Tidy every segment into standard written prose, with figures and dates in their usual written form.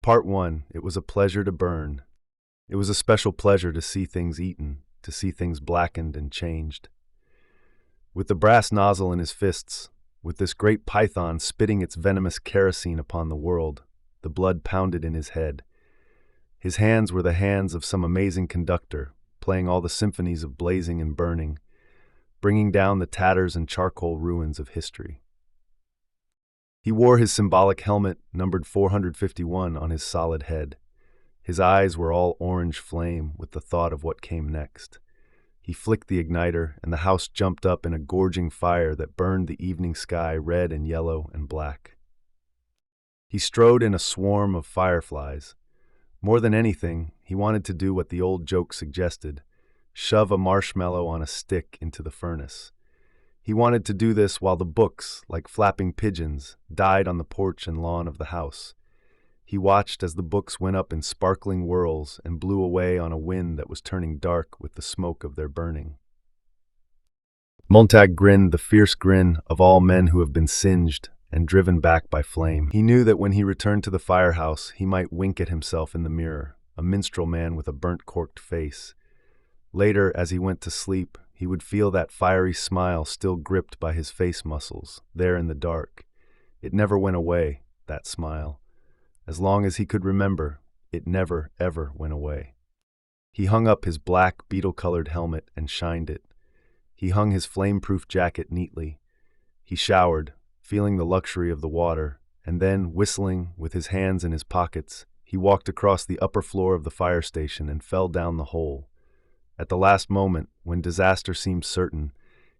Part 1. It was a pleasure to burn. It was a special pleasure to see things eaten, to see things blackened and changed. With the brass nozzle in his fists, with this great python spitting its venomous kerosene upon the world, the blood pounded in his head. His hands were the hands of some amazing conductor, playing all the symphonies of blazing and burning, bringing down the tatters and charcoal ruins of history. He wore his symbolic helmet, numbered 451, on his solid head. His eyes were all orange flame with the thought of what came next. He flicked the igniter, and the house jumped up in a gorging fire that burned the evening sky red and yellow and black. He strode in a swarm of fireflies. More than anything, he wanted to do what the old joke suggested: shove a marshmallow on a stick into the furnace. He wanted to do this while the books, like flapping pigeons, died on the porch and lawn of the house. He watched as the books went up in sparkling whirls and blew away on a wind that was turning dark with the smoke of their burning. Montag grinned the fierce grin of all men who have been singed and driven back by flame. He knew that when he returned to the firehouse, he might wink at himself in the mirror, a minstrel man with a burnt-corked face. Later, as he went to sleep, he would feel that fiery smile still gripped by his face muscles, there in the dark. It never went away, that smile. As long as he could remember, it never, ever went away. He hung up his black, beetle-colored helmet and shined it. He hung his flame-proof jacket neatly. He showered, feeling the luxury of the water, and then, whistling, with his hands in his pockets, he walked across the upper floor of the fire station and fell down the hole. At the last moment, when disaster seemed certain,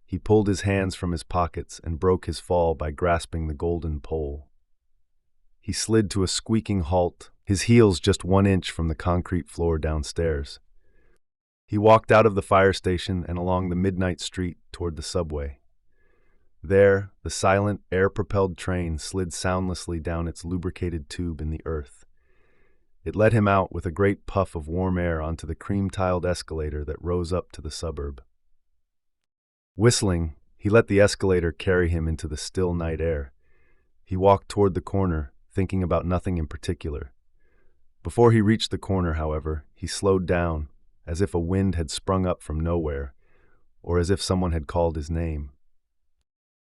he pulled his hands from his pockets and broke his fall by grasping the golden pole. He slid to a squeaking halt, his heels just 1 inch from the concrete floor downstairs. He walked out of the fire station and along the midnight street toward the subway. There, the silent, air-propelled train slid soundlessly down its lubricated tube in the earth. It let him out with a great puff of warm air onto the cream-tiled escalator that rose up to the suburb. Whistling, he let the escalator carry him into the still night air. He walked toward the corner, thinking about nothing in particular. Before he reached the corner, however, he slowed down, as if a wind had sprung up from nowhere, or as if someone had called his name.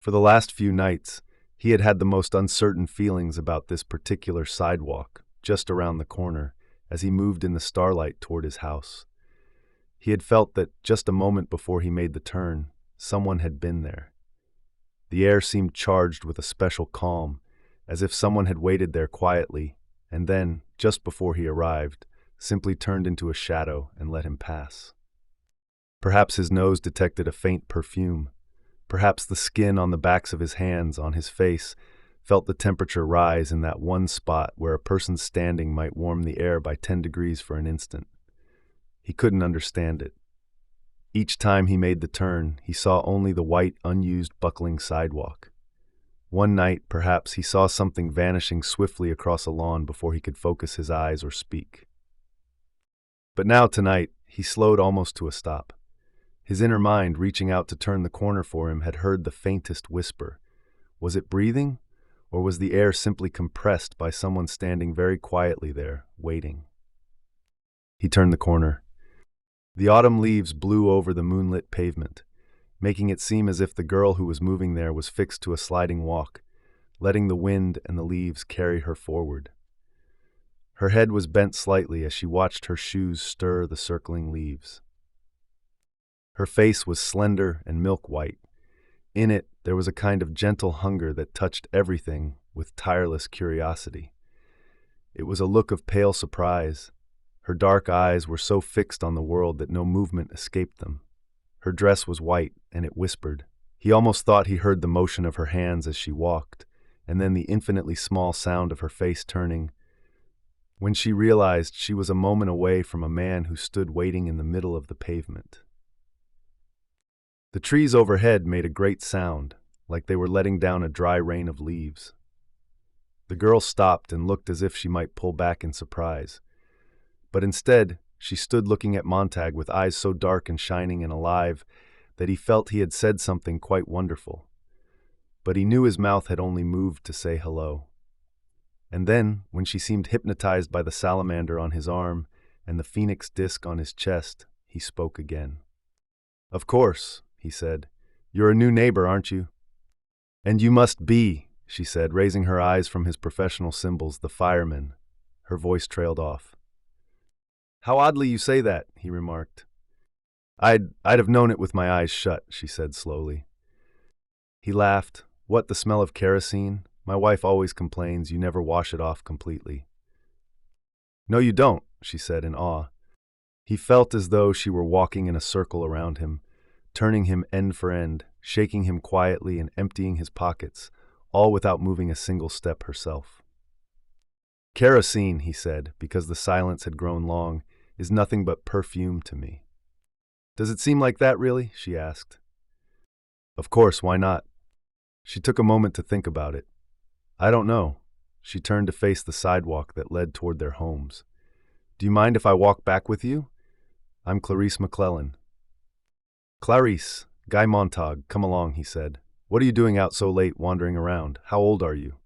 For the last few nights, he had had the most uncertain feelings about this particular sidewalk, just around the corner, as he moved in the starlight toward his house. He had felt that, just a moment before he made the turn, someone had been there. The air seemed charged with a special calm, as if someone had waited there quietly, and then, just before he arrived, simply turned into a shadow and let him pass. Perhaps his nose detected a faint perfume. Perhaps the skin on the backs of his hands, on his face, felt the temperature rise in that one spot where a person standing might warm the air by 10 degrees for an instant. He couldn't understand it. Each time he made the turn, he saw only the white, unused, buckling sidewalk. One night, perhaps, he saw something vanishing swiftly across a lawn before he could focus his eyes or speak. But now, tonight, he slowed almost to a stop. His inner mind, reaching out to turn the corner for him, had heard the faintest whisper. Was it breathing, or was the air simply compressed by someone standing very quietly there, waiting? He turned the corner. The autumn leaves blew over the moonlit pavement, making it seem as if the girl who was moving there was fixed to a sliding walk, letting the wind and the leaves carry her forward. Her head was bent slightly as she watched her shoes stir the circling leaves. Her face was slender and milk-white. In it, there was a kind of gentle hunger that touched everything with tireless curiosity. It was a look of pale surprise. Her dark eyes were so fixed on the world that no movement escaped them. Her dress was white, and it whispered. He almost thought he heard the motion of her hands as she walked, and then the infinitely small sound of her face turning. When she realized she was a moment away from a man who stood waiting in the middle of the pavement. The trees overhead made a great sound, like they were letting down a dry rain of leaves. The girl stopped and looked as if she might pull back in surprise. But instead, she stood looking at Montag with eyes so dark and shining and alive that he felt he had said something quite wonderful. But he knew his mouth had only moved to say hello. And then, when she seemed hypnotized by the salamander on his arm and the phoenix disc on his chest, he spoke again. "Of course," he said. "You're a new neighbor, aren't you?" "And you must be," she said, raising her eyes from his professional symbols, the fireman. Her voice trailed off. "How oddly you say that," he remarked. I'd have known it with my eyes shut," she said slowly. He laughed. "What, the smell of kerosene? My wife always complains you never wash it off completely." "No, you don't," she said in awe. He felt as though she were walking in a circle around him, turning him end for end, shaking him quietly and emptying his pockets, all without moving a single step herself. "Kerosene," he said, because the silence had grown long, "is nothing but perfume to me." "Does it seem like that, really?" she asked. "Of course, why not?" She took a moment to think about it. "I don't know." She turned to face the sidewalk that led toward their homes. "Do you mind if I walk back with you? I'm Clarice McClellan." "Clarice, Guy Montag, come along," he said. "What are you doing out so late wandering around? How old are you?"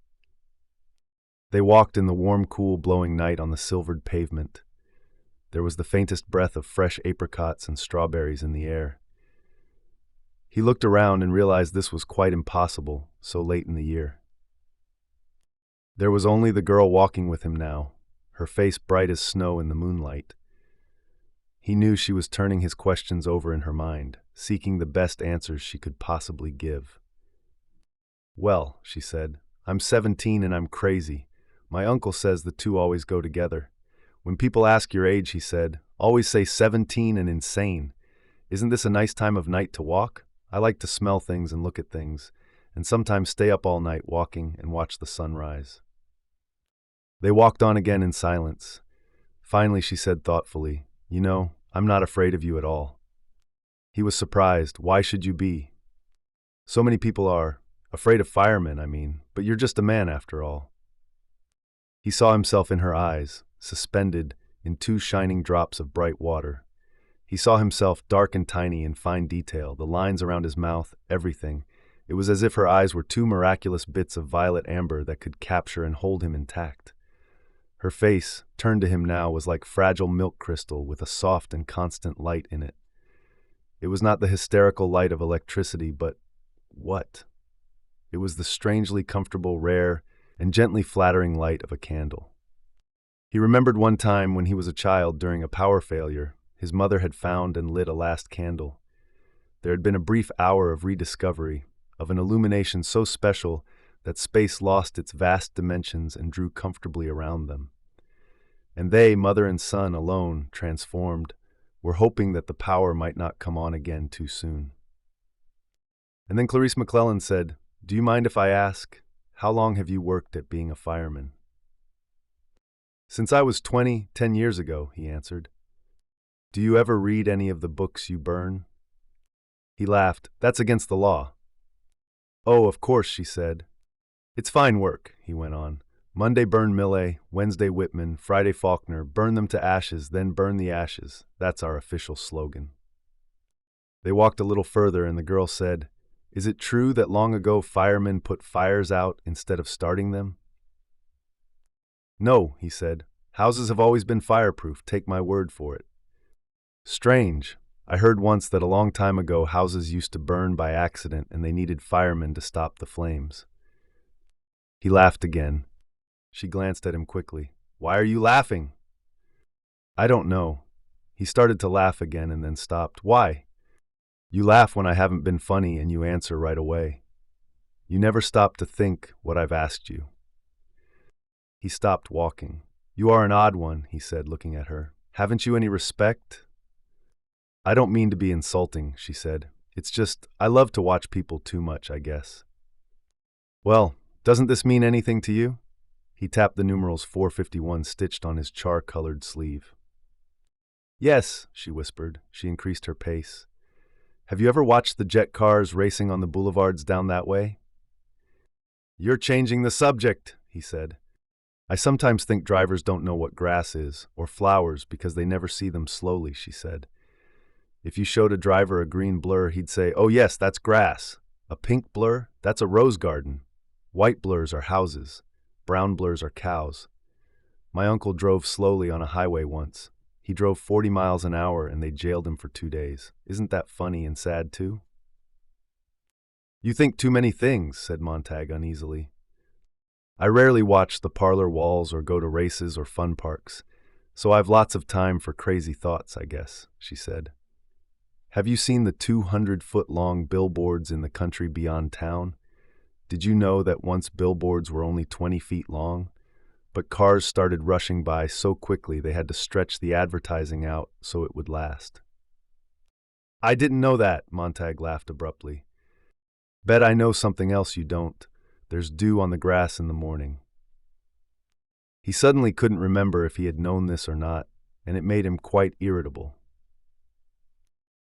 They walked in the warm, cool, blowing night on the silvered pavement. There was the faintest breath of fresh apricots and strawberries in the air. He looked around and realized this was quite impossible, so late in the year. There was only the girl walking with him now, her face bright as snow in the moonlight. He knew she was turning his questions over in her mind, seeking the best answers she could possibly give. "Well," she said, "I'm 17 and I'm crazy. My uncle says the two always go together. When people ask your age," he said, "always say 17 and insane. Isn't this a nice time of night to walk? I like to smell things and look at things, and sometimes stay up all night walking and watch the sunrise." They walked on again in silence. Finally, she said thoughtfully, "You know, I'm not afraid of you at all." He was surprised. "Why should you be?" "So many people are. Afraid of firemen, I mean, but you're just a man after all." He saw himself in her eyes, suspended in two shining drops of bright water. He saw himself dark and tiny in fine detail, the lines around his mouth, everything. It was as if her eyes were two miraculous bits of violet amber that could capture and hold him intact. Her face, turned to him now, was like fragile milk crystal with a soft and constant light in it. It was not the hysterical light of electricity, but what? It was the strangely comfortable, rare, and gently flattering light of a candle. He remembered one time when he was a child during a power failure, his mother had found and lit a last candle. There had been a brief hour of rediscovery, of an illumination so special that space lost its vast dimensions and drew comfortably around them. And they, mother and son, alone, transformed, were hoping that the power might not come on again too soon. And then Clarice McClellan said, "Do you mind if I ask, how long have you worked at being a fireman?" "Since I was 20, 10 years ago," he answered. "Do you ever read any of the books you burn?" He laughed. "That's against the law." "Oh, of course," she said. "It's fine work," he went on. "Monday burn Millet, Wednesday Whitman, Friday Faulkner, burn them to ashes, then burn the ashes. That's our official slogan." They walked a little further and the girl said, "Is it true that long ago firemen put fires out instead of starting them?" "No," he said. "Houses have always been fireproof, take my word for it." "Strange. I heard once that a long time ago houses used to burn by accident and they needed firemen to stop the flames." He laughed again. She glanced at him quickly. "Why are you laughing?" "I don't know." He started to laugh again and then stopped. "Why?" "You laugh when I haven't been funny and you answer right away. You never stop to think what I've asked you." He stopped walking. "You are an odd one," he said, looking at her. "Haven't you any respect?" "I don't mean to be insulting," she said. "It's just, I love to watch people too much, I guess." "Well, doesn't this mean anything to you?" He tapped the numerals 451 stitched on his char-colored sleeve. "Yes," she whispered. She increased her pace. "Have you ever watched the jet cars racing on the boulevards down that way?" "You're changing the subject," he said. "I sometimes think drivers don't know what grass is, or flowers, because they never see them slowly," she said. "If you showed a driver a green blur, he'd say, 'Oh yes, that's grass.' A pink blur, that's a rose garden. White blurs are houses. Brown blurs are cows. My uncle drove slowly on a highway once. He drove 40 miles an hour and they jailed him for 2 days. Isn't that funny and sad too? You think too many things, said Montag uneasily. I rarely watch the parlor walls or go to races or fun parks, so I've lots of time for crazy thoughts, I guess, she said. Have you seen the 200-foot-long billboards in the country beyond town? Did you know that once billboards were only 20 feet long? But cars started rushing by so quickly they had to stretch the advertising out so it would last. I didn't know that, Montag laughed abruptly. Bet I know something else you don't. There's dew on the grass in the morning. He suddenly couldn't remember if he had known this or not, and it made him quite irritable.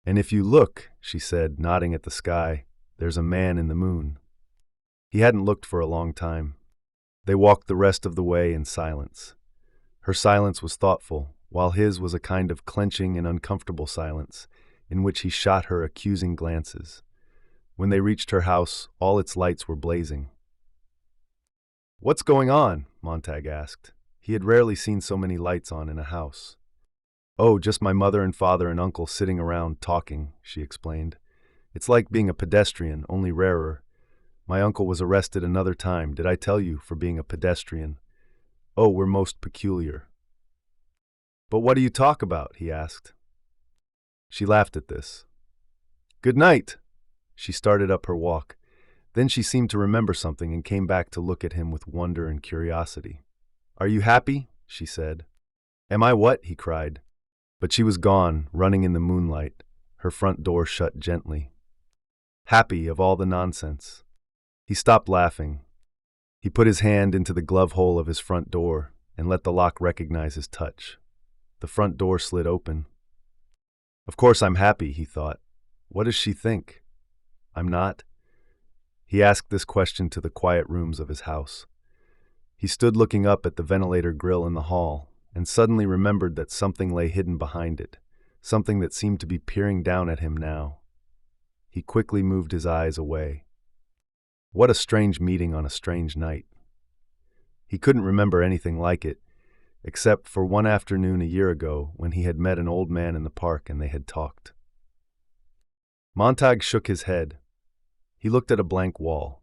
And if you look, she said, nodding at the sky, there's a man in the moon. He hadn't looked for a long time. They walked the rest of the way in silence. Her silence was thoughtful, while his was a kind of clenching and uncomfortable silence, in which he shot her accusing glances. When they reached her house, all its lights were blazing. What's going on? Montag asked. He had rarely seen so many lights on in a house. Oh, just my mother and father and uncle sitting around talking, she explained. It's like being a pedestrian, only rarer. My uncle was arrested another time, did I tell you, for being a pedestrian? Oh, we're most peculiar. But what do you talk about? He asked. She laughed at this. Good night. She started up her walk. Then she seemed to remember something and came back to look at him with wonder and curiosity. Are you happy? She said. Am I what? He cried. But she was gone, running in the moonlight, her front door shut gently. Happy of all the nonsense. He stopped laughing. He put his hand into the glove hole of his front door and let the lock recognize his touch. The front door slid open. Of course I'm happy, he thought. What does she think? I'm not? He asked this question to the quiet rooms of his house. He stood looking up at the ventilator grill in the hall and suddenly remembered that something lay hidden behind it, something that seemed to be peering down at him now. He quickly moved his eyes away. What a strange meeting on a strange night. He couldn't remember anything like it, except for one afternoon a year ago when he had met an old man in the park and they had talked. Montag shook his head. He looked at a blank wall.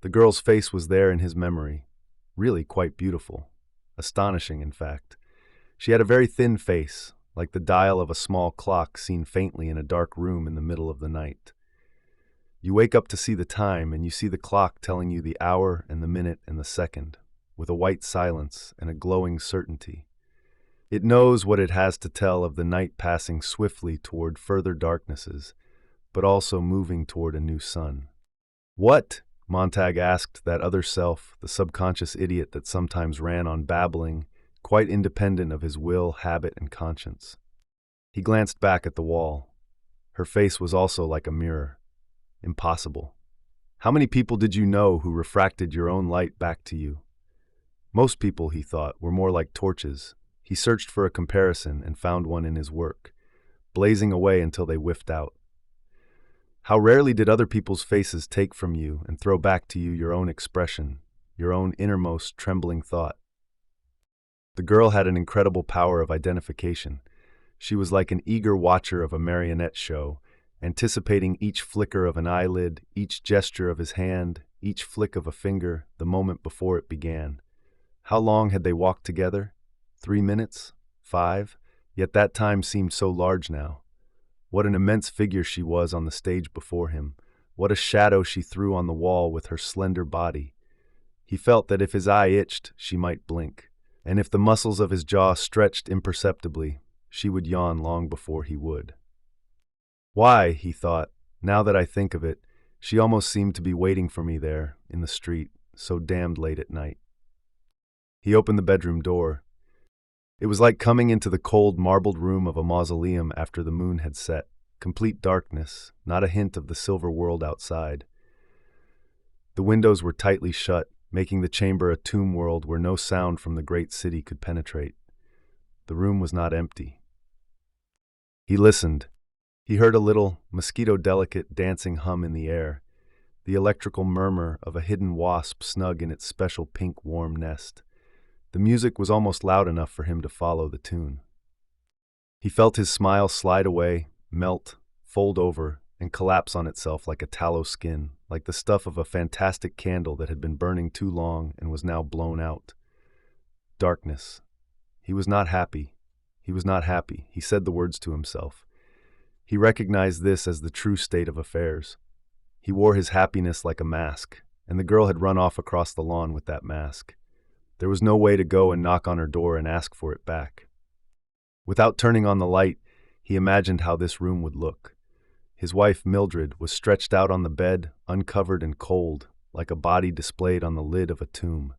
The girl's face was there in his memory, really quite beautiful, astonishing in fact. She had a very thin face, like the dial of a small clock seen faintly in a dark room in the middle of the night. You wake up to see the time, and you see the clock telling you the hour and the minute and the second, with a white silence and a glowing certainty. It knows what it has to tell of the night passing swiftly toward further darknesses, but also moving toward a new sun. What? Montag asked that other self, the subconscious idiot that sometimes ran on babbling, quite independent of his will, habit, and conscience. He glanced back at the wall. Her face was also like a mirror. Impossible. How many people did you know who refracted your own light back to you? Most people, he thought, were more like torches. He searched for a comparison and found one in his work, blazing away until they whiffed out. How rarely did other people's faces take from you and throw back to you your own expression, your own innermost trembling thought. The girl had an incredible power of identification. She was like an eager watcher of a marionette show, anticipating each flicker of an eyelid, each gesture of his hand, each flick of a finger, the moment before it began. How long had they walked together? 3 minutes? 5? Yet that time seemed so large now. What an immense figure she was on the stage before him. What a shadow she threw on the wall with her slender body. He felt that if his eye itched, she might blink, and if the muscles of his jaw stretched imperceptibly, she would yawn long before he would. Why, he thought, now that I think of it, she almost seemed to be waiting for me there, in the street, so damned late at night. He opened the bedroom door. It was like coming into the cold marbled room of a mausoleum after the moon had set, complete darkness, not a hint of the silver world outside. The windows were tightly shut, making the chamber a tomb world where no sound from the great city could penetrate. The room was not empty. He listened. He heard a little, mosquito-delicate dancing hum in the air. the electrical murmur of a hidden wasp snug in its special pink warm nest. The music was almost loud enough for him to follow the tune. He felt his smile slide away, melt, fold over, and collapse on itself like a tallow skin, like the stuff of a fantastic candle that had been burning too long and was now blown out. Darkness. He was not happy. He was not happy. He said the words to himself. He recognized this as the true state of affairs. He wore his happiness like a mask, and the girl had run off across the lawn with that mask. There was no way to go and knock on her door and ask for it back. Without turning on the light, he imagined how this room would look. His wife, Mildred, was stretched out on the bed, uncovered and cold, like a body displayed on the lid of a tomb.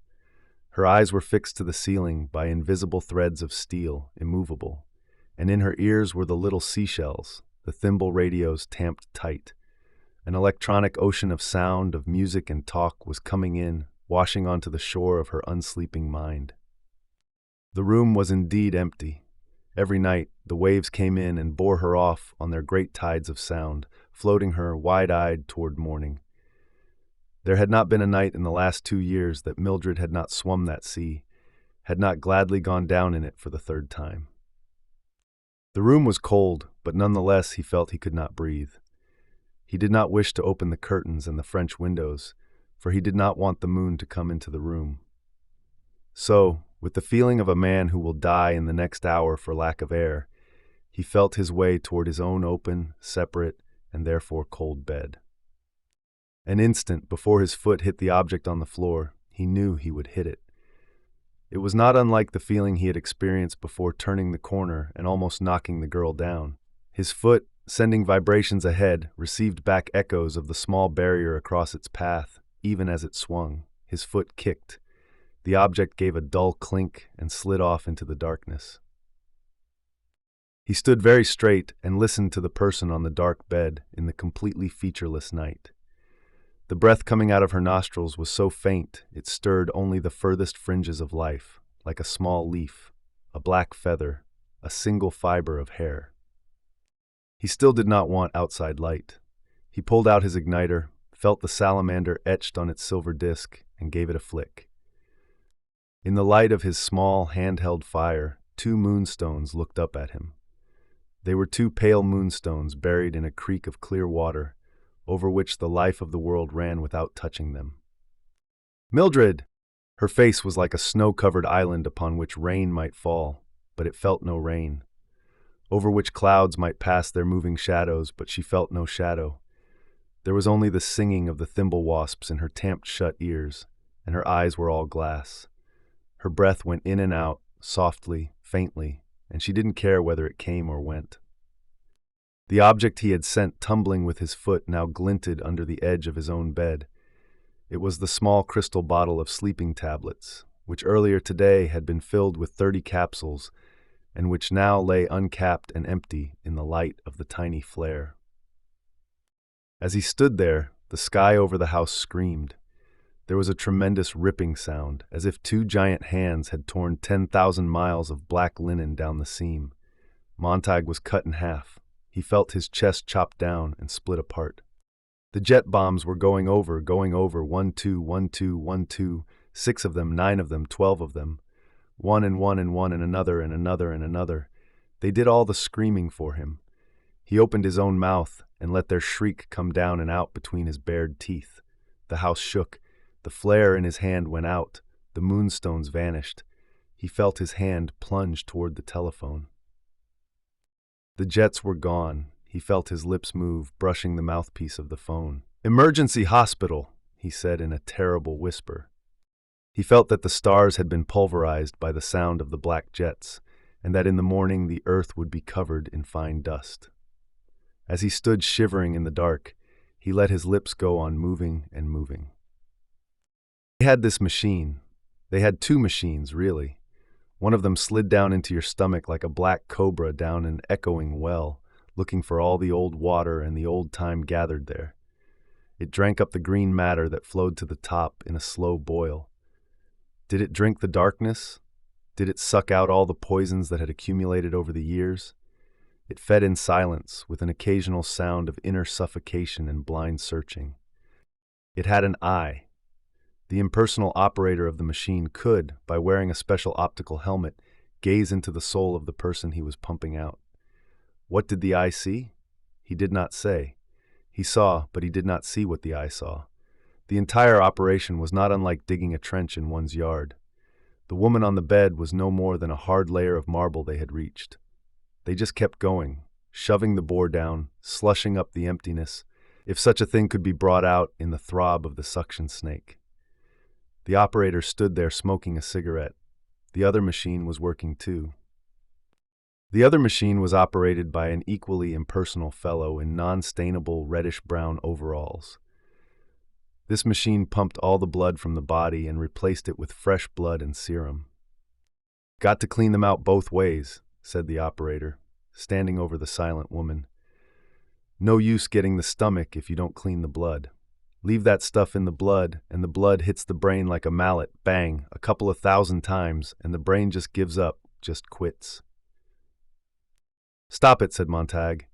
Her eyes were fixed to the ceiling by invisible threads of steel, immovable, and in her ears were the little seashells, the thimble radios tamped tight. An electronic ocean of sound, of music and talk was coming in, washing onto the shore of her unsleeping mind. The room was indeed empty. Every night, the waves came in and bore her off on their great tides of sound, floating her wide-eyed toward morning. There had not been a night in the last 2 years that Mildred had not swum that sea, had not gladly gone down in it for the third time. The room was cold, but nonetheless he felt he could not breathe. He did not wish to open the curtains and the French windows, for he did not want the moon to come into the room. So, with the feeling of a man who will die in the next hour for lack of air, he felt his way toward his own open, separate, and therefore cold bed. An instant before his foot hit the object on the floor, he knew he would hit it. It was not unlike the feeling he had experienced before turning the corner and almost knocking the girl down. His foot, sending vibrations ahead, received back echoes of the small barrier across its path, even as it swung. His foot kicked. The object gave a dull clink and slid off into the darkness. He stood very straight and listened to the person on the dark bed in the completely featureless night. The breath coming out of her nostrils was so faint it stirred only the furthest fringes of life, like a small leaf, a black feather, a single fiber of hair. He still did not want outside light. He pulled out his igniter, felt the salamander etched on its silver disc, and gave it a flick. In the light of his small, handheld fire, 2 moonstones looked up at him. They were 2 pale moonstones buried in a creek of clear water, over which the life of the world ran without touching them. "Mildred!" Her face was like a snow-covered island upon which rain might fall, but it felt no rain. Over which clouds might pass their moving shadows, but she felt no shadow. There was only the singing of the thimble wasps in her tamped-shut ears, and her eyes were all glass. Her breath went in and out, softly, faintly, and she didn't care whether it came or went. The object he had sent tumbling with his foot now glinted under the edge of his own bed. It was the small crystal bottle of sleeping tablets, which earlier today had been filled with 30 capsules, and which now lay uncapped and empty in the light of the tiny flare. As he stood there, the sky over the house screamed. There was a tremendous ripping sound, as if 2 giant hands had torn 10,000 miles of black linen down the seam. Montag was cut in half. He felt his chest chopped down and split apart. The jet bombs were going over, 1, 2, 1, 2, 1, 2, 6 of them, 9 of them, 12 of them. One and one and one and another and another and another. They did all the screaming for him. He opened his own mouth and let their shriek come down and out between his bared teeth. The house shook. The flare in his hand went out. The moonstones vanished. He felt his hand plunge toward the telephone. The jets were gone. He felt his lips move, brushing the mouthpiece of the phone. "Emergency hospital," he said in a terrible whisper. He felt that the stars had been pulverized by the sound of the black jets, and that in the morning the earth would be covered in fine dust. As he stood shivering in the dark, he let his lips go on moving and moving. They had this machine. They had 2 machines, really. One of them slid down into your stomach like a black cobra down an echoing well, looking for all the old water and the old time gathered there. It drank up the green matter that flowed to the top in a slow boil. Did it drink the darkness? Did it suck out all the poisons that had accumulated over the years? It fed in silence, with an occasional sound of inner suffocation and blind searching. It had an eye. The impersonal operator of the machine could, by wearing a special optical helmet, gaze into the soul of the person he was pumping out. What did the eye see? He did not say. He saw, but he did not see what the eye saw. The entire operation was not unlike digging a trench in one's yard. The woman on the bed was no more than a hard layer of marble they had reached. They just kept going, shoving the bore down, slushing up the emptiness, if such a thing could be brought out in the throb of the suction snake. The operator stood there smoking a cigarette. The other machine was working too. The other machine was operated by an equally impersonal fellow in non-stainable reddish-brown overalls. This machine pumped all the blood from the body and replaced it with fresh blood and serum. "Got to clean them out both ways," said the operator, standing over the silent woman. "No use getting the stomach if you don't clean the blood. Leave that stuff in the blood, and the blood hits the brain like a mallet, bang, a couple of thousand times, and the brain just gives up, just quits." "Stop it," said Montag.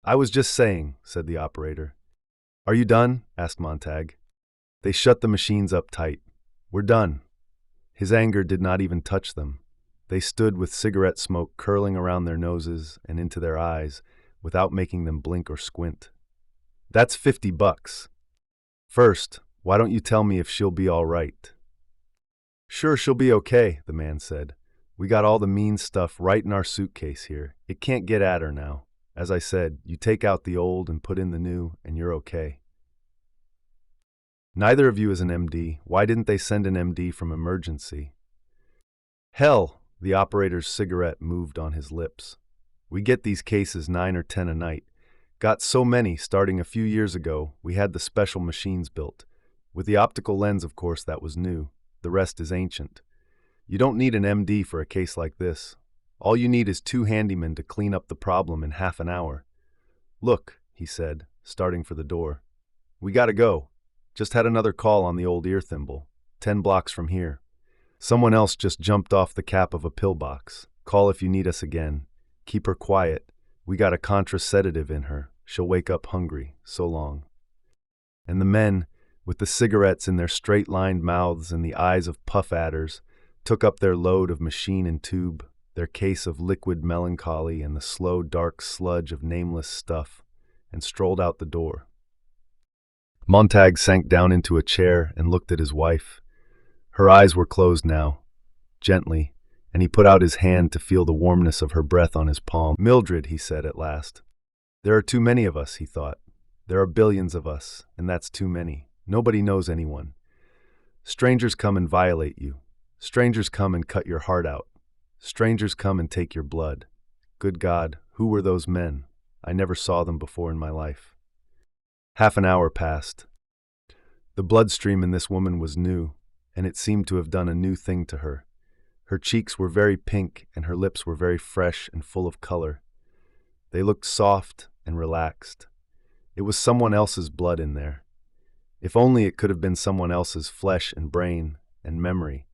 "I was just saying," said the operator. "Are you done?" asked Montag. They shut the machines up tight. "We're done." His anger did not even touch them. They stood with cigarette smoke curling around their noses and into their eyes, without making them blink or squint. "That's $50. First, why don't you tell me if she'll be all right?" "Sure, she'll be okay," the man said. "We got all the mean stuff right in our suitcase here. It can't get at her now. As I said, you take out the old and put in the new, and you're okay." "Neither of you is an MD. Why didn't they send an MD from emergency?" "Hell," the operator's cigarette moved on his lips. "We get these cases 9 or 10 a night. Got so many, starting a few years ago, we had the special machines built. With the optical lens, of course, that was new. The rest is ancient. You don't need an MD for a case like this. All you need is 2 handymen to clean up the problem in half an hour. Look," he said, starting for the door. "We gotta go. Just had another call on the old ear thimble, 10 blocks from here. Someone else just jumped off the cap of a pillbox. Call if you need us again. Keep her quiet. We got a contraceptive in her. She'll wake up hungry. So long." And the men, with the cigarettes in their straight-lined mouths and the eyes of puff adders, took up their load of machine and tube, their case of liquid melancholy and the slow, dark sludge of nameless stuff, and strolled out the door. Montag sank down into a chair and looked at his wife. Her eyes were closed now, gently, and he put out his hand to feel the warmness of her breath on his palm. "Mildred," he said at last. "There are too many of us," he thought. "There are billions of us, and that's too many. Nobody knows anyone. Strangers come and violate you. Strangers come and cut your heart out. Strangers come and take your blood. Good God, who were those men? I never saw them before in my life." Half an hour passed. The bloodstream in this woman was new, and it seemed to have done a new thing to her. Her cheeks were very pink, and her lips were very fresh and full of color. They looked soft and relaxed. It was someone else's blood in there. If only it could have been someone else's flesh and brain and memory.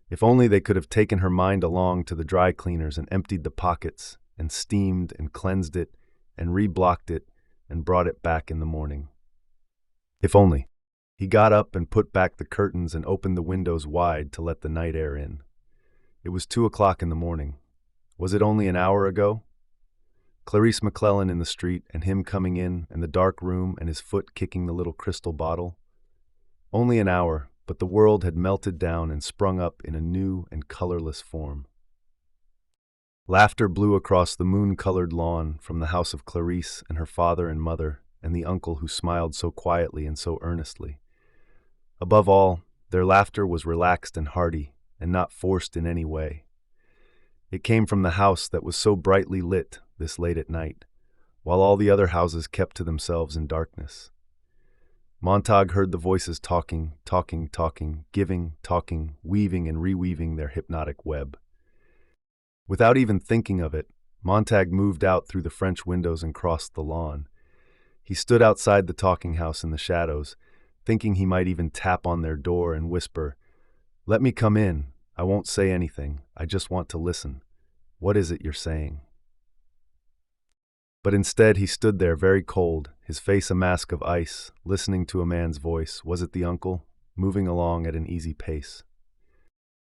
If only they could have taken her mind along to the dry cleaners and emptied the pockets and steamed and cleansed it and reblocked it and brought it back in the morning. If only. He got up and put back the curtains and opened the windows wide to let the night air in. It was 2 o'clock in the morning. Was it only an hour ago? Clarice McClellan in the street and him coming in and the dark room and his foot kicking the little crystal bottle? Only an hour, but the world had melted down and sprung up in a new and colorless form. Laughter blew across the moon-colored lawn from the house of Clarice and her father and mother and the uncle who smiled so quietly and so earnestly. Above all, their laughter was relaxed and hearty and not forced in any way. It came from the house that was so brightly lit this late at night, while all the other houses kept to themselves in darkness. Montag heard the voices talking, giving, talking, weaving and reweaving their hypnotic web. Without even thinking of it, Montag moved out through the French windows and crossed the lawn. He stood outside the talking house in the shadows, thinking he might even tap on their door and whisper, "Let me come in. I won't say anything. I just want to listen. What is it you're saying?" But instead he stood there very cold, his face a mask of ice, listening to a man's voice. Was it the uncle? Moving along at an easy pace.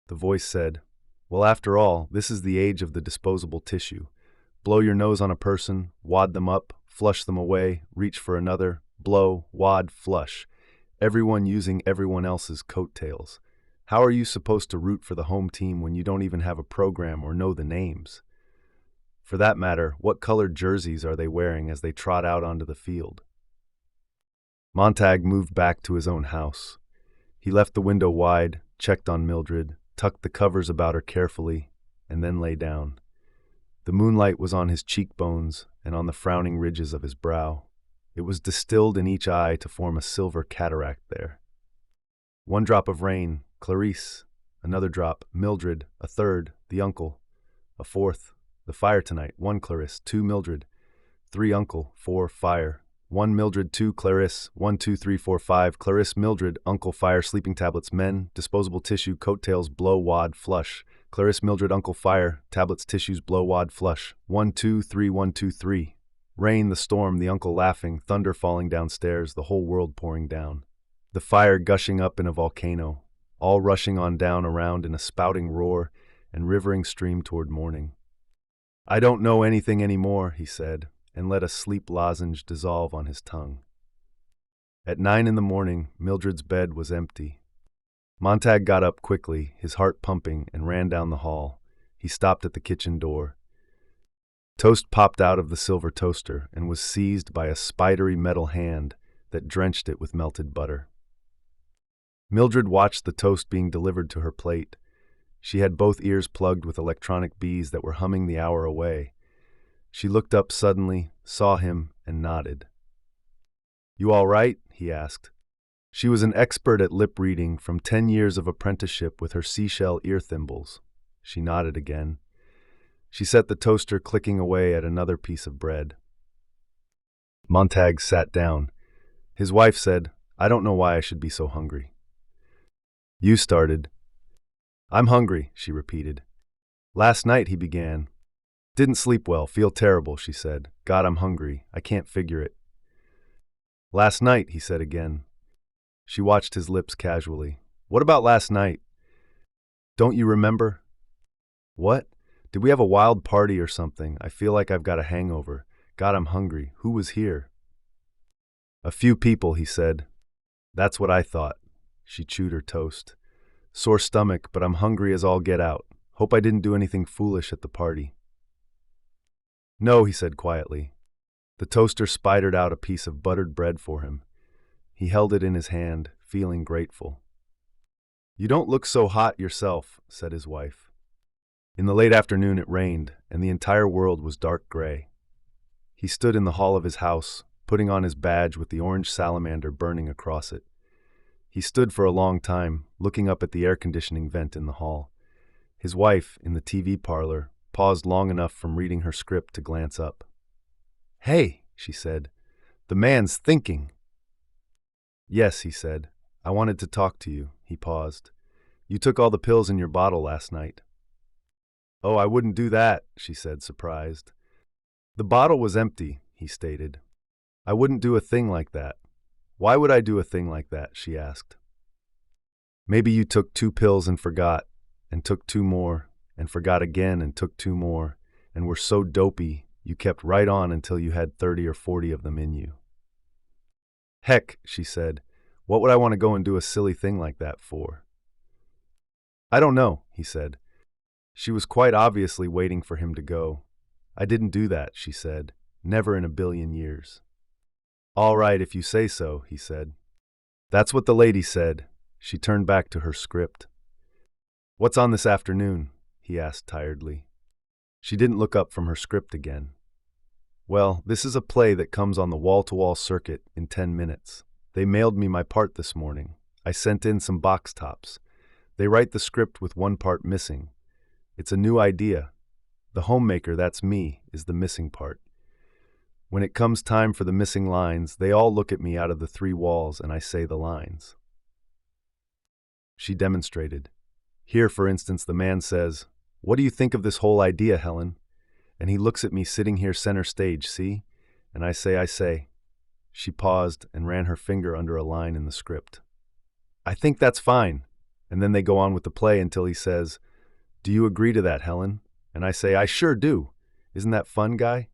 The voice said, "Well, after all, this is the age of the disposable tissue. Blow your nose on a person, wad them up, flush them away, reach for another, blow, wad, flush. Everyone using everyone else's coattails. How are you supposed to root for the home team when you don't even have a program or know the names? For that matter, what colored jerseys are they wearing as they trot out onto the field?" Montag moved back to his own house. He left the window wide, checked on Mildred, tucked the covers about her carefully, and then lay down. The moonlight was on his cheekbones and on the frowning ridges of his brow. It was distilled in each eye to form a silver cataract there. One drop of rain, Clarice. Another drop, Mildred. A third, the uncle. A fourth, the fire tonight. 1 Clarice, 2 Mildred. 3 uncle, 4 fire. 1 Mildred, 2 Clarice. 1 2 3 4 5 Clarice, Mildred, uncle, fire, sleeping tablets, men, disposable tissue, coattails, blow, wad, flush. Clarice, Mildred, uncle, fire, tablets, tissues, blow, wad, flush. 1 2 3 1 2 3 Rain, the storm, the uncle laughing, thunder falling downstairs, the whole world pouring down. The fire gushing up in a volcano, all rushing on down around in a spouting roar and rivering stream toward morning. "I don't know anything anymore," he said, and let a sleep lozenge dissolve on his tongue. At 9 in the morning, Mildred's bed was empty. Montag got up quickly, his heart pumping, and ran down the hall. He stopped at the kitchen door. Toast popped out of the silver toaster and was seized by a spidery metal hand that drenched it with melted butter. Mildred watched the toast being delivered to her plate. She had both ears plugged with electronic bees that were humming the hour away. She looked up suddenly, saw him, and nodded. "You all right?" he asked. She was an expert at lip reading from 10 years of apprenticeship with her seashell ear thimbles. She nodded again. She set the toaster clicking away at another piece of bread. Montag sat down. His wife said, "I don't know why I should be so hungry." "You started." "I'm hungry," she repeated. "Last night," he began. "Didn't sleep well, feel terrible," she said. "God, I'm hungry. I can't figure it." "Last night," he said again. She watched his lips casually. "What about last night? Don't you remember?" "What? Did we have a wild party or something? I feel like I've got a hangover. God, I'm hungry. Who was here?" "A few people," he said. "That's what I thought." She chewed her toast. "Sore stomach, but I'm hungry as all get out. Hope I didn't do anything foolish at the party." "No," he said quietly. The toaster spidered out a piece of buttered bread for him. He held it in his hand, feeling grateful. "You don't look so hot yourself," said his wife. In the late afternoon it rained, and the entire world was dark gray. He stood in the hall of his house, putting on his badge with the orange salamander burning across it. He stood for a long time, looking up at the air conditioning vent in the hall. His wife, in the TV parlor, paused long enough from reading her script to glance up. "Hey," she said, "the man's thinking." "Yes," he said. "I wanted to talk to you." He paused. "You took all the pills in your bottle last night." "Oh, I wouldn't do that," she said, surprised. "The bottle was empty," he stated. "I wouldn't do a thing like that." "Why would I do a thing like that?" she asked. "Maybe you took 2 pills and forgot, and took 2 more, and forgot again and took 2 more, and were so dopey you kept right on until you had 30 or 40 of them in you." "Heck," she said, "what would I want to go and do a silly thing like that for?" "I don't know," he said. She was quite obviously waiting for him to go. "I didn't do that," she said. "Never in a billion years." "All right, if you say so," he said. "That's what the lady said." She turned back to her script. "What's on this afternoon?" he asked tiredly. She didn't look up from her script again. "Well, this is a play that comes on the wall-to-wall circuit in 10 minutes. They mailed me my part this morning. I sent in some box tops. They write the script with 1 part missing. It's a new idea. The homemaker, that's me, is the missing part. When it comes time for the missing lines, they all look at me out of the 3 walls and I say the lines." She demonstrated. Here, for instance, the man says, "What do you think of this whole idea, Helen?" And he looks at me sitting here center stage, see? And I say. She paused and ran her finger under a line in the script. I think that's fine. And then they go on with the play until he says, Do you agree to that, Helen? And I say, I sure do. Isn't that fun, Guy?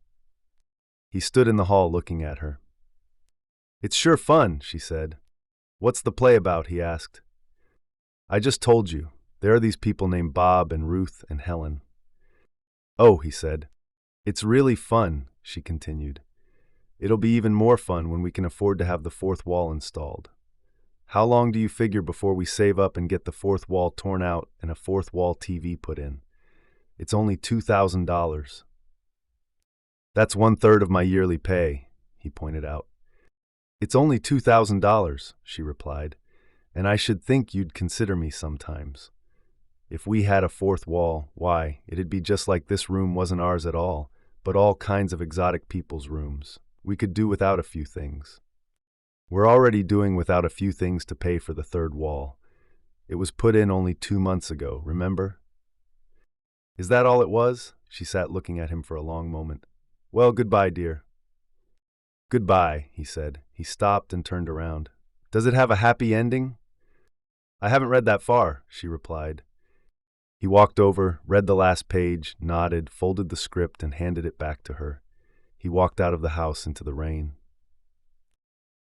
He stood in the hall looking at her. It's sure fun, she said. What's the play about, he asked. I just told you. There are these people named Bob and Ruth and Helen. Oh, he said. It's really fun, she continued. It'll be even more fun when we can afford to have the fourth wall installed. How long do you figure before we save up and get the fourth wall torn out and a fourth wall TV put in? It's only $2,000. That's 1/3 of my yearly pay, he pointed out. It's only $2,000, she replied, and I should think you'd consider me sometimes. If we had a fourth wall, why, it'd be just like this room wasn't ours at all, but all kinds of exotic people's rooms. We could do without a few things. We're already doing without a few things to pay for the third wall. It was put in only 2 months ago, remember? Is that all it was? She sat looking at him for a long moment. Well, goodbye, dear. Goodbye, he said. He stopped and turned around. Does it have a happy ending? I haven't read that far, she replied. He walked over, read the last page, nodded, folded the script, and handed it back to her. He walked out of the house into the rain.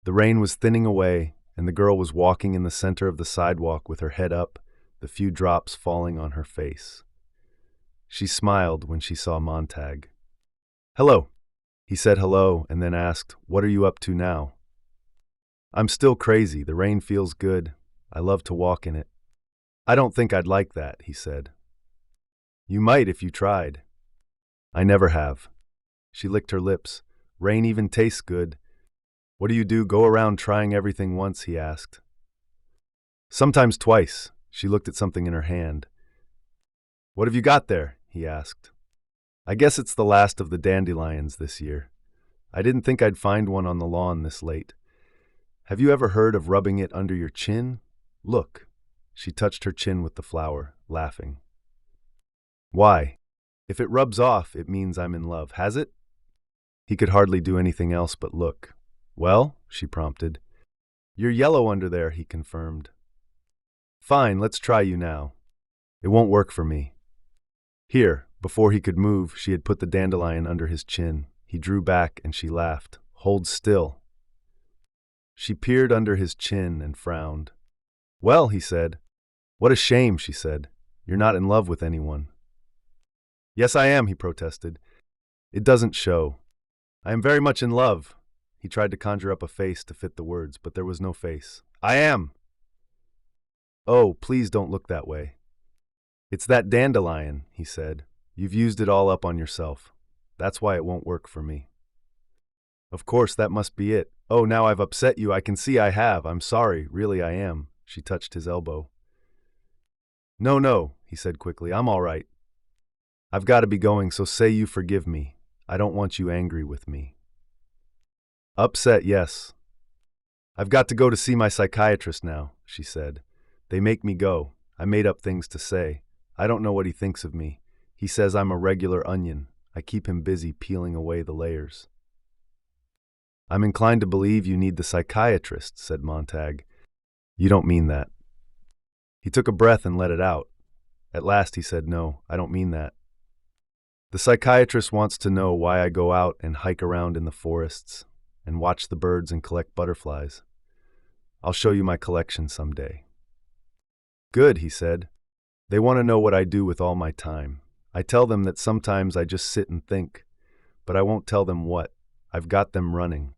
The rain was thinning away, and the girl was walking in the center of the sidewalk with her head up, the few drops falling on her face. She smiled when she saw Montag. Hello. He said hello and then asked, What are you up to now? I'm still crazy. The rain feels good. I love to walk in it. I don't think I'd like that, he said. You might if you tried. I never have. She licked her lips. Rain even tastes good. What do? Go around trying everything once, he asked. Sometimes twice. She looked at something in her hand. What have you got there? He asked. I guess it's the last of the dandelions this year. I didn't think I'd find one on the lawn this late. Have you ever heard of rubbing it under your chin? Look. She touched her chin with the flower, laughing. Why? If it rubs off, it means I'm in love, has it? He could hardly do anything else but look. Well, she prompted. You're yellow under there, he confirmed. Fine, let's try you now. It won't work for me. Here, before he could move, she had put the dandelion under his chin. He drew back and she laughed. Hold still. She peered under his chin and frowned. Well, he said. What a shame, she said. You're not in love with anyone. Yes, I am, he protested. It doesn't show. I am very much in love. He tried to conjure up a face to fit the words, but there was no face. I am. Oh, please don't look that way. It's that dandelion, he said. You've used it all up on yourself. That's why it won't work for me. Of course, that must be it. Oh, now I've upset you. I can see I have. I'm sorry. Really, I am. She touched his elbow. No, he said quickly. I'm all right. I've got to be going, so say you forgive me. I don't want you angry with me. Upset, yes. I've got to go to see my psychiatrist now, she said. They make me go. I made up things to say. I don't know what he thinks of me. He says I'm a regular onion. I keep him busy peeling away the layers. I'm inclined to believe you need the psychiatrist, said Montag. You don't mean that. He took a breath and let it out. At last he said, No, I don't mean that. The psychiatrist wants to know why I go out and hike around in the forests and watch the birds and collect butterflies. I'll show you my collection someday. Good, he said. They want to know what I do with all my time. I tell them that sometimes I just sit and think, but I won't tell them what. I've got them running.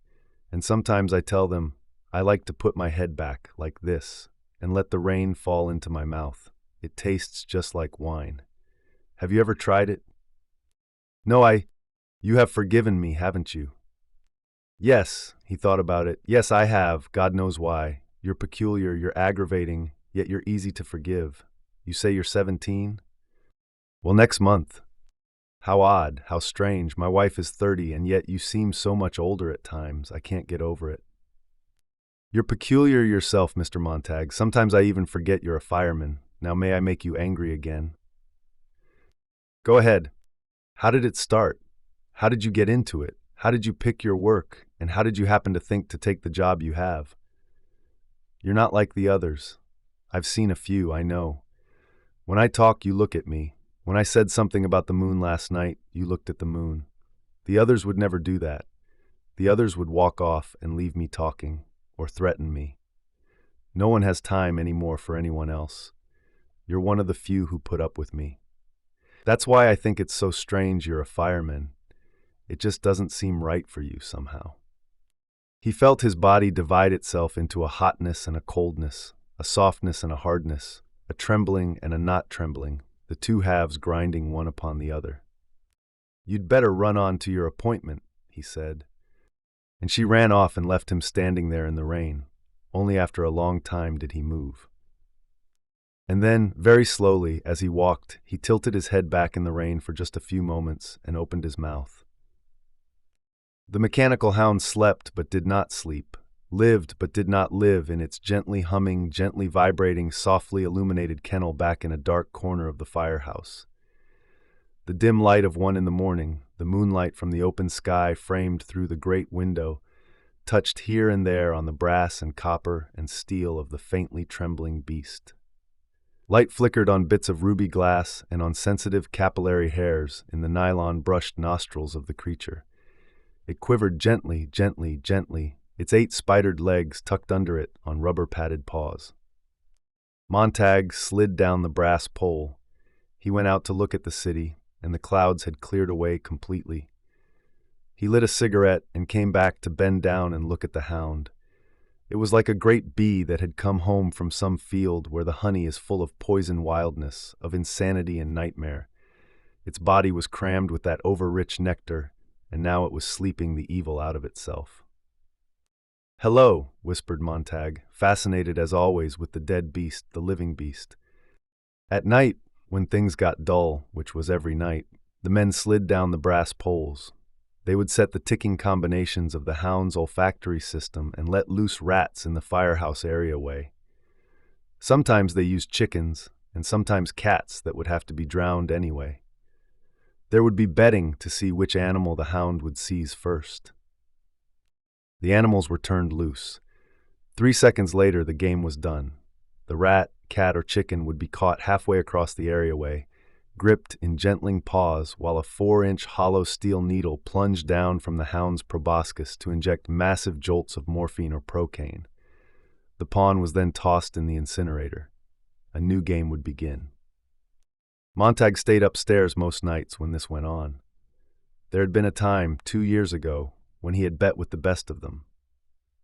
And sometimes I tell them I like to put my head back like this and let the rain fall into my mouth. It tastes just like wine. Have you ever tried it? No, You have forgiven me, haven't you? Yes, he thought about it. Yes, I have. God knows why. You're peculiar, you're aggravating, yet you're easy to forgive. You say you're 17? Well, next month. How odd, how strange. My wife is 30, and yet you seem so much older at times. I can't get over it. You're peculiar yourself, Mr. Montag. Sometimes I even forget you're a fireman. Now may I make you angry again? Go ahead. How did it start? How did you get into it? How did you pick your work? And how did you happen to think to take the job you have? You're not like the others. I've seen a few, I know. When I talk, you look at me. When I said something about the moon last night, you looked at the moon. The others would never do that. The others would walk off and leave me talking, or threaten me. No one has time anymore for anyone else. You're one of the few who put up with me. That's why I think it's so strange you're a fireman. It just doesn't seem right for you somehow. He felt his body divide itself into a hotness and a coldness, a softness and a hardness, a trembling and a not trembling, the two halves grinding one upon the other. You'd better run on to your appointment, he said. And she ran off and left him standing there in the rain. Only after a long time did he move. And then, very slowly, as he walked, he tilted his head back in the rain for just a few moments and opened his mouth. The mechanical hound slept but did not sleep, lived but did not live in its gently humming, gently vibrating, softly illuminated kennel back in a dark corner of the firehouse. The dim light of 1 in the morning, the moonlight from the open sky framed through the great window, touched here and there on the brass and copper and steel of the faintly trembling beast. Light flickered on bits of ruby glass and on sensitive capillary hairs in the nylon-brushed nostrils of the creature. It quivered gently, gently, gently, its 8 spidered legs tucked under it on rubber-padded paws. Montag slid down the brass pole. He went out to look at the city, and the clouds had cleared away completely. He lit a cigarette and came back to bend down and look at the hound. It was like a great bee that had come home from some field where the honey is full of poison wildness, of insanity and nightmare. Its body was crammed with that over-rich nectar, and now it was sleeping the evil out of itself. "Hello," whispered Montag, fascinated as always with the dead beast, the living beast. At night, when things got dull, which was every night, the men slid down the brass poles. They would set the ticking combinations of the hound's olfactory system and let loose rats in the firehouse areaway. Sometimes they used chickens, and sometimes cats that would have to be drowned anyway. There would be betting to see which animal the hound would seize first. The animals were turned loose. 3 seconds later, the game was done. The rat, cat, or chicken would be caught halfway across the areaway, gripped in gentling paws while a 4-inch hollow steel needle plunged down from the hound's proboscis to inject massive jolts of morphine or procaine. The pawn was then tossed in the incinerator. A new game would begin. Montag stayed upstairs most nights when this went on. There had been a time, 2 years ago, when he had bet with the best of them.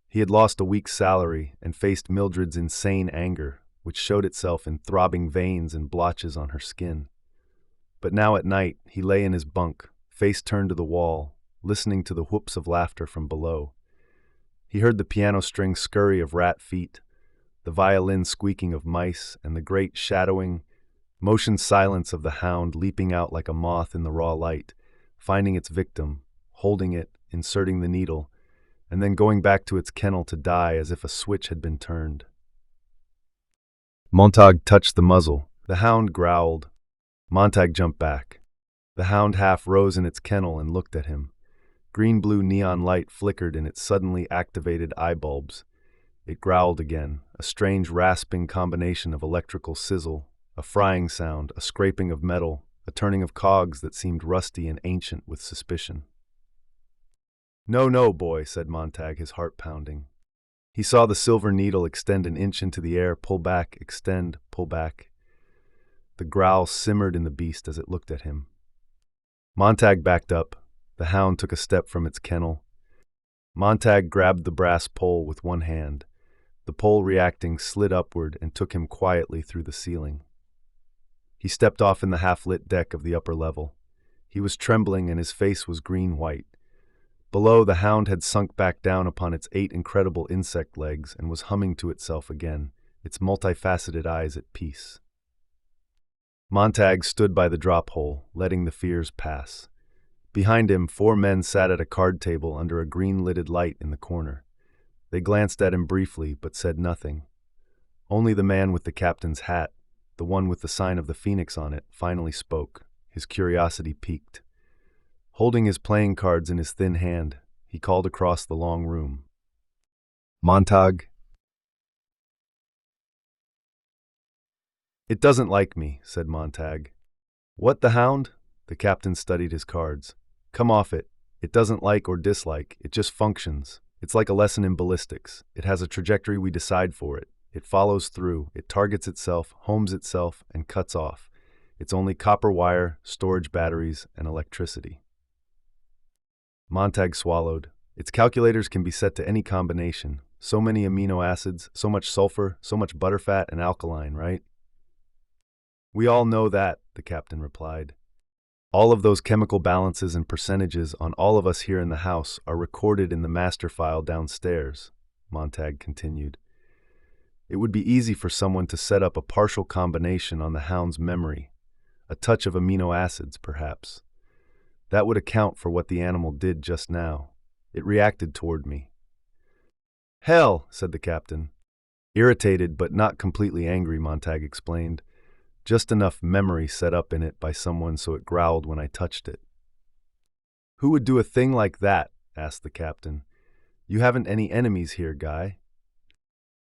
He had lost a week's salary and faced Mildred's insane anger, which showed itself in throbbing veins and blotches on her skin. But now at night, he lay in his bunk, face turned to the wall, listening to the whoops of laughter from below. He heard the piano string scurry of rat feet, the violin squeaking of mice, and the great shadowing, motion silence of the hound leaping out like a moth in the raw light, finding its victim, holding it, inserting the needle, and then going back to its kennel to die as if a switch had been turned. Montag touched the muzzle. The hound growled. Montag jumped back. The hound half rose in its kennel and looked at him. Green-blue neon light flickered in its suddenly activated eye bulbs. It growled again, a strange rasping combination of electrical sizzle, a frying sound, a scraping of metal, a turning of cogs that seemed rusty and ancient with suspicion. "No, no, boy," said Montag, his heart pounding. He saw the silver needle extend an inch into the air, pull back, extend, pull back. The growl simmered in the beast as it looked at him. Montag backed up. The hound took a step from its kennel. Montag grabbed the brass pole with one hand. The pole, reacting, slid upward and took him quietly through the ceiling. He stepped off in the half-lit deck of the upper level. He was trembling and his face was green-white. Below, the hound had sunk back down upon its 8 incredible insect legs and was humming to itself again, its multifaceted eyes at peace. Montag stood by the drop hole, letting the fears pass. Behind him, 4 men sat at a card table under a green-lidded light in the corner. They glanced at him briefly, but said nothing. Only the man with the captain's hat, the one with the sign of the phoenix on it, finally spoke, his curiosity piqued. Holding his playing cards in his thin hand, he called across the long room. Montag. It doesn't like me, said Montag. What, the hound? The captain studied his cards. Come off it. It doesn't like or dislike, it just functions. It's like a lesson in ballistics. It has a trajectory we decide for it. It follows through, it targets itself, homes itself, and cuts off. It's only copper wire, storage batteries, and electricity. Montag swallowed. Its calculators can be set to any combination. So many amino acids, so much sulfur, so much butterfat and alkaline, right? We all know that, the captain replied. All of those chemical balances and percentages on all of us here in the house are recorded in the master file downstairs, Montag continued. It would be easy for someone to set up a partial combination on the hound's memory, a touch of amino acids, perhaps. That would account for what the animal did just now. It reacted toward me. Hell, said the captain. Irritated but not completely angry, Montag explained. Just enough memory set up in it by someone so it growled when I touched it. Who would do a thing like that? Asked the captain. You haven't any enemies here, Guy.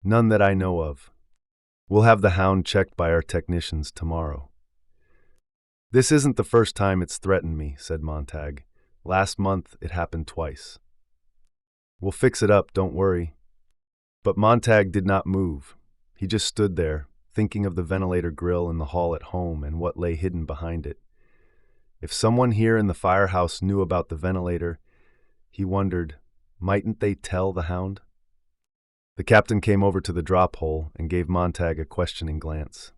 None that I know of. We'll have the hound checked by our technicians tomorrow. This isn't the first time it's threatened me, said Montag. Last month it happened twice. We'll fix it up, don't worry. But Montag did not move. He just stood there, thinking of the ventilator grill in the hall at home and what lay hidden behind it. If someone here in the firehouse knew about the ventilator, he wondered, mightn't they tell the hound? The captain came over to the drop hole and gave Montag a questioning glance.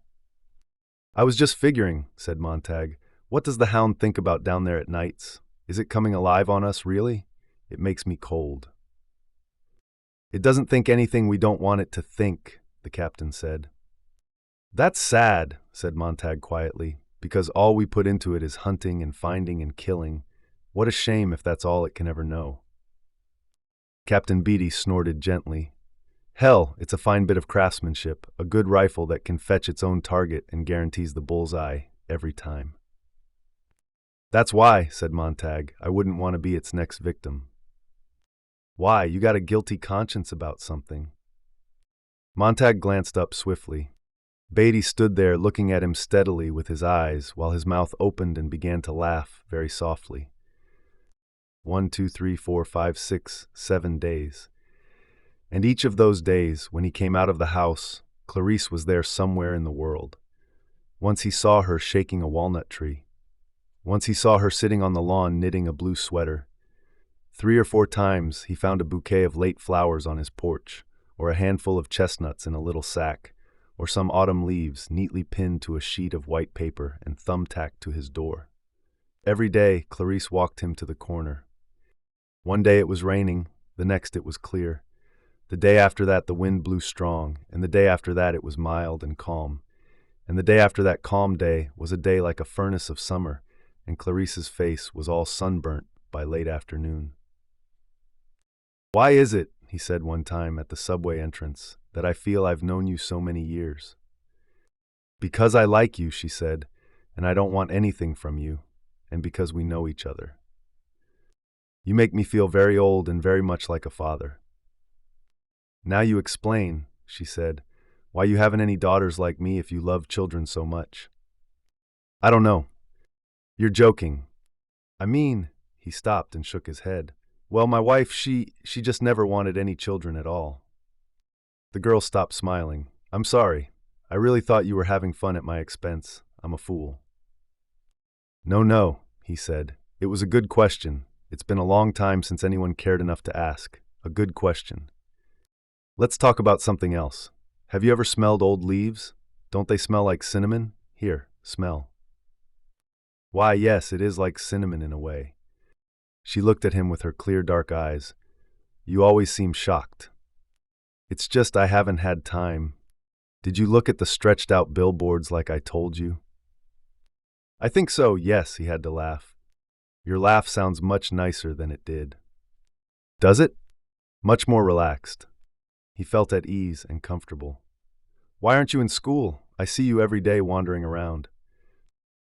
I was just figuring, said Montag. What does the hound think about down there at nights? Is it coming alive on us, really? It makes me cold. It doesn't think anything we don't want it to think, the captain said. That's sad, said Montag quietly, because all we put into it is hunting and finding and killing. What a shame if that's all it can ever know. Captain Beatty snorted gently. Hell, it's a fine bit of craftsmanship, a good rifle that can fetch its own target and guarantees the bullseye every time. That's why, said Montag, I wouldn't want to be its next victim. Why? You got a guilty conscience about something. Montag glanced up swiftly. Beatty stood there looking at him steadily with his eyes while his mouth opened and began to laugh very softly. 1, 2, 3, 4, 5, 6, 7 days. And each of those days, when he came out of the house, Clarice was there somewhere in the world. Once he saw her shaking a walnut tree. Once he saw her sitting on the lawn knitting a blue sweater. 3 or 4 times he found a bouquet of late flowers on his porch, or a handful of chestnuts in a little sack, or some autumn leaves neatly pinned to a sheet of white paper and thumbtacked to his door. Every day, Clarice walked him to the corner. One day it was raining, the next it was clear. The day after that the wind blew strong, and the day after that it was mild and calm. And the day after that calm day was a day like a furnace of summer, and Clarice's face was all sunburnt by late afternoon. Why is it, he said one time at the subway entrance, that I feel I've known you so many years? Because I like you, she said, and I don't want anything from you, and because we know each other. You make me feel very old and very much like a father. Now you explain, she said, why you haven't any daughters like me if you love children so much. I don't know. You're joking. I mean, he stopped and shook his head. Well, my wife, she just never wanted any children at all. The girl stopped smiling. I'm sorry. I really thought you were having fun at my expense. I'm a fool. No, he said. It was a good question. It's been a long time since anyone cared enough to ask. A good question. Let's talk about something else. Have you ever smelled old leaves? Don't they smell like cinnamon? Here, smell. Why, yes, it is like cinnamon in a way. She looked at him with her clear dark eyes. You always seem shocked. It's just I haven't had time. Did you look at the stretched out billboards like I told you? I think so, yes, he had to laugh. Your laugh sounds much nicer than it did. Does it? Much more relaxed. He felt at ease and comfortable. Why aren't you in school? I see you every day wandering around.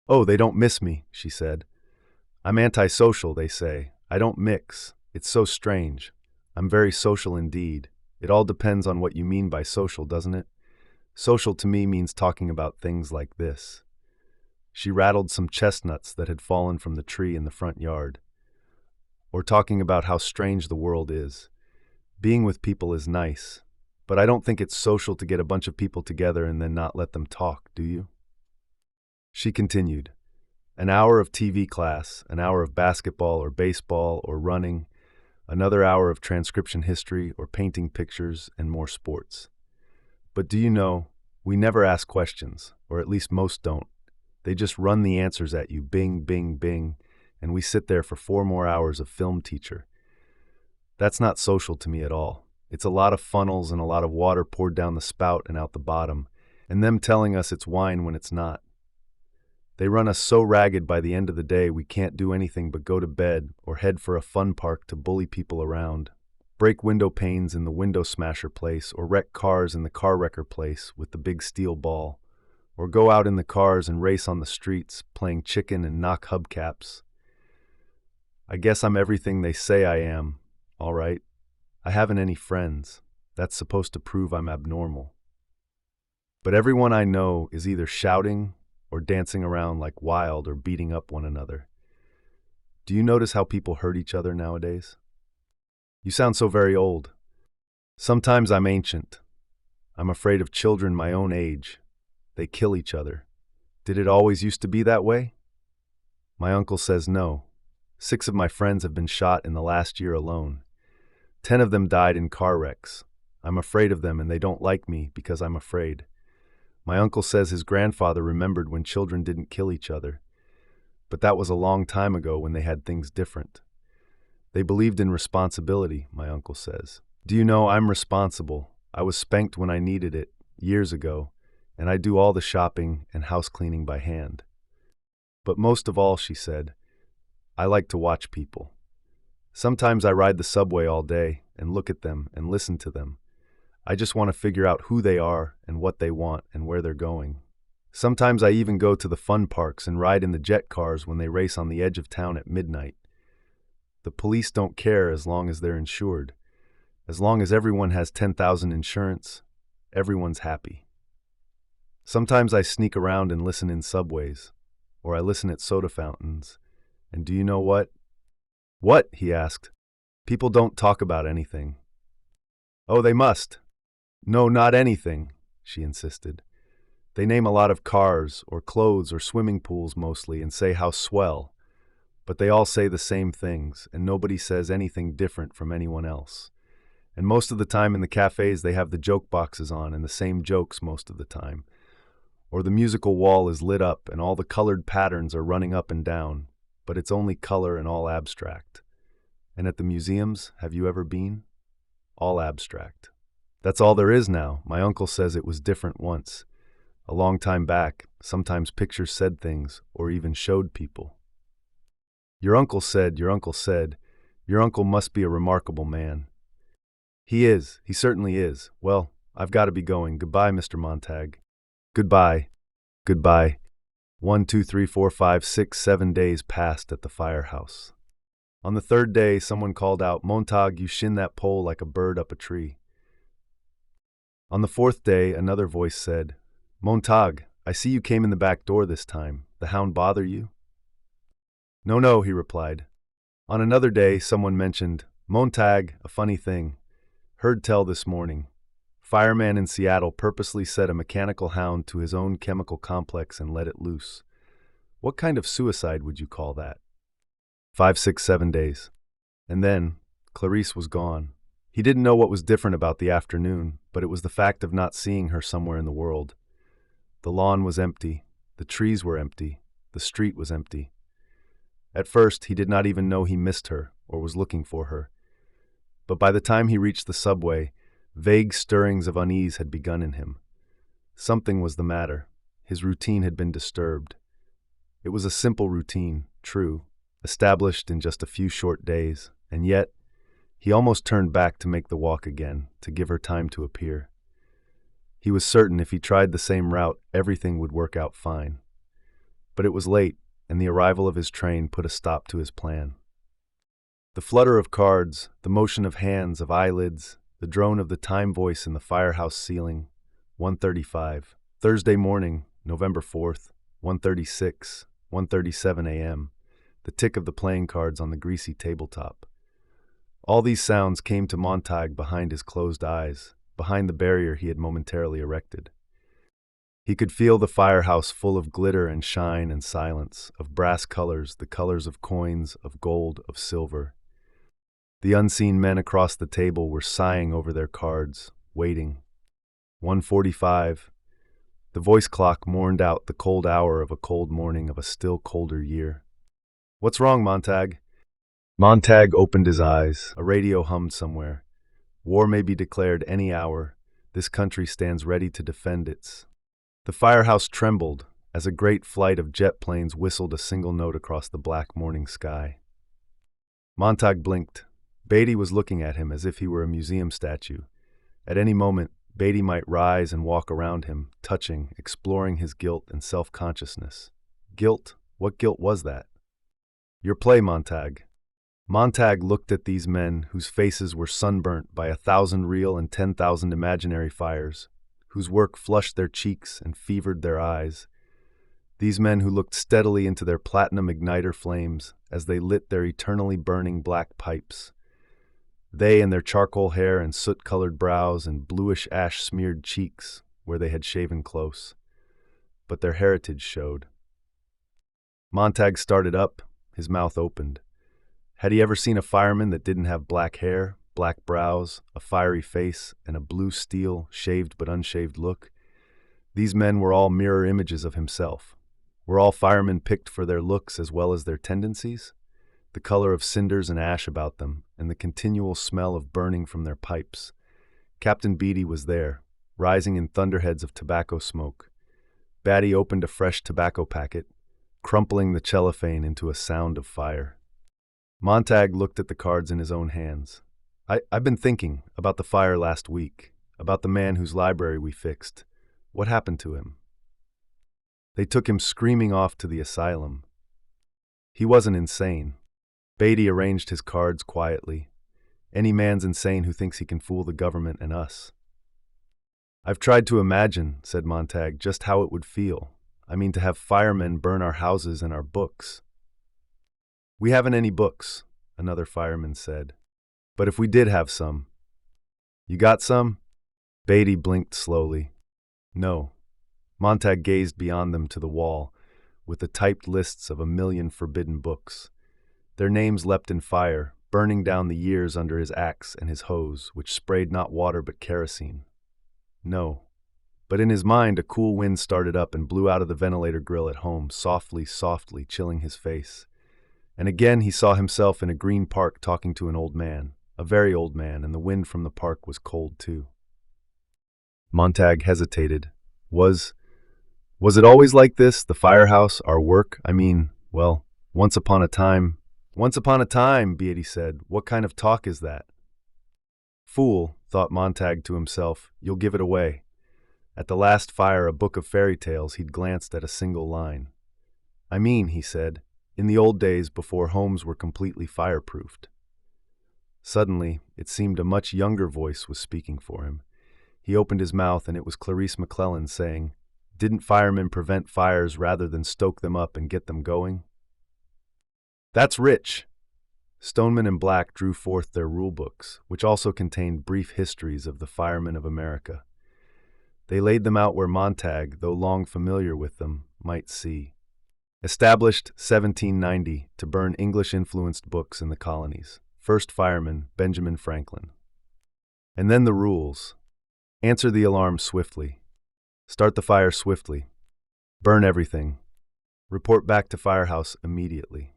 Oh, they don't miss me, she said. I'm antisocial, they say. I don't mix. It's so strange. I'm very social indeed. It all depends on what you mean by social, doesn't it? Social to me means talking about things like this. She rattled some chestnuts that had fallen from the tree in the front yard. Or talking about how strange the world is. Being with people is nice, but I don't think it's social to get a bunch of people together and then not let them talk, do you? She continued. An hour of TV class, an hour of basketball or baseball or running, another hour of transcription history or painting pictures, and more sports. But do you know, we never ask questions, or at least most don't. They just run the answers at you, bing, bing, bing, and we sit there for 4 more hours of film teacher. That's not social to me at all. It's a lot of funnels and a lot of water poured down the spout and out the bottom, and them telling us it's wine when it's not. They run us so ragged by the end of the day we can't do anything but go to bed or head for a fun park to bully people around, break window panes in the window smasher place or wreck cars in the car wrecker place with the big steel ball, or go out in the cars and race on the streets playing chicken and knock hubcaps. I guess I'm everything they say I am, all right. I haven't any friends. That's supposed to prove I'm abnormal. But everyone I know is either shouting or dancing around like wild or beating up one another. Do you notice how people hurt each other nowadays? You sound so very old. Sometimes I'm ancient. I'm afraid of children my own age. They kill each other. Did it always used to be that way? My uncle says no. 6 of my friends have been shot in the last year alone. 10 of them died in car wrecks. I'm afraid of them and they don't like me because I'm afraid. My uncle says his grandfather remembered when children didn't kill each other. But that was a long time ago when they had things different. They believed in responsibility, my uncle says. Do you know, I'm responsible. I was spanked when I needed it, years ago, and I do all the shopping and house cleaning by hand. But most of all, she said, I like to watch people. Sometimes I ride the subway all day and look at them and listen to them. I just want to figure out who they are and what they want and where they're going. Sometimes I even go to the fun parks and ride in the jet cars when they race on the edge of town at midnight. The police don't care as long as they're insured. As long as everyone has 10,000 insurance, everyone's happy. Sometimes I sneak around and listen in subways, or I listen at soda fountains. And do you know what? What? He asked. People don't talk about anything. Oh, they must. No, not anything, she insisted. They name a lot of cars or clothes or swimming pools mostly and say how swell. But they all say the same things, and nobody says anything different from anyone else. And most of the time in the cafes they have the joke boxes on and the same jokes most of the time. Or the musical wall is lit up and all the colored patterns are running up and down, but it's only color and all abstract. And at the museums, have you ever been? All abstract. That's all there is now. My uncle says it was different once. A long time back, sometimes pictures said things or even showed people. Your uncle said, your uncle must be a remarkable man. He is, he certainly is. Well, I've got to be going. Goodbye, Mr. Montag. Goodbye. Goodbye. 1, 2, 3, 4, 5, 6, 7 days passed at the firehouse. On the 3rd day, someone called out, Montag, you shin that pole like a bird up a tree. On the 4th day, another voice said, Montag, I see you came in the back door this time. The hound bother you? No, no, he replied. On another day, someone mentioned, Montag, a funny thing. Heard tell this morning. Fireman in Seattle purposely set a mechanical hound to his own chemical complex and let it loose. What kind of suicide would you call that? 5, 6, 7 days. And then, Clarice was gone. He didn't know what was different about the afternoon, but it was the fact of not seeing her somewhere in the world. The lawn was empty. The trees were empty. The street was empty. At first, he did not even know he missed her or was looking for her. But by the time he reached the subway, vague stirrings of unease had begun in him. Something was the matter. His routine had been disturbed. It was a simple routine, true, established in just a few short days, and yet he almost turned back to make the walk again, to give her time to appear. He was certain if he tried the same route, everything would work out fine. But it was late, and the arrival of his train put a stop to his plan. The flutter of cards, the motion of hands, of eyelids, the drone of the time voice in the firehouse ceiling. 1:35. Thursday morning, November 4th, 1:36, 1:37 a.m. The tick of the playing cards on the greasy tabletop. All these sounds came to Montag behind his closed eyes, behind the barrier he had momentarily erected. He could feel the firehouse full of glitter and shine and silence, of brass colors, the colors of coins, of gold, of silver. The unseen men across the table were sighing over their cards, waiting. 1:45. The voice clock mourned out the cold hour of a cold morning of a still colder year. "What's wrong, Montag?" Montag opened his eyes. A radio hummed somewhere. "War may be declared any hour. This country stands ready to defend its." The firehouse trembled as a great flight of jet planes whistled a single note across the black morning sky. Montag blinked. Beatty was looking at him as if he were a museum statue. At any moment, Beatty might rise and walk around him, touching, exploring his guilt and self-consciousness. Guilt? What guilt was that? "Your play, Montag." Montag looked at these men whose faces were sunburnt by 1,000 real and 10,000 imaginary fires, whose work flushed their cheeks and fevered their eyes. These men who looked steadily into their platinum igniter flames as they lit their eternally burning black pipes. They and their charcoal hair and soot-colored brows and bluish ash-smeared cheeks where they had shaven close. But their heritage showed. Montag started up, his mouth opened. Had he ever seen a fireman that didn't have black hair, black brows, a fiery face, and a blue steel, shaved but unshaved look? These men were all mirror images of himself. Were all firemen picked for their looks as well as their tendencies? The color of cinders and ash about them, and the continual smell of burning from their pipes. Captain Beatty was there, rising in thunderheads of tobacco smoke. Beatty opened a fresh tobacco packet, crumpling the cellophane into a sound of fire. Montag looked at the cards in his own hands. I've been thinking about the fire last week, about the man whose library we fixed. What happened to him? They took him screaming off to the asylum. He wasn't insane. Beatty arranged his cards quietly. Any man's insane who thinks he can fool the government and us. "I've tried to imagine," said Montag, "just how it would feel. I mean, to have firemen burn our houses and our books." "We haven't any books," another fireman said. "But if we did have some." "You got some?" Beatty blinked slowly. "No." Montag gazed beyond them to the wall, with the typed lists of 1,000,000 forbidden books. Their names leapt in fire, burning down the years under his axe and his hose, which sprayed not water but kerosene. No. But in his mind a cool wind started up and blew out of the ventilator grill at home, softly, softly, chilling his face. And again he saw himself in a green park talking to an old man, a very old man, and the wind from the park was cold too. Montag hesitated. Was it always like this, the firehouse, our work? I mean, well, once upon a time... "Once upon a time," Beatty said. "What kind of talk is that?" "Fool," thought Montag to himself, "you'll give it away." At the last fire, a book of fairy tales, he'd glanced at a single line. "I mean," he said, "in the old days before homes were completely fireproofed." Suddenly, it seemed a much younger voice was speaking for him. He opened his mouth and it was Clarice McClellan saying, "Didn't firemen prevent fires rather than stoke them up and get them going?" "That's rich!" Stoneman and Black drew forth their rule books, which also contained brief histories of the firemen of America. They laid them out where Montag, though long familiar with them, might see. Established 1790 to burn English-influenced books in the colonies. First fireman, Benjamin Franklin. And then the rules. Answer the alarm swiftly. Start the fire swiftly. Burn everything. Report back to firehouse immediately.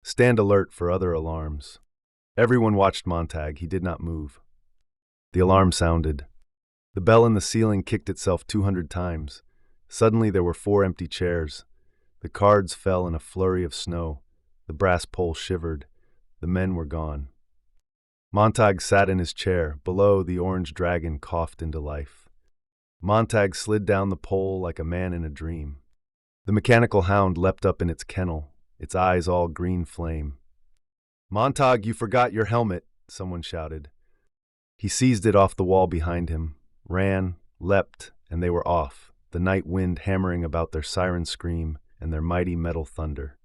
Stand alert for other alarms. Everyone watched Montag. He did not move. The alarm sounded. The bell in the ceiling kicked itself 200 times. Suddenly there were 4 empty chairs. The cards fell in a flurry of snow. The brass pole shivered. The men were gone. Montag sat in his chair. Below, the orange dragon coughed into life. Montag slid down the pole like a man in a dream. The mechanical hound leapt up in its kennel, its eyes all green flame. "Montag, you forgot your helmet," someone shouted. He seized it off the wall behind him, ran, leapt, and they were off, the night wind hammering about their siren scream and their mighty metal thunder.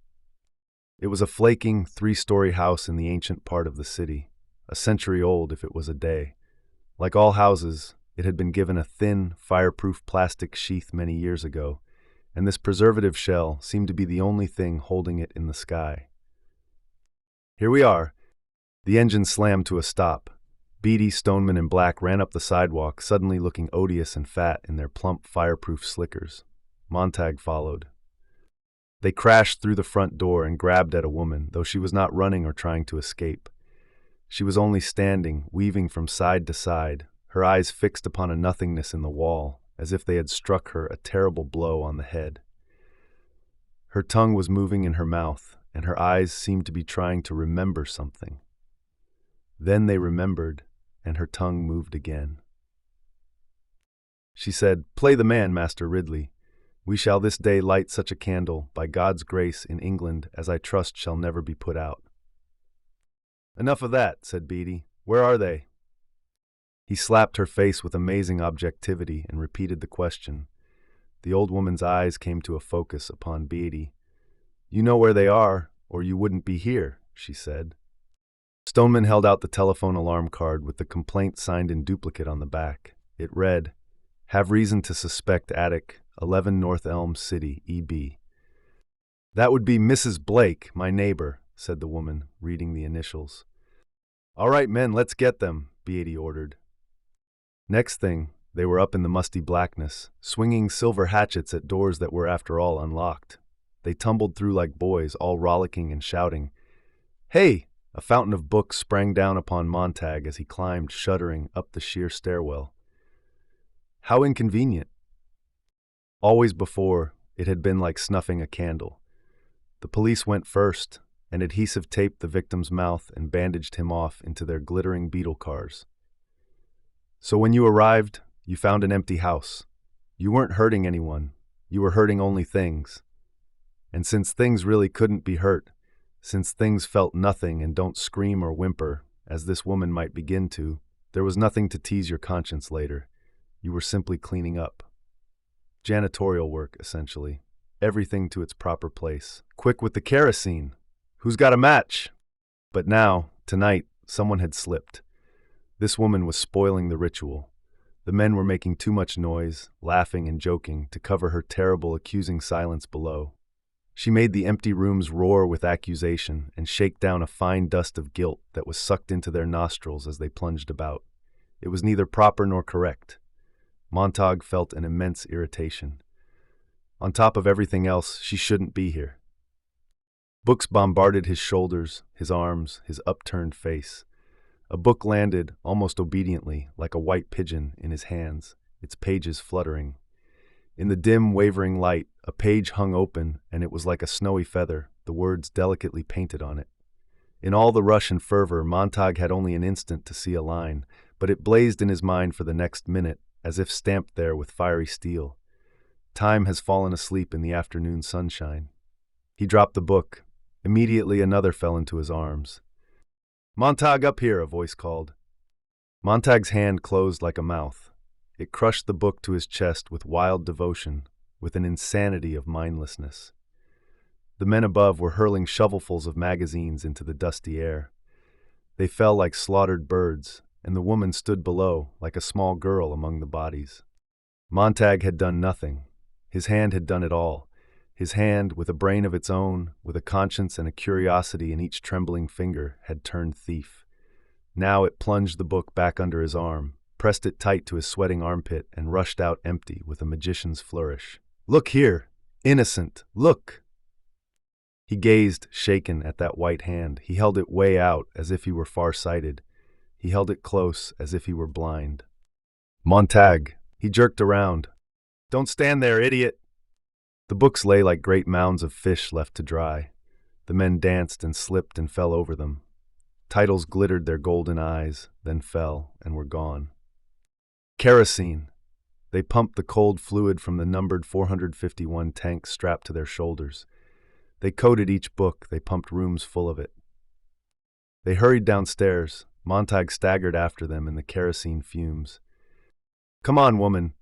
It was a flaking, 3-story house in the ancient part of the city, a century old if it was a day. Like all houses, it had been given a thin, fireproof plastic sheath many years ago, and this preservative shell seemed to be the only thing holding it in the sky. "Here we are." The engine slammed to a stop. Beatty, Stoneman, and Black ran up the sidewalk, suddenly looking odious and fat in their plump, fireproof slickers. Montag followed. They crashed through the front door and grabbed at a woman, though she was not running or trying to escape. She was only standing, weaving from side to side, her eyes fixed upon a nothingness in the wall, as if they had struck her a terrible blow on the head. Her tongue was moving in her mouth, and her eyes seemed to be trying to remember something. Then they remembered, and her tongue moved again. She said, "Play the man, Master Ridley. We shall this day light such a candle, by God's grace, in England, as I trust shall never be put out." "Enough of that," said Beatty. "Where are they?" He slapped her face with amazing objectivity and repeated the question. The old woman's eyes came to a focus upon Beatty. "You know where they are, or you wouldn't be here," she said. Stoneman held out the telephone alarm card with the complaint signed in duplicate on the back. It read, "Have reason to suspect attic, 11 North Elm City, EB." "That would be Mrs. Blake, my neighbor," said the woman, reading the initials. "All right, men, let's get them," Beatty ordered. Next thing, they were up in the musty blackness, swinging silver hatchets at doors that were, after all, unlocked. They tumbled through like boys, all rollicking and shouting. "Hey!" A fountain of books sprang down upon Montag as he climbed, shuddering, up the sheer stairwell. How inconvenient. Always before, it had been like snuffing a candle. The police went first, and adhesive taped the victim's mouth and bandaged him off into their glittering beetle cars. So when you arrived, you found an empty house. You weren't hurting anyone. You were hurting only things. And since things really couldn't be hurt, since things felt nothing and don't scream or whimper, as this woman might begin to, there was nothing to tease your conscience later. You were simply cleaning up. Janitorial work, essentially. Everything to its proper place. Quick with the kerosene. Who's got a match? But now, tonight, someone had slipped. This woman was spoiling the ritual. The men were making too much noise, laughing and joking, to cover her terrible, accusing silence below. She made the empty rooms roar with accusation and shake down a fine dust of guilt that was sucked into their nostrils as they plunged about. It was neither proper nor correct. Montag felt an immense irritation. On top of everything else, she shouldn't be here. Books bombarded his shoulders, his arms, his upturned face. A book landed, almost obediently, like a white pigeon, in his hands, its pages fluttering. In the dim, wavering light, a page hung open, and it was like a snowy feather, the words delicately painted on it. In all the rush and fervor, Montag had only an instant to see a line, but it blazed in his mind for the next minute, as if stamped there with fiery steel. Time has fallen asleep in the afternoon sunshine. He dropped the book. Immediately another fell into his arms. "Montag, up here," a voice called. Montag's hand closed like a mouth. It crushed the book to his chest with wild devotion, with an insanity of mindlessness. The men above were hurling shovelfuls of magazines into the dusty air. They fell like slaughtered birds, and the woman stood below, like a small girl among the bodies. Montag had done nothing. His hand had done it all. His hand, with a brain of its own, with a conscience and a curiosity in each trembling finger, had turned thief. Now it plunged the book back under his arm, pressed it tight to his sweating armpit, and rushed out empty with a magician's flourish. "Look here! Innocent! Look!" He gazed, shaken, at that white hand. He held it way out, as if he were far-sighted. He held it close, as if he were blind. "Montag!" He jerked around. "Don't stand there, idiot!" The books lay like great mounds of fish left to dry. The men danced and slipped and fell over them. Titles glittered their golden eyes, then fell and were gone. Kerosene! They pumped the cold fluid from the numbered 451 tanks strapped to their shoulders. They coated each book, they pumped rooms full of it. They hurried downstairs. Montag staggered after them in the kerosene fumes. "Come on, woman."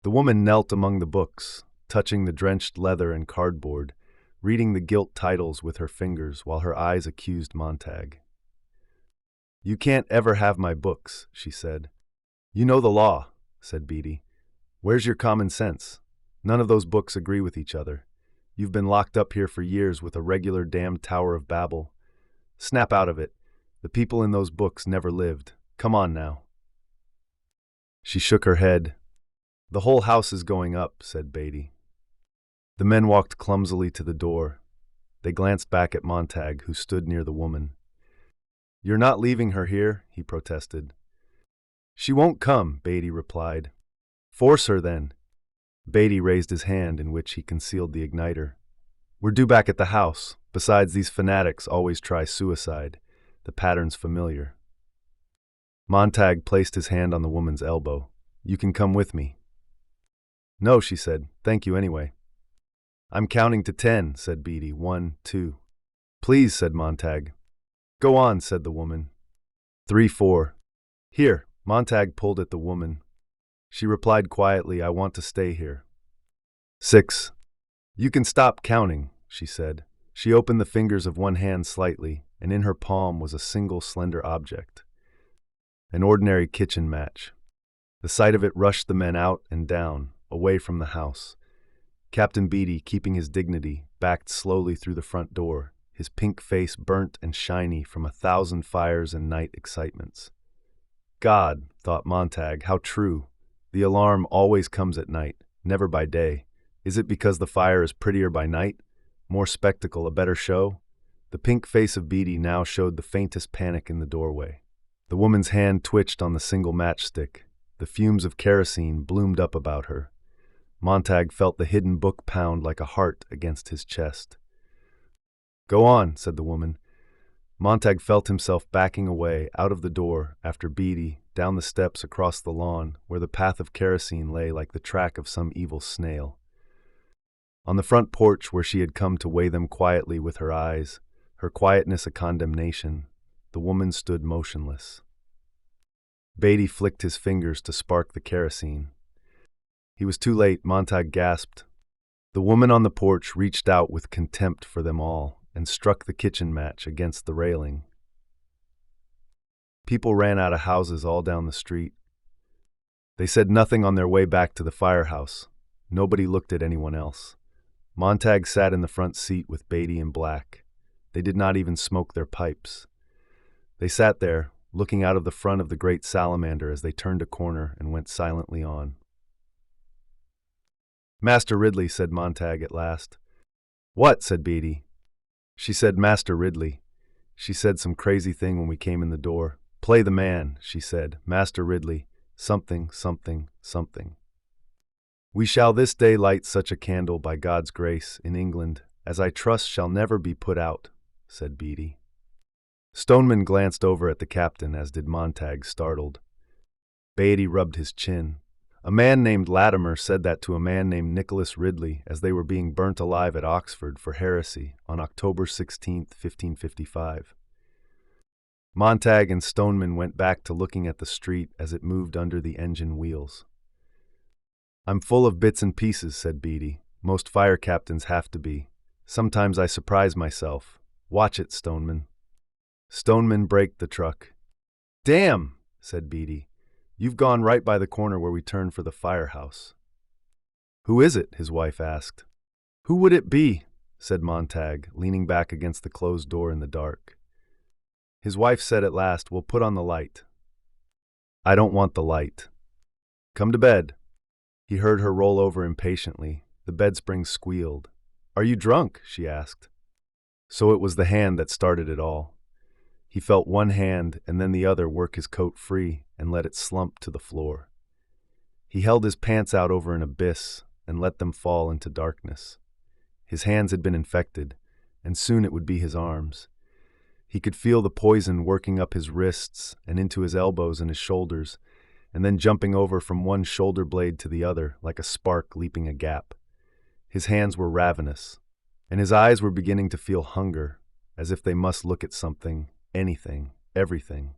The woman knelt among the books, touching the drenched leather and cardboard, reading the gilt titles with her fingers while her eyes accused Montag. "You can't ever have my books," she said. "You know the law," said Beatty. "Where's your common sense? None of those books agree with each other. You've been locked up here for years with a regular damned Tower of Babel. Snap out of it. The people in those books never lived. Come on now." She shook her head. "The whole house is going up," said Beatty. The men walked clumsily to the door. They glanced back at Montag, who stood near the woman. "You're not leaving her here," he protested. "She won't come," Beatty replied. "Force her, then." Beatty raised his hand, in which he concealed the igniter. "We're due back at the house. Besides, these fanatics always try suicide. The pattern's familiar." Montag placed his hand on the woman's elbow. "You can come with me." "No," she said. "Thank you anyway." "I'm counting to 10, said Beatty. 1, 2. "Please," said Montag. "Go on," said the woman. 3, 4. "Here." Montag pulled at the woman. She replied quietly, "I want to stay here." 6. "You can stop counting," she said. She opened the fingers of one hand slightly, and in her palm was a single slender object. An ordinary kitchen match. The sight of it rushed the men out and down, away from the house. Captain Beatty, keeping his dignity, backed slowly through the front door, his pink face burnt and shiny from 1,000 fires and night excitements. God, thought Montag, how true. The alarm always comes at night, never by day. Is it because the fire is prettier by night? More spectacle, a better show? The pink face of Beatty now showed the faintest panic in the doorway. The woman's hand twitched on the single matchstick. The fumes of kerosene bloomed up about her. Montag felt the hidden book pound like a heart against his chest. "Go on," said the woman. Montag felt himself backing away out of the door after Beatty, down the steps across the lawn, where the path of kerosene lay like the track of some evil snail. On the front porch, where she had come to weigh them quietly with her eyes, her quietness a condemnation, the woman stood motionless. Beatty flicked his fingers to spark the kerosene. He was too late. Montag gasped. The woman on the porch reached out with contempt for them all and struck the kitchen match against the railing. People ran out of houses all down the street. They said nothing on their way back to the firehouse. Nobody looked at anyone else. Montag sat in the front seat with Beatty and Black. They did not even smoke their pipes. They sat there, looking out of the front of the great salamander as they turned a corner and went silently on. "Master Ridley," said Montag at last. "What?" said Beatty. "She said Master Ridley. She said some crazy thing when we came in the door. 'Play the man,' she said. 'Master Ridley, something, something, something.' We shall this day light such a candle by God's grace in England as I trust shall never be put out," said Beatty. Stoneman glanced over at the captain, as did Montag, startled. Beatty rubbed his chin. "A man named Latimer said that to a man named Nicholas Ridley as they were being burnt alive at Oxford for heresy on October 16th, 1555. Montag and Stoneman went back to looking at the street as it moved under the engine wheels. "I'm full of bits and pieces," said Beatty. "Most fire captains have to be. Sometimes I surprise myself. Watch it, Stoneman." Stoneman braked the truck. "Damn," said Beatty. "You've gone right by the corner where we turned for the firehouse." "Who is it?" his wife asked. "Who would it be?" said Montag, leaning back against the closed door in the dark. His wife said at last, "We'll put on the light." "I don't want the light." "Come to bed." He heard her roll over impatiently. The bedspring squealed. "Are you drunk?" she asked. So it was the hand that started it all. He felt one hand and then the other work his coat free and let it slump to the floor. He held his pants out over an abyss and let them fall into darkness. His hands had been infected, and soon it would be his arms. He could feel the poison working up his wrists and into his elbows and his shoulders, and then jumping over from one shoulder blade to the other like a spark leaping a gap. His hands were ravenous, and his eyes were beginning to feel hunger, as if they must look at something, anything, everything.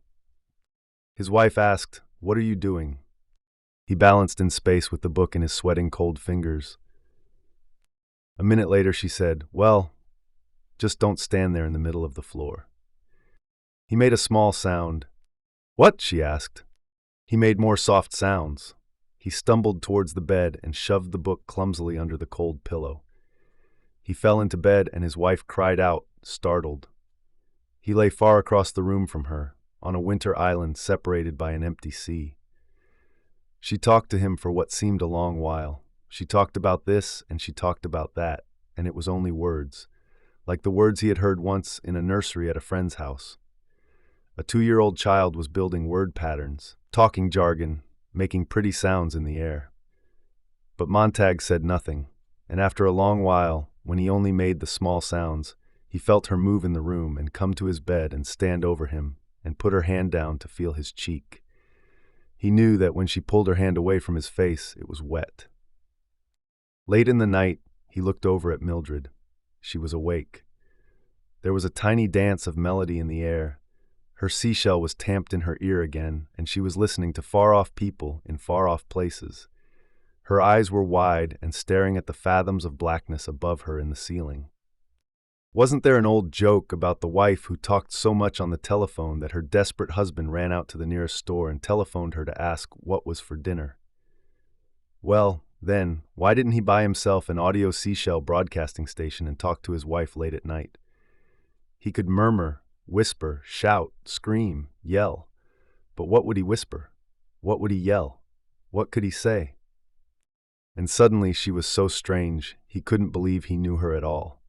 His wife asked, "What are you doing?" He balanced in space with the book in his sweating cold fingers. A minute later she said, "Well, just don't stand there in the middle of the floor." He made a small sound. "What?" she asked. He made more soft sounds. He stumbled towards the bed and shoved the book clumsily under the cold pillow. He fell into bed and his wife cried out, startled. He lay far across the room from her, on a winter island separated by an empty sea. She talked to him for what seemed a long while. She talked about this and she talked about that, and it was only words, like the words he had heard once in a nursery at a friend's house. A 2-year-old child was building word patterns, talking jargon, making pretty sounds in the air. But Montag said nothing, and after a long while, when he only made the small sounds, he felt her move in the room and come to his bed and stand over him and put her hand down to feel his cheek. He knew that when she pulled her hand away from his face, it was wet. Late in the night, he looked over at Mildred. She was awake. There was a tiny dance of melody in the air. Her seashell was tamped in her ear again, and she was listening to far-off people in far-off places. Her eyes were wide and staring at the fathoms of blackness above her in the ceiling. Wasn't there an old joke about the wife who talked so much on the telephone that her desperate husband ran out to the nearest store and telephoned her to ask what was for dinner? Well, then, why didn't he buy himself an audio seashell broadcasting station and talk to his wife late at night? He could murmur, whisper, shout, scream, yell. But what would he whisper? What would he yell? What could he say? And suddenly she was so strange, he couldn't believe he knew her at all.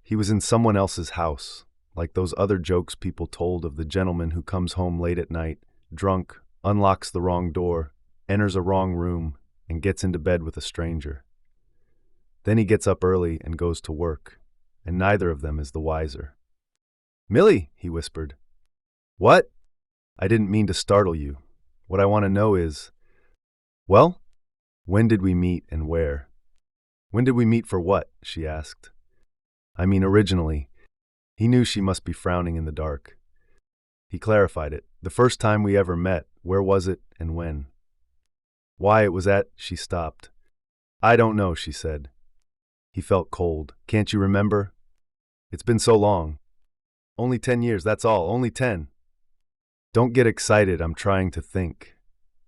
He was in someone else's house, like those other jokes people told of the gentleman who comes home late at night, drunk, unlocks the wrong door, enters a wrong room, and gets into bed with a stranger. Then he gets up early and goes to work, and neither of them is the wiser. "Millie," he whispered. "What?" "I didn't mean to startle you. What I want to know is, well, when did we meet and where?" "When did we meet for what?" she asked. "I mean originally." He knew she must be frowning in the dark. He clarified it. "The first time we ever met, where was it and when?" "Why, it was at—" She stopped. "I don't know," she said. He felt cold. "Can't you remember?" "It's been so long." "Only 10 years, that's all, only 10. "Don't get excited, I'm trying to think."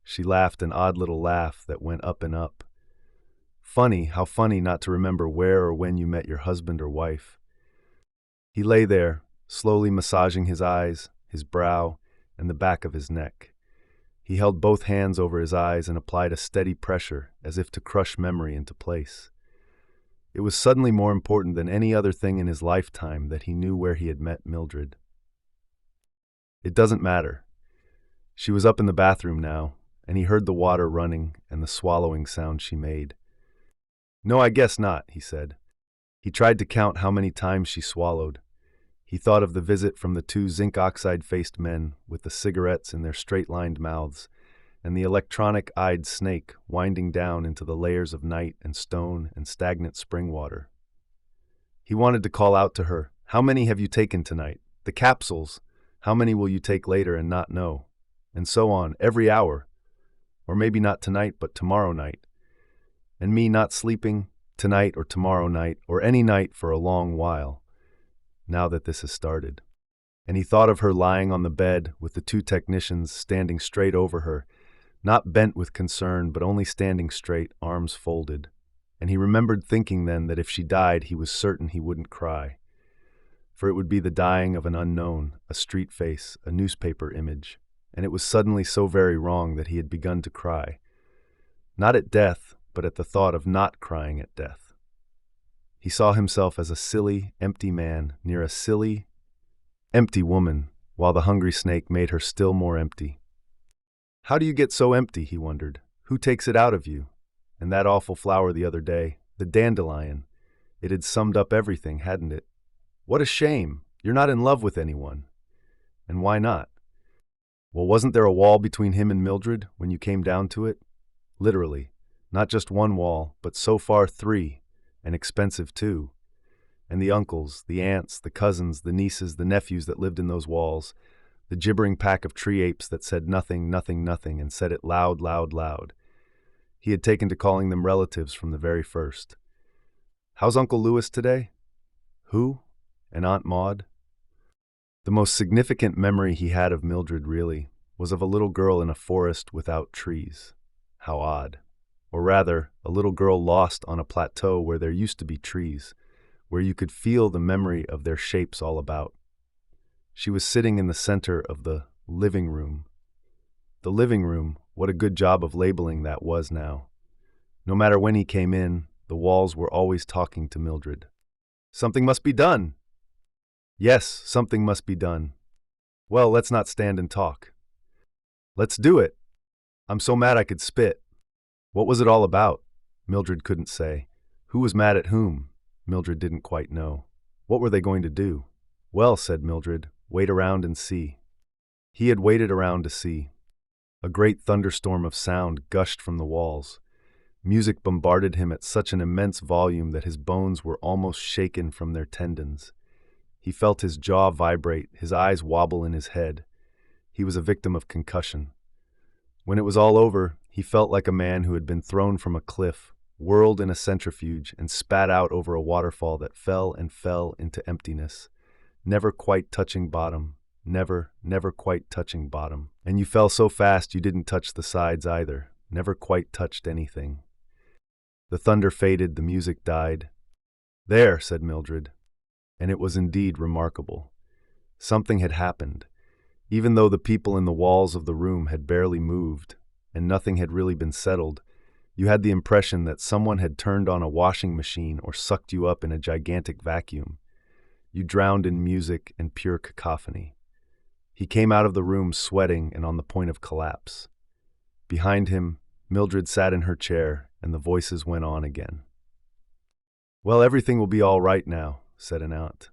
She laughed an odd little laugh that went up and up. "Funny, how funny not to remember where or when you met your husband or wife." He lay there, slowly massaging his eyes, his brow, and the back of his neck. He held both hands over his eyes and applied a steady pressure, as if to crush memory into place. It was suddenly more important than any other thing in his lifetime that he knew where he had met Mildred. It doesn't matter. She was up in the bathroom now, and he heard the water running and the swallowing sound she made. "No, I guess not," he said. He tried to count how many times she swallowed. He thought of the visit from the 2 zinc oxide-faced men with the cigarettes in their straight-lined mouths, and the electronic-eyed snake winding down into the layers of night and stone and stagnant spring water. He wanted to call out to her, "How many have you taken tonight? The capsules. How many will you take later and not know?" And so on, every hour. Or maybe not tonight, but tomorrow night. And me not sleeping, tonight or tomorrow night, or any night for a long while, now that this has started. And he thought of her lying on the bed with the 2 technicians standing straight over her, not bent with concern, but only standing straight, arms folded. And he remembered thinking then that if she died, he was certain he wouldn't cry. For it would be the dying of an unknown, a street face, a newspaper image. And it was suddenly so very wrong that he had begun to cry. Not at death, but at the thought of not crying at death. He saw himself as a silly, empty man near a silly, empty woman, while the hungry snake made her still more empty. How do you get so empty, he wondered. Who takes it out of you? And that awful flower the other day, the dandelion, it had summed up everything, hadn't it? What a shame! You're not in love with anyone. And why not? Well, wasn't there a wall between him and Mildred when you came down to it? Literally. Not just one wall, but so far three, and expensive too. And the uncles, the aunts, the cousins, the nieces, the nephews that lived in those walls, the gibbering pack of tree apes that said nothing, nothing, nothing, and said it loud, loud, loud. He had taken to calling them relatives from the very first. How's Uncle Louis today? Who? And Aunt Maud? The most significant memory he had of Mildred, really, was of a little girl in a forest without trees. How odd. Or rather, a little girl lost on a plateau where there used to be trees, where you could feel the memory of their shapes all about. She was sitting in the center of the living room. The living room, what a good job of labeling that was now. No matter when he came in, the walls were always talking to Mildred. Something must be done. Yes, something must be done. Well, let's not stand and talk. Let's do it. I'm so mad I could spit. What was it all about? Mildred couldn't say. Who was mad at whom? Mildred didn't quite know. What were they going to do? Well, said Mildred, wait around and see. He had waited around to see. A great thunderstorm of sound gushed from the walls. Music bombarded him at such an immense volume that his bones were almost shaken from their tendons. He felt his jaw vibrate, his eyes wobble in his head. He was a victim of concussion. When it was all over, he felt like a man who had been thrown from a cliff, whirled in a centrifuge, and spat out over a waterfall that fell and fell into emptiness, never quite touching bottom, never quite touching bottom. And you fell so fast you didn't touch the sides either, never quite touched anything. The thunder faded, the music died. There, said Mildred. And it was indeed remarkable. Something had happened. Even though the people in the walls of the room had barely moved, and nothing had really been settled, you had the impression that someone had turned on a washing machine or sucked you up in a gigantic vacuum. You drowned in music and pure cacophony. He came out of the room sweating and on the point of collapse. Behind him, Mildred sat in her chair, and the voices went on again. Well, everything will be all right now, said an aunt.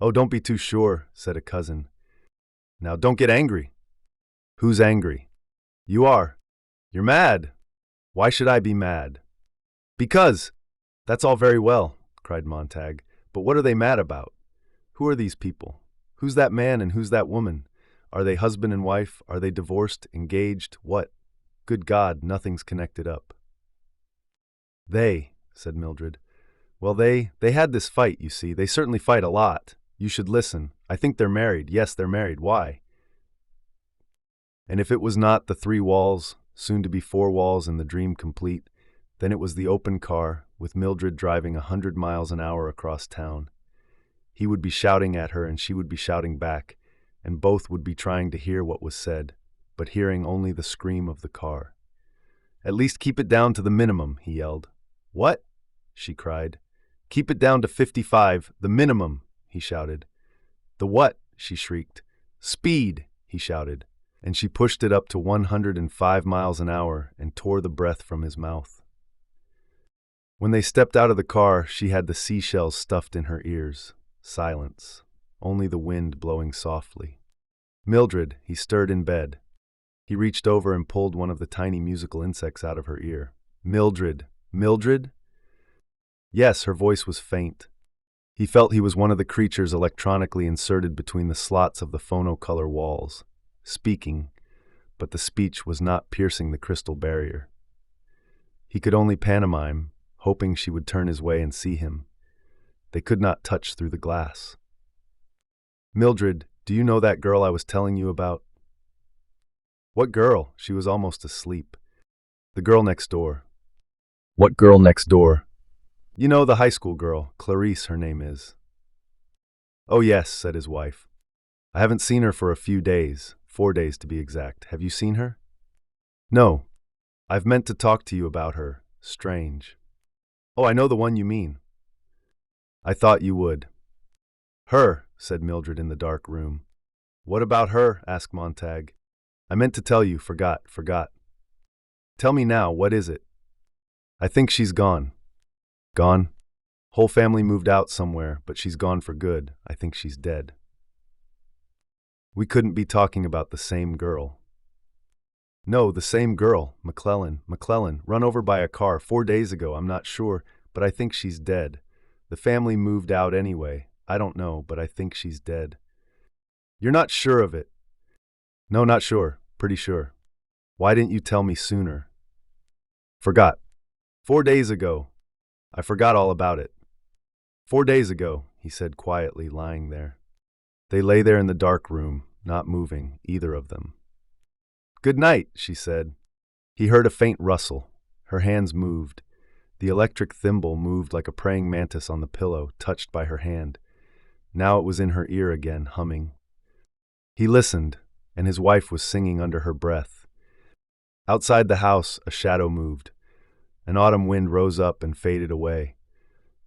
Oh, don't be too sure, said a cousin. Now, don't get angry. Who's angry? You are. You're mad. Why should I be mad? Because. That's all very well, cried Montag. But what are they mad about? Who are these people? Who's that man and who's that woman? Are they husband and wife? Are they divorced, engaged? What? Good God, nothing's connected up. They, said Mildred. Well, they had this fight, you see. They certainly fight a lot. You should listen. I think they're married. Yes, they're married. Why? And if it was not the 3 walls, soon to be 4 walls and the dream complete, then it was the open car, with Mildred driving 100 miles an hour across town. He would be shouting at her and she would be shouting back, and both would be trying to hear what was said, but hearing only the scream of the car. At least keep it down to the minimum, he yelled. What? She cried. Keep it down to 55, the minimum, he shouted. The what? She shrieked. Speed, he shouted, and she pushed it up to 105 miles an hour and tore the breath from his mouth. When they stepped out of the car, she had the seashells stuffed in her ears. Silence, only the wind blowing softly. Mildred, he stirred in bed. He reached over and pulled one of the tiny musical insects out of her ear. Mildred, Mildred? Yes, her voice was faint. He felt he was one of the creatures electronically inserted between the slots of the phonocolor walls, speaking, but the speech was not piercing the crystal barrier. He could only pantomime, hoping she would turn his way and see him. They could not touch through the glass. Mildred, do you know that girl I was telling you about? What girl? She was almost asleep. The girl next door. What girl next door? You know, the high school girl, Clarice, her name is. Oh yes, said his wife. I haven't seen her for a few days, 4 days to be exact. Have you seen her? No. I've meant to talk to you about her. Strange. Oh, I know the one you mean. I thought you would. Her, said Mildred in the dark room. What about her? Asked Montag. I meant to tell you, forgot. Tell me now, what is it? I think she's gone. Gone? Whole family moved out somewhere, but she's gone for good. I think she's dead. We couldn't be talking about the same girl. No, the same girl, McClellan, run over by a car 4 days ago, I'm not sure, but I think she's dead. The family moved out anyway. I don't know, but I think she's dead. You're not sure of it? No, not sure. Pretty sure. Why didn't you tell me sooner? Forgot. 4 days ago. I forgot all about it. 4 days ago, he said quietly, lying there. They lay there in the dark room, not moving, either of them. Good night, she said. He heard a faint rustle. Her hands moved. The electric thimble moved like a praying mantis on the pillow, touched by her hand. Now it was in her ear again, humming. He listened, and his wife was singing under her breath. Outside the house, a shadow moved. An autumn wind rose up and faded away.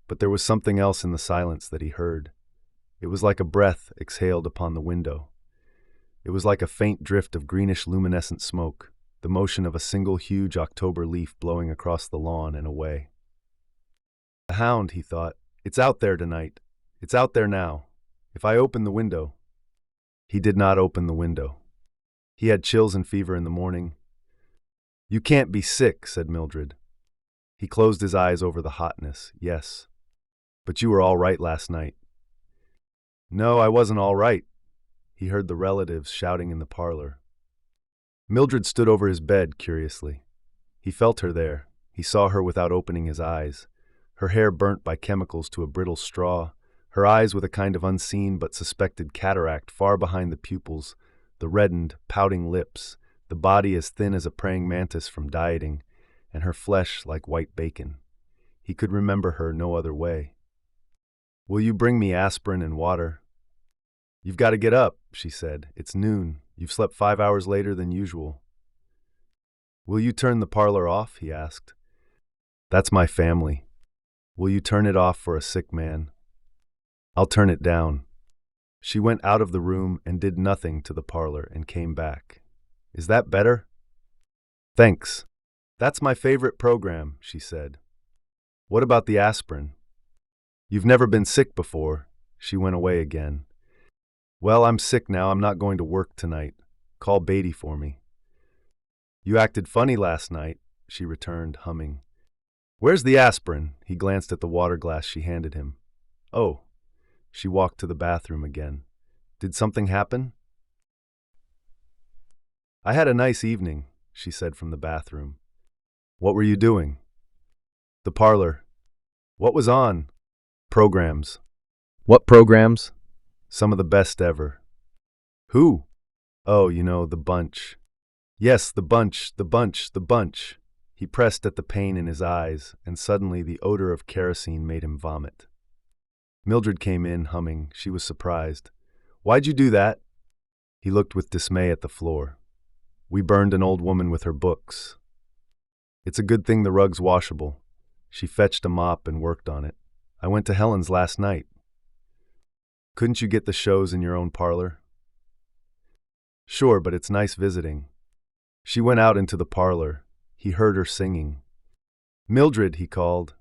But there was something else in the silence that he heard. It was like a breath exhaled upon the window. It was like a faint drift of greenish luminescent smoke, the motion of a single huge October leaf blowing across the lawn and away. A hound, he thought. It's out there tonight. It's out there now. If I open the window. He did not open the window. He had chills and fever in the morning. You can't be sick, said Mildred. He closed his eyes over the hotness. Yes. But you were all right last night. No, I wasn't all right. He heard the relatives shouting in the parlor. Mildred stood over his bed curiously. He felt her there. He saw her without opening his eyes. Her hair burnt by chemicals to a brittle straw, her eyes with a kind of unseen but suspected cataract far behind the pupils, the reddened, pouting lips, the body as thin as a praying mantis from dieting, and her flesh like white bacon. He could remember her no other way. Will you bring me aspirin and water? You've got to get up, she said. It's noon. You've slept 5 hours later than usual. Will you turn the parlor off? He asked. That's my family. Will you turn it off for a sick man? I'll turn it down. She went out of the room and did nothing to the parlor and came back. Is that better? Thanks. That's my favorite program, she said. What about the aspirin? You've never been sick before. She went away again. Well, I'm sick now. I'm not going to work tonight. Call Beatty for me. You acted funny last night, she returned, humming. Where's the aspirin? He glanced at the water glass she handed him. Oh. She walked to the bathroom again. Did something happen? I had a nice evening, she said from the bathroom. What were you doing? The parlor. What was on? Programs. What programs? Some of the best ever. Who? Oh, the bunch. Yes, the bunch. He pressed at the pain in his eyes, and suddenly the odor of kerosene made him vomit. Mildred came in, humming. She was surprised. Why'd you do that? He looked with dismay at the floor. We burned an old woman with her books. It's a good thing the rug's washable. She fetched a mop and worked on it. I went to Helen's last night. Couldn't you get the shows in your own parlor? Sure, but it's nice visiting. She went out into the parlor. He heard her singing. Mildred, he called.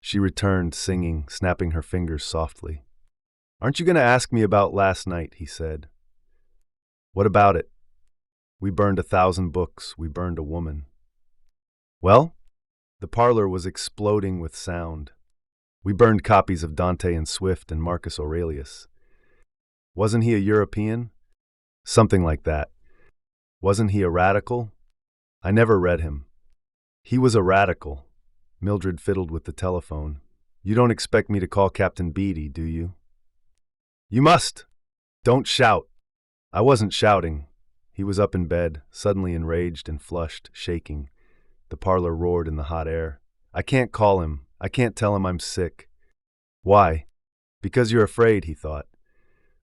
She returned, singing, snapping her fingers softly. Aren't you going to ask me about last night? He said. What about it? We burned 1,000 books. We burned a woman. Well? The parlor was exploding with sound. We burned copies of Dante and Swift and Marcus Aurelius. Wasn't he a European? Something like that. Wasn't he a radical? I never read him. He was a radical. Mildred fiddled with the telephone. You don't expect me to call Captain Beatty, do you? You must! Don't shout! I wasn't shouting. He was up in bed, suddenly enraged and flushed, shaking. The parlor roared in the hot air. I can't call him. I can't tell him I'm sick. Why? Because you're afraid, he thought.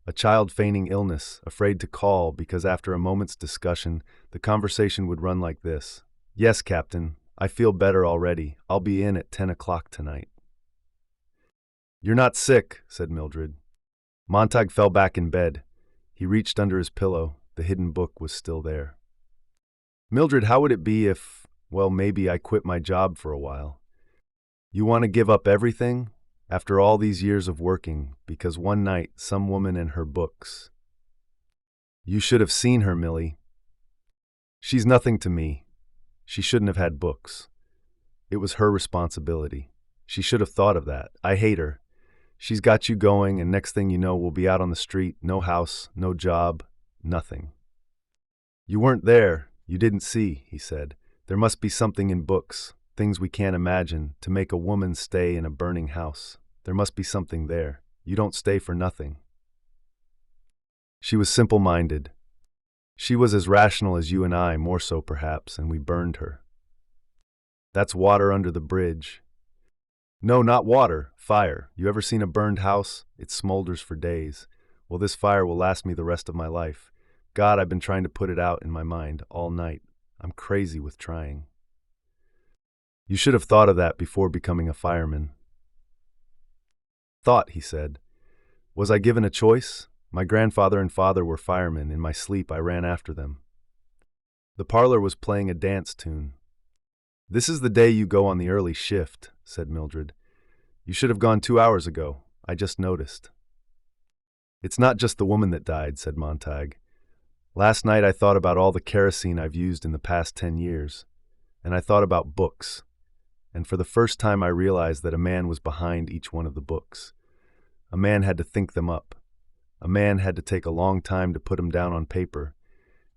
A child feigning illness, afraid to call because after a moment's discussion, the conversation would run like this. Yes, Captain, I feel better already. I'll be in at 10 o'clock tonight. You're not sick, said Mildred. Montag fell back in bed. He reached under his pillow. The hidden book was still there. Mildred, how would it be if, well, maybe I quit my job for a while? You want to give up everything? After all these years of working, because one night some woman and her books. You should have seen her, Millie. She's nothing to me. She shouldn't have had books. It was her responsibility. She should have thought of that. I hate her. She's got you going, and next thing you know, we'll be out on the street, no house, no job, nothing. You weren't there. You didn't see, he said. There must be something in books, things we can't imagine, to make a woman stay in a burning house. There must be something there. You don't stay for nothing. She was simple-minded. She was as rational as you and I, more so perhaps, and we burned her. That's water under the bridge. No, not water, fire. You ever seen a burned house? It smolders for days. Well, this fire will last me the rest of my life. God, I've been trying to put it out in my mind all night. I'm crazy with trying. You should have thought of that before becoming a fireman. Thought, he said. Was I given a choice? My grandfather and father were firemen. In my sleep, I ran after them. The parlor was playing a dance tune. This is the day you go on the early shift, said Mildred. You should have gone 2 hours ago. I just noticed. It's not just the woman that died, said Montag. Last night I thought about all the kerosene I've used in the past 10 years, and I thought about books, and for the first time I realized that a man was behind each one of the books. A man had to think them up. A man had to take a long time to put them down on paper,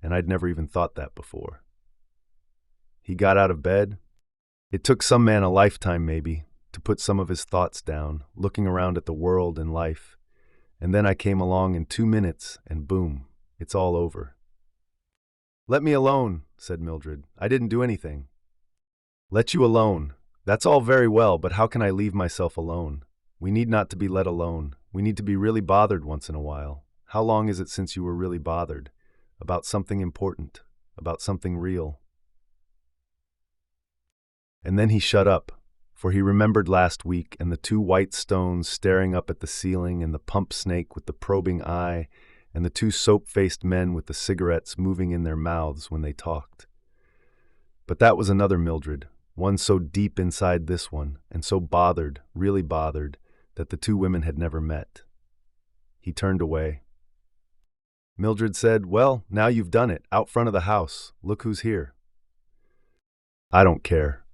and I'd never even thought that before. He got out of bed. It took some man a lifetime, maybe, to put some of his thoughts down, looking around at the world and life, and then I came along in 2 minutes, and boom, it's all over. Let me alone, said Mildred. I didn't do anything. Let you alone. That's all very well, but how can I leave myself alone? We need not to be let alone. We need to be really bothered once in a while. How long is it since you were really bothered? About something important, about something real. And then he shut up, for he remembered last week and the 2 white stones staring up at the ceiling and the pump snake with the probing eye and the 2 soap-faced men with the cigarettes moving in their mouths when they talked. But that was another Mildred, one so deep inside this one, and so bothered, really bothered, that the 2 women had never met. He turned away. Mildred said, Well, now you've done it, out front of the house. Look who's here. I don't care.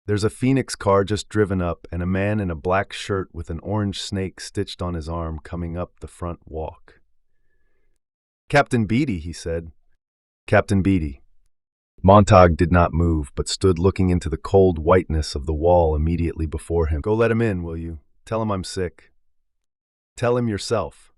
There's a Phoenix car just driven up and a man in a black shirt with an orange snake stitched on his arm coming up the front walk. Captain Beatty, he said. Captain Beatty. Montag did not move, but stood looking into the cold whiteness of the wall immediately before him. Go let him in, will you? Tell him I'm sick. Tell him yourself.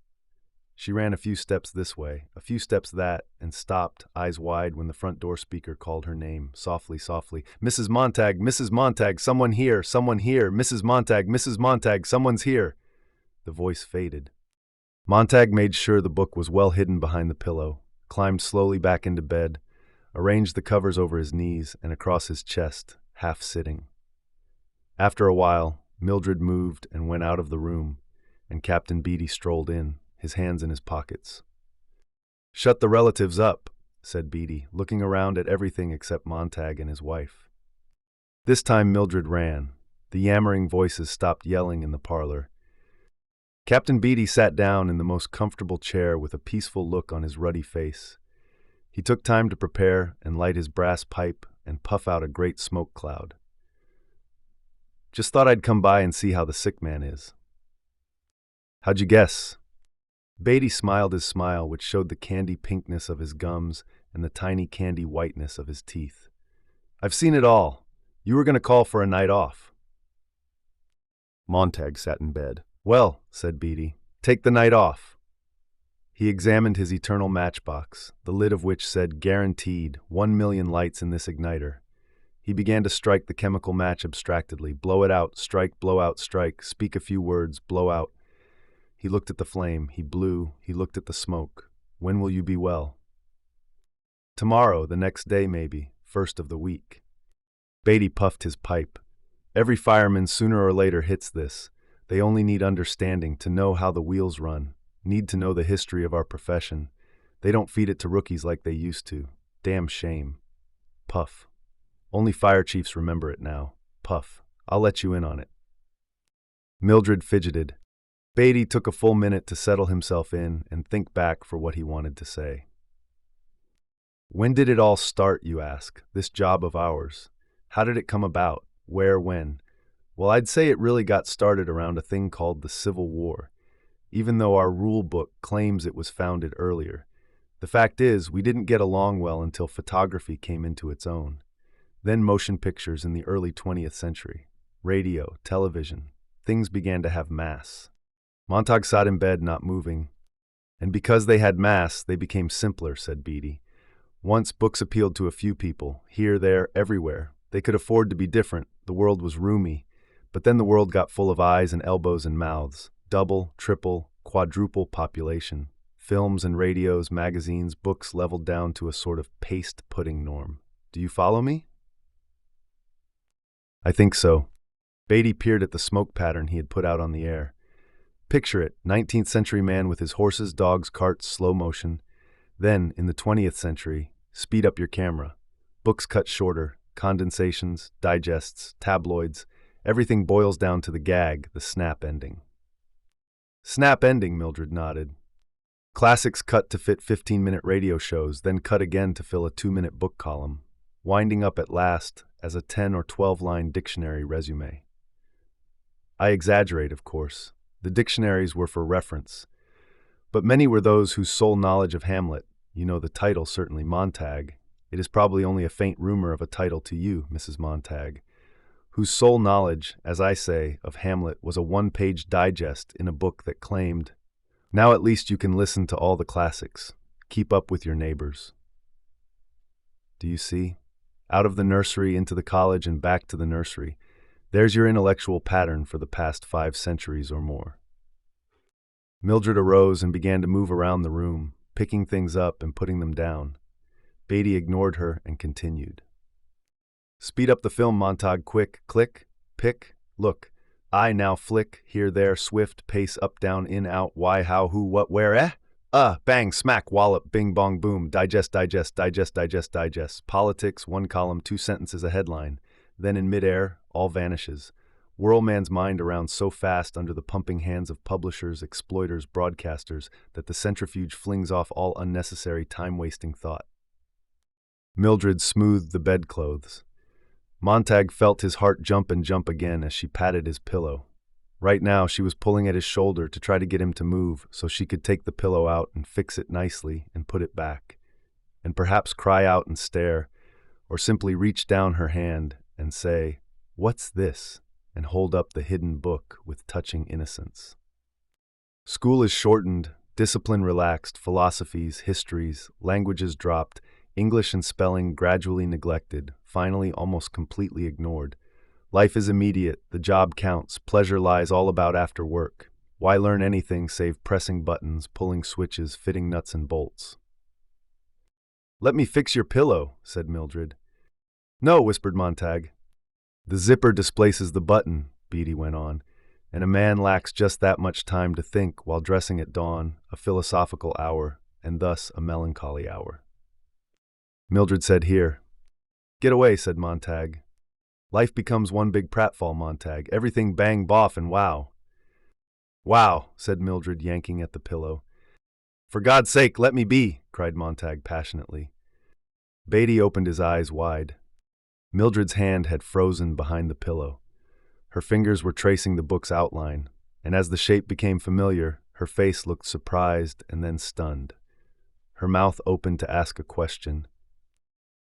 She ran a few steps this way, a few steps that, and stopped, eyes wide, when the front door speaker called her name, softly, softly. Mrs. Montag, someone here, Mrs. Montag, someone's here. The voice faded. Montag made sure the book was well hidden behind the pillow, climbed slowly back into bed, arranged the covers over his knees and across his chest, half sitting. After a while, Mildred moved and went out of the room, and Captain Beatty strolled in, his hands in his pockets. Shut the relatives up, said Beatty, looking around at everything except Montag and his wife. This time Mildred ran. The yammering voices stopped yelling in the parlor. Captain Beatty sat down in the most comfortable chair with a peaceful look on his ruddy face. He took time to prepare and light his brass pipe and puff out a great smoke cloud. Just thought I'd come by and see how the sick man is. How'd you guess? Beatty smiled his smile, which showed the candy pinkness of his gums and the tiny candy whiteness of his teeth. I've seen it all. You were going to call for a night off. Montag sat in bed. Well, said Beatty, take the night off. He examined his eternal matchbox, the lid of which said guaranteed 1,000,000 lights in this igniter. He began to strike the chemical match abstractedly. Blow it out, strike, blow out, strike, speak a few words, blow out. He looked at the flame, he blew, he looked at the smoke. When will you be well? Tomorrow, the next day maybe, first of the week. Beatty puffed his pipe. Every fireman sooner or later hits this. They only need understanding to know how the wheels run, need to know the history of our profession. They don't feed it to rookies like they used to. Damn shame. Puff. Only fire chiefs remember it now. Puff. I'll let you in on it. Mildred fidgeted. Beatty took a full minute to settle himself in and think back for what he wanted to say. When did it all start, you ask, this job of ours? How did it come about? Where, when? Well, I'd say it really got started around a thing called the Civil War, even though our rule book claims it was founded earlier. The fact is, we didn't get along well until photography came into its own. Then motion pictures in the early 20th century. Radio, television. Things began to have mass. Montag sat in bed, not moving. And because they had mass, they became simpler, said Beatty. Once books appealed to a few people, here, there, everywhere. They could afford to be different. The world was roomy. But then the world got full of eyes and elbows and mouths. Double, triple, quadruple population. Films and radios, magazines, books leveled down to a sort of paste pudding norm. Do you follow me? I think so. Beatty peered at the smoke pattern he had put out on the air. Picture it, 19th century man with his horses, dogs, carts, slow motion. Then, in the 20th century, speed up your camera. Books cut shorter, condensations, digests, tabloids. Everything boils down to the gag, the snap ending. Snap ending, Mildred nodded. Classics cut to fit 15-minute radio shows, then cut again to fill a 2-minute book column, winding up at last as a 10 or 12-line dictionary resume. I exaggerate, of course. The dictionaries were for reference. But many were those whose sole knowledge of Hamlet, you know the title certainly, Montag, it is probably only a faint rumor of a title to you, Mrs. Montag, whose sole knowledge, as I say, of Hamlet was a 1-page digest in a book that claimed, now at least you can listen to all the classics, keep up with your neighbors. Do you see? Out of the nursery into the college and back to the nursery. There's your intellectual pattern for the past 5 centuries or more. Mildred arose and began to move around the room, picking things up and putting them down. Beatty ignored her and continued. Speed up the film, Montag, quick, click, pick, look. I now flick, here, there, swift, pace, up, down, in, out, why, how, who, what, where, bang, smack, wallop, bing, bong, boom, digest, digest, digest, digest, digest. Politics, 1 column, 2 sentences, a headline. Then in midair, all vanishes. Whirl man's mind around so fast under the pumping hands of publishers, exploiters, broadcasters, that the centrifuge flings off all unnecessary time-wasting thought. Mildred smoothed the bedclothes. Montag felt his heart jump and jump again as she patted his pillow. Right now, she was pulling at his shoulder to try to get him to move so she could take the pillow out and fix it nicely and put it back, and perhaps cry out and stare, or simply reach down her hand and say, "What's this?" and hold up the hidden book with touching innocence. School is shortened, discipline relaxed, philosophies, histories, languages dropped, English and spelling gradually neglected, finally almost completely ignored. Life is immediate, the job counts, pleasure lies all about after work. Why learn anything save pressing buttons, pulling switches, fitting nuts and bolts? "Let me fix your pillow," said Mildred. "No," whispered Montag. "The zipper displaces the button," Beatty went on, "and a man lacks just that much time to think while dressing at dawn, a philosophical hour, and thus a melancholy hour." Mildred said, "Here." "Get away," said Montag. "Life becomes one big pratfall, Montag. Everything bang, boff, and wow." "Wow," said Mildred, yanking at the pillow. "For God's sake, let me be," cried Montag passionately. Beatty opened his eyes wide. Mildred's hand had frozen behind the pillow. Her fingers were tracing the book's outline, and as the shape became familiar, her face looked surprised and then stunned. Her mouth opened to ask a question.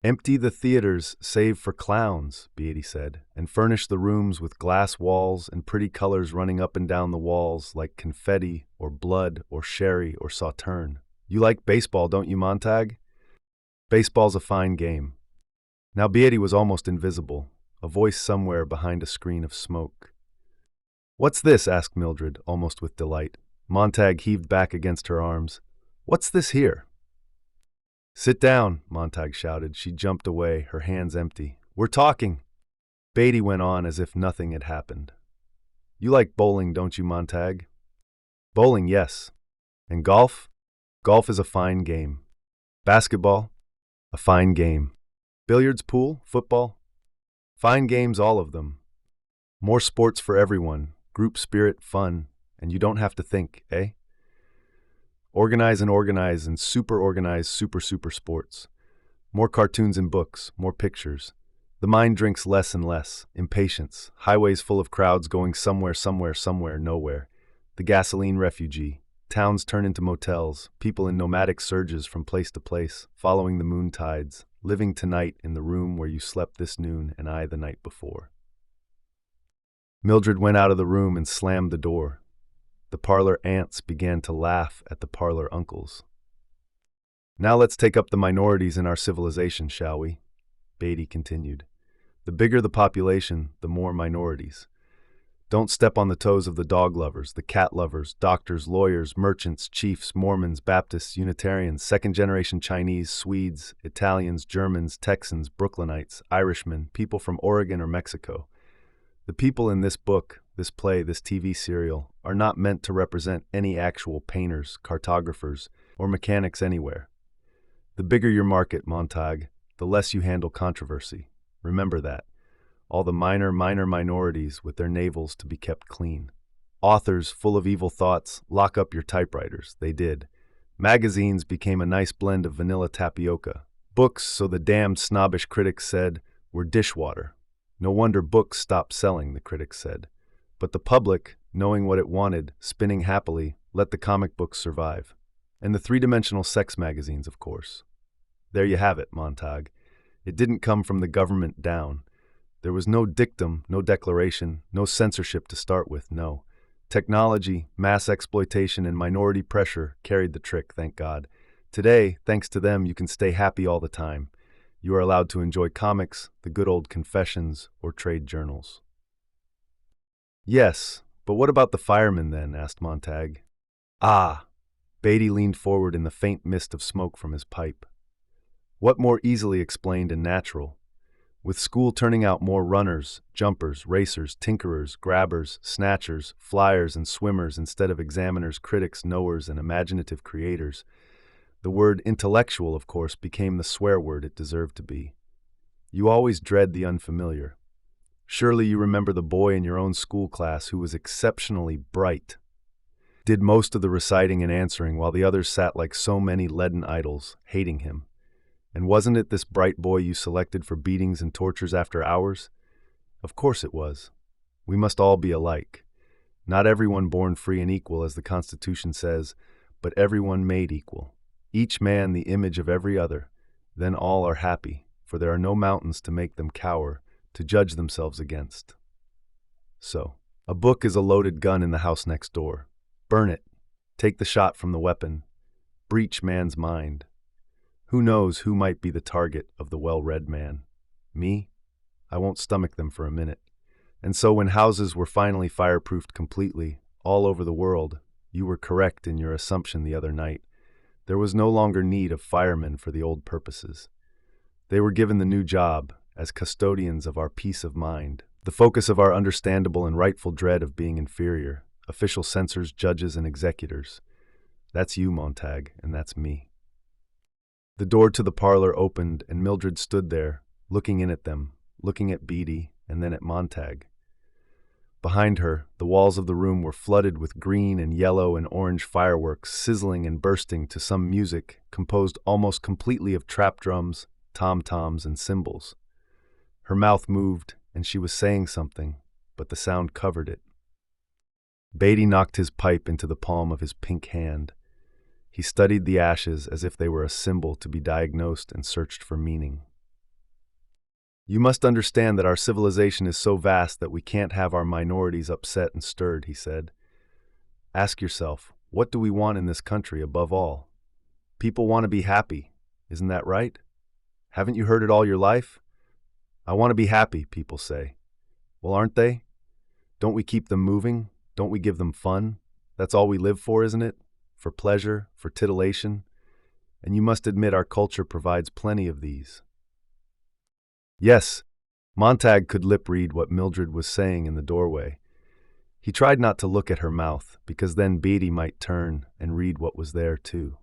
"Empty the theaters, save for clowns," Beatty said, "and furnish the rooms with glass walls and pretty colors running up and down the walls like confetti or blood or sherry or sauterne. You like baseball, don't you, Montag? Baseball's a fine game." Now Beatty was almost invisible, a voice somewhere behind a screen of smoke. "What's this?" asked Mildred, almost with delight. Montag heaved back against her arms. "What's this here?" "Sit down," Montag shouted. She jumped away, her hands empty. "We're talking." Beatty went on as if nothing had happened. "You like bowling, don't you, Montag?" "Bowling, yes. And golf? Golf is a fine game. Basketball? A fine game. Billiards, pool, football? Fine games, all of them. More sports for everyone, group spirit, fun, and you don't have to think, eh? Organize and super sports. More cartoons and books, more pictures. The mind drinks less and less. Impatience. Highways full of crowds going somewhere, nowhere. The gasoline refugee. Towns turn into motels. People in nomadic surges from place to place, following the moon tides, living tonight in the room where you slept this noon and I the night before. Mildred went out of the room and slammed the door. The parlor aunts began to laugh at the parlor uncles. Now let's take up the minorities in our civilization, shall we? Beatty continued. The bigger the population, the more minorities. Don't step on the toes of the dog lovers, the cat lovers, doctors, lawyers, merchants, chiefs, Mormons, Baptists, Unitarians, second-generation Chinese, Swedes, Italians, Germans, Texans, Brooklynites, Irishmen, people from Oregon or Mexico. The people in this book, this play, this TV serial are not meant to represent any actual painters, cartographers, or mechanics anywhere. The bigger your market, Montag, the less you handle controversy. Remember that. All the minor minorities with their navels to be kept clean. Authors full of evil thoughts, lock up your typewriters. They did. Magazines became a nice blend of vanilla tapioca. Books, so the damned snobbish critics said, were dishwater. No wonder books stopped selling, the critics said. But the public, knowing what it wanted, spinning happily, let the comic books survive. And the three-dimensional sex magazines, of course. There you have it, Montag. It didn't come from the government down. There was no dictum, no declaration, no censorship to start with, no. Technology, mass exploitation, and minority pressure carried the trick, thank God. Today, thanks to them, you can stay happy all the time. You are allowed to enjoy comics, the good old confessions, or trade journals. Yes, but what about the firemen then? Asked Montag. Ah! Beatty leaned forward in the faint mist of smoke from his pipe. What more easily explained and natural? With school turning out more runners, jumpers, racers, tinkerers, grabbers, snatchers, flyers, and swimmers instead of examiners, critics, knowers, and imaginative creators, the word intellectual, of course, became the swear word it deserved to be. You always dread the unfamiliar. Surely you remember the boy in your own school class who was exceptionally bright, did most of the reciting and answering while the others sat like so many leaden idols, hating him. And wasn't it this bright boy you selected for beatings and tortures after hours? Of course it was. We must all be alike. Not everyone born free and equal, as the Constitution says, but everyone made equal. Each man the image of every other. Then all are happy, for there are no mountains to make them cower, to judge themselves against. So, a book is a loaded gun in the house next door. Burn it. Take the shot from the weapon. Breach man's mind. Who knows who might be the target of the well-read man? Me? I won't stomach them for a minute. And so when houses were finally fireproofed completely, all over the world, you were correct in your assumption the other night. There was no longer need of firemen for the old purposes. They were given the new job as custodians of our peace of mind, the focus of our understandable and rightful dread of being inferior, official censors, judges, and executors. That's you, Montag, and that's me. The door to the parlor opened, and Mildred stood there, looking in at them, looking at Beatty, and then at Montag. Behind her, the walls of the room were flooded with green and yellow and orange fireworks, sizzling and bursting to some music composed almost completely of trap drums, tom-toms, and cymbals. Her mouth moved, and she was saying something, but the sound covered it. Beatty knocked his pipe into the palm of his pink hand. He studied the ashes as if they were a symbol to be diagnosed and searched for meaning. You must understand that our civilization is so vast that we can't have our minorities upset and stirred, he said. Ask yourself, what do we want in this country above all? People want to be happy, isn't that right? Haven't you heard it all your life? I want to be happy, people say. Well, aren't they? Don't we keep them moving? Don't we give them fun? That's all we live for, isn't it? For pleasure, for titillation, and you must admit our culture provides plenty of these. Yes, Montag could lip-read what Mildred was saying in the doorway. He tried not to look at her mouth, because then Beatty might turn and read what was there, too.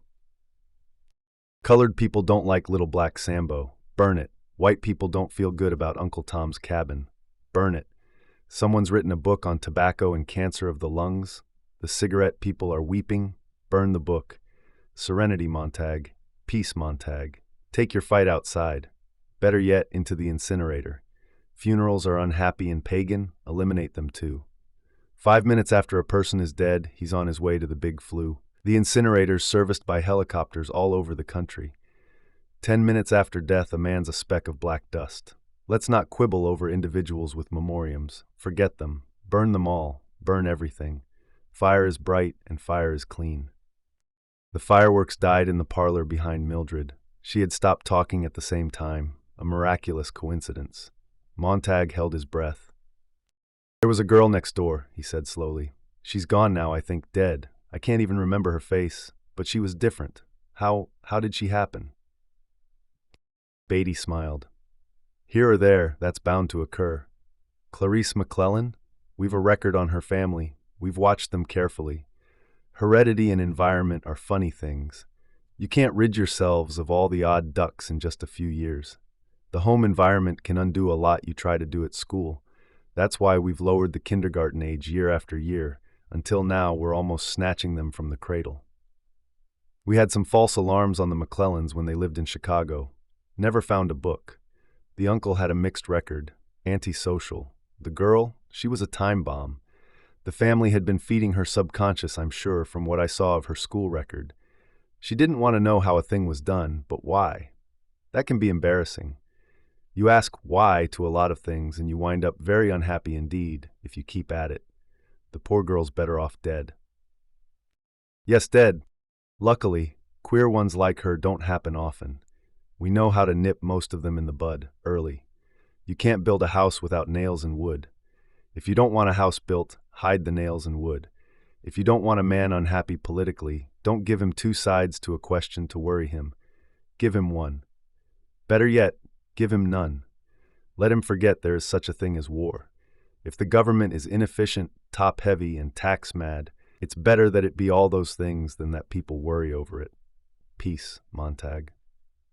Colored people don't like Little Black Sambo. Burn it. White people don't feel good about Uncle Tom's Cabin. Burn it. Someone's written a book on tobacco and cancer of the lungs. The cigarette people are weeping. Burn the book. Serenity, Montag. Peace, Montag. Take your fight outside. Better yet, into the incinerator. Funerals are unhappy and pagan, eliminate them too. 5 minutes after a person is dead, he's on his way to the big flu. The incinerators serviced by helicopters all over the country. 10 minutes after death, a man's a speck of black dust. Let's not quibble over individuals with memoriams. Forget them. Burn them all. Burn everything. Fire is bright and fire is clean. The fireworks died in the parlor behind Mildred. She had stopped talking at the same time. A miraculous coincidence. Montag held his breath. There was a girl next door, he said slowly. She's gone now, I think, dead. I can't even remember her face, but she was different. How did she happen? Beatty smiled. Here or there, that's bound to occur. Clarice McClellan? We've a record on her family. We've watched them carefully. Heredity and environment are funny things. You can't rid yourselves of all the odd ducks in just a few years. The home environment can undo a lot you try to do at school. That's why we've lowered the kindergarten age year after year. Until now, we're almost snatching them from the cradle. We had some false alarms on the McClellans when they lived in Chicago. Never found a book. The uncle had a mixed record, antisocial. The girl, she was a time bomb. The family had been feeding her subconscious, I'm sure, from what I saw of her school record. She didn't want to know how a thing was done, but why? That can be embarrassing. You ask why to a lot of things, and you wind up very unhappy indeed if you keep at it. The poor girl's better off dead. Yes, dead. Luckily, queer ones like her don't happen often. We know how to nip most of them in the bud, early. You can't build a house without nails and wood. If you don't want a house built, hide the nails and wood. If you don't want a man unhappy politically, don't give him two sides to a question to worry him. Give him one. Better yet, give him none. Let him forget there is such a thing as war. If the government is inefficient, top-heavy, and tax-mad, it's better that it be all those things than that people worry over it. Peace, Montag.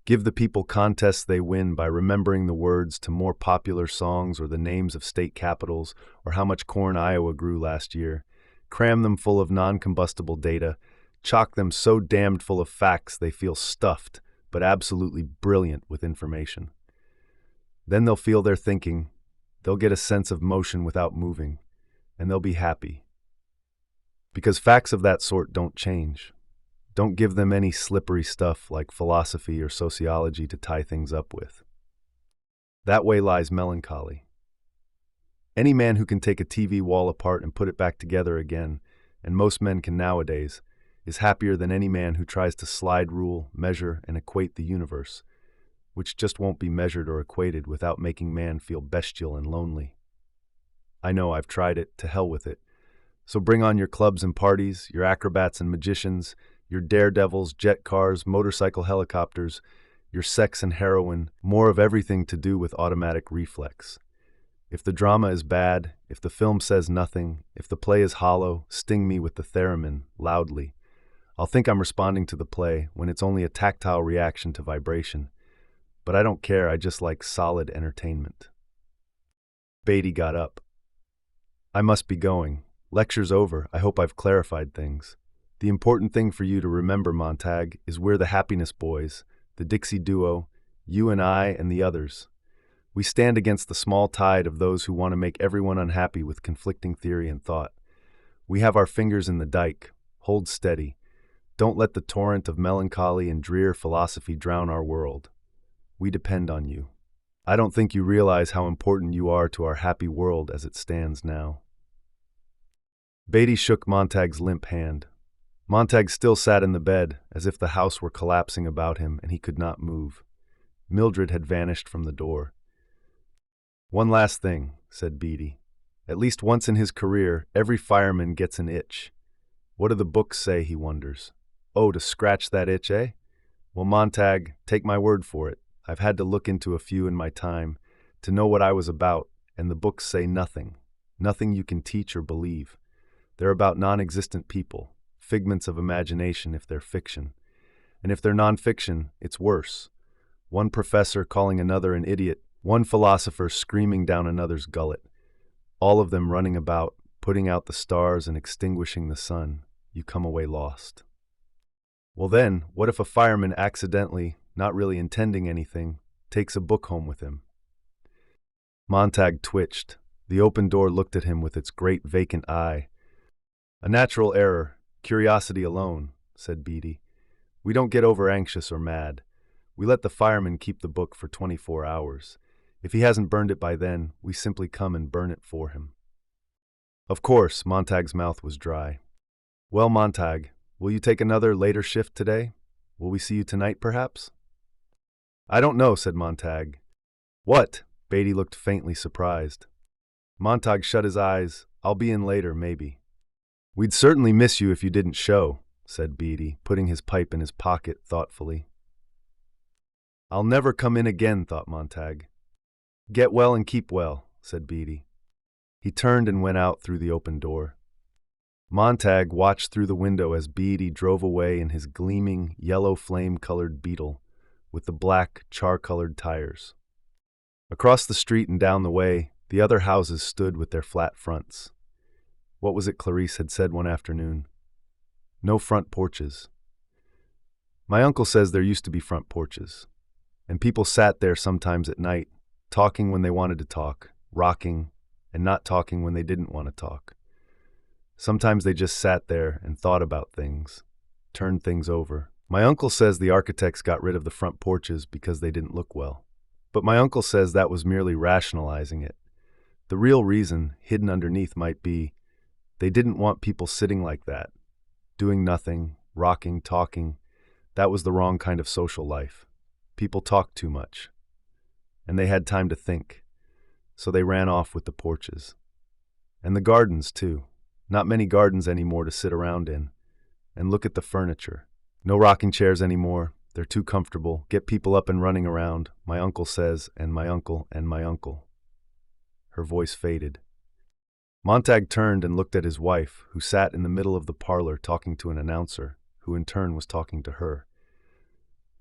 Give the people contests they win by remembering the words to more popular songs or the names of state capitals or how much corn Iowa grew last year. Cram them full of non-combustible data. Chock them so damned full of facts they feel stuffed, but absolutely brilliant with information. Then they'll feel their thinking. They'll get a sense of motion without moving, and they'll be happy. Because facts of that sort don't change. Don't give them any slippery stuff like philosophy or sociology to tie things up with. That way lies melancholy. Any man who can take a TV wall apart and put it back together again, and most men can nowadays, is happier than any man who tries to slide rule, measure, and equate the universe, which just won't be measured or equated without making man feel bestial and lonely. I know, I've tried it, to hell with it. So bring on your clubs and parties, your acrobats and magicians, your daredevils, jet cars, motorcycle helicopters, your sex and heroin, more of everything to do with automatic reflex. If the drama is bad, if the film says nothing, if the play is hollow, sting me with the theremin, loudly. I'll think I'm responding to the play when it's only a tactile reaction to vibration. But I don't care, I just like solid entertainment. Beatty got up. I must be going. Lecture's over. I hope I've clarified things. The important thing for you to remember, Montag, is we're the Happiness Boys, the Dixie Duo, you and I and the others. We stand against the small tide of those who want to make everyone unhappy with conflicting theory and thought. We have our fingers in the dike. Hold steady. Don't let the torrent of melancholy and drear philosophy drown our world. We depend on you. I don't think you realize how important you are to our happy world as it stands now. Beatty shook Montag's limp hand. Montag still sat in the bed, as if the house were collapsing about him and he could not move. Mildred had vanished from the door. One last thing, said Beatty. At least once in his career, every fireman gets an itch. What do the books say, he wonders? Oh, to scratch that itch, eh? Well, Montag, take my word for it. I've had to look into a few in my time to know what I was about, and the books say nothing. Nothing you can teach or believe. They're about non-existent people, figments of imagination if they're fiction. And if they're non-fiction, it's worse. One professor calling another an idiot, one philosopher screaming down another's gullet. All of them running about, putting out the stars and extinguishing the sun. You come away lost. Well then, what if a fireman accidentally, not really intending anything, takes a book home with him. Montag twitched. The open door looked at him with its great vacant eye. "A natural error, curiosity alone," said Beatty. "We don't get over-anxious or mad. We let the fireman keep the book for 24 hours. If he hasn't burned it by then, we simply come and burn it for him." Of course, Montag's mouth was dry. "Well, Montag, will you take another later shift today? Will we see you tonight, perhaps?" "I don't know," said Montag. "What?" Beatty looked faintly surprised. Montag shut his eyes. "I'll be in later, maybe." "We'd certainly miss you if you didn't show," said Beatty, putting his pipe in his pocket thoughtfully. "I'll never come in again," thought Montag. "Get well and keep well," said Beatty. He turned and went out through the open door. Montag watched through the window as Beatty drove away in his gleaming, yellow flame-colored Beetle with the black, char-colored tires. Across the street and down the way, the other houses stood with their flat fronts. What was it Clarice had said one afternoon? No front porches. My uncle says there used to be front porches, and people sat there sometimes at night, talking when they wanted to talk, rocking, and not talking when they didn't want to talk. Sometimes they just sat there and thought about things, turned things over. My uncle says the architects got rid of the front porches because they didn't look well. But my uncle says that was merely rationalizing it. The real reason, hidden underneath, might be they didn't want people sitting like that, doing nothing, rocking, talking. That was the wrong kind of social life. People talked too much. And they had time to think. So they ran off with the porches. And the gardens, too. Not many gardens anymore to sit around in. And look at the furniture. No rocking chairs anymore. They're too comfortable. Get people up and running around, my uncle says, and my uncle, and my uncle. Her voice faded. Montag turned and looked at his wife, who sat in the middle of the parlor talking to an announcer, who in turn was talking to her.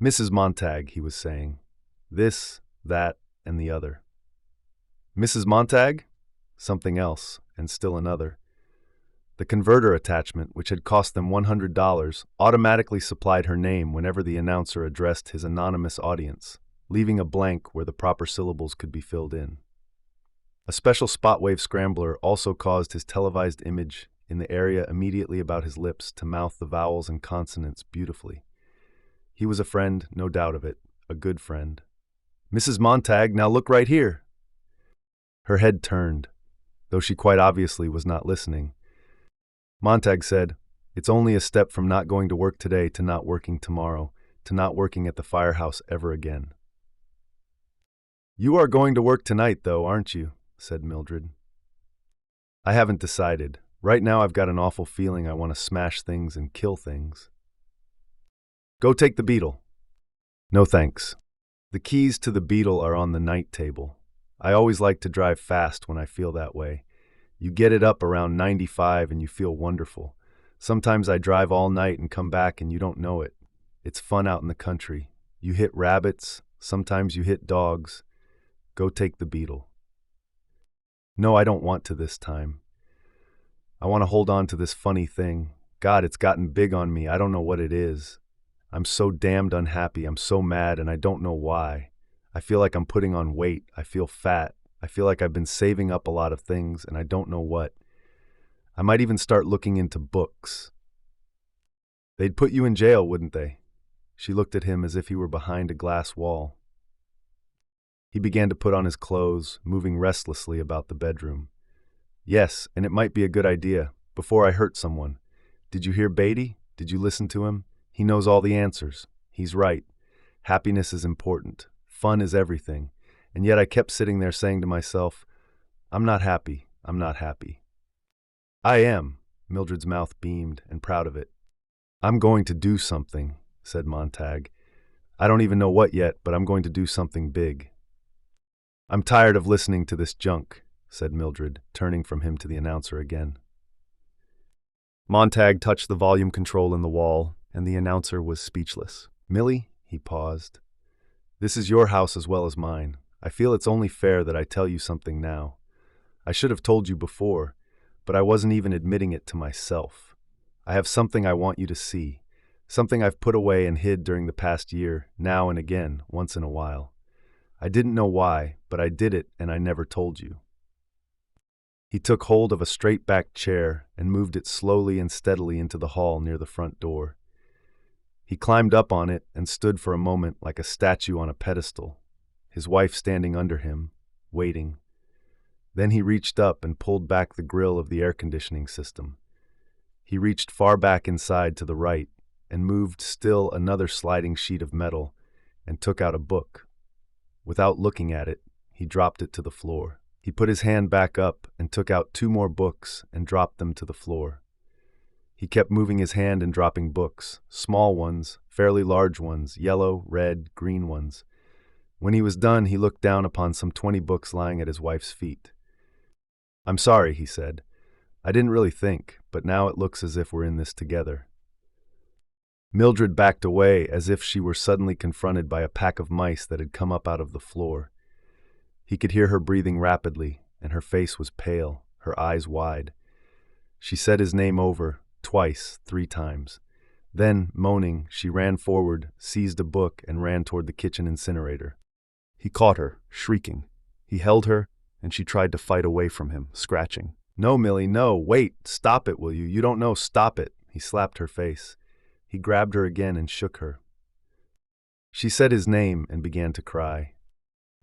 "Mrs. Montag," he was saying. "This, that, and the other." "Mrs. Montag?" Something else, and still another. The converter attachment, which had cost them $100, automatically supplied her name whenever the announcer addressed his anonymous audience, leaving a blank where the proper syllables could be filled in. A special spot wave scrambler also caused his televised image in the area immediately about his lips to mouth the vowels and consonants beautifully. He was a friend, no doubt of it, a good friend. "Mrs. Montag, now look right here." Her head turned, though she quite obviously was not listening. Montag said, "It's only a step from not going to work today to not working tomorrow, to not working at the firehouse ever again." "You are going to work tonight, though, aren't you?" said Mildred. "I haven't decided. Right now I've got an awful feeling I want to smash things and kill things." "Go take the Beetle." "No thanks. The keys to the Beetle are on the night table. I always like to drive fast when I feel that way. You get it up around 95 and you feel wonderful. Sometimes I drive all night and come back and you don't know it. It's fun out in the country. You hit rabbits, sometimes you hit dogs. Go take the Beetle." "No, I don't want to this time. I want to hold on to this funny thing. God, it's gotten big on me. I don't know what it is. I'm so damned unhappy. I'm so mad and I don't know why. I feel like I'm putting on weight. I feel fat. I feel like I've been saving up a lot of things and I don't know what. I might even start looking into books." "They'd put you in jail, wouldn't they?" She looked at him as if he were behind a glass wall. He began to put on his clothes, moving restlessly about the bedroom. "Yes, and it might be a good idea, before I hurt someone. Did you hear Beatty? Did you listen to him? He knows all the answers. He's right. Happiness is important. Fun is everything. And yet I kept sitting there saying to myself, I'm not happy. I'm not happy." "I am." Mildred's mouth beamed, and proud of it. "I'm going to do something," said Montag. "I don't even know what yet, but I'm going to do something big." "I'm tired of listening to this junk," said Mildred, turning from him to the announcer again. Montag touched the volume control in the wall, and the announcer was speechless. "Millie," he paused, "this is your house as well as mine. I feel it's only fair that I tell you something now. I should have told you before, but I wasn't even admitting it to myself. I have something I want you to see, Something I've put away and hid during the past year, now and again, once in a while. I didn't know why, but I did it and I never told you." He took hold of a straight-backed chair and moved it slowly and steadily into the hall near the front door. He climbed up on it and stood for a moment like a statue on a pedestal, his wife standing under him, waiting. Then he reached up and pulled back the grill of the air conditioning system. He reached far back inside to the right and moved still another sliding sheet of metal and took out a book. Without looking at it, he dropped it to the floor. He put his hand back up and took out 2 more books and dropped them to the floor. He kept moving his hand and dropping books, small ones, fairly large ones, yellow, red, green ones. When he was done, he looked down upon some 20 books lying at his wife's feet. "I'm sorry," he said. "I didn't really think, but now it looks as if we're in this together." Mildred backed away as if she were suddenly confronted by a pack of mice that had come up out of the floor. He could hear her breathing rapidly, and her face was pale, her eyes wide. She said his name over, twice, 3 times. Then, moaning, she ran forward, seized a book, and ran toward the kitchen incinerator. He caught her, shrieking. He held her, and she tried to fight away from him, scratching. "No, Millie, no, wait, stop it, will you? You don't know, stop it." He slapped her face. He grabbed her again and shook her. She said his name and began to cry.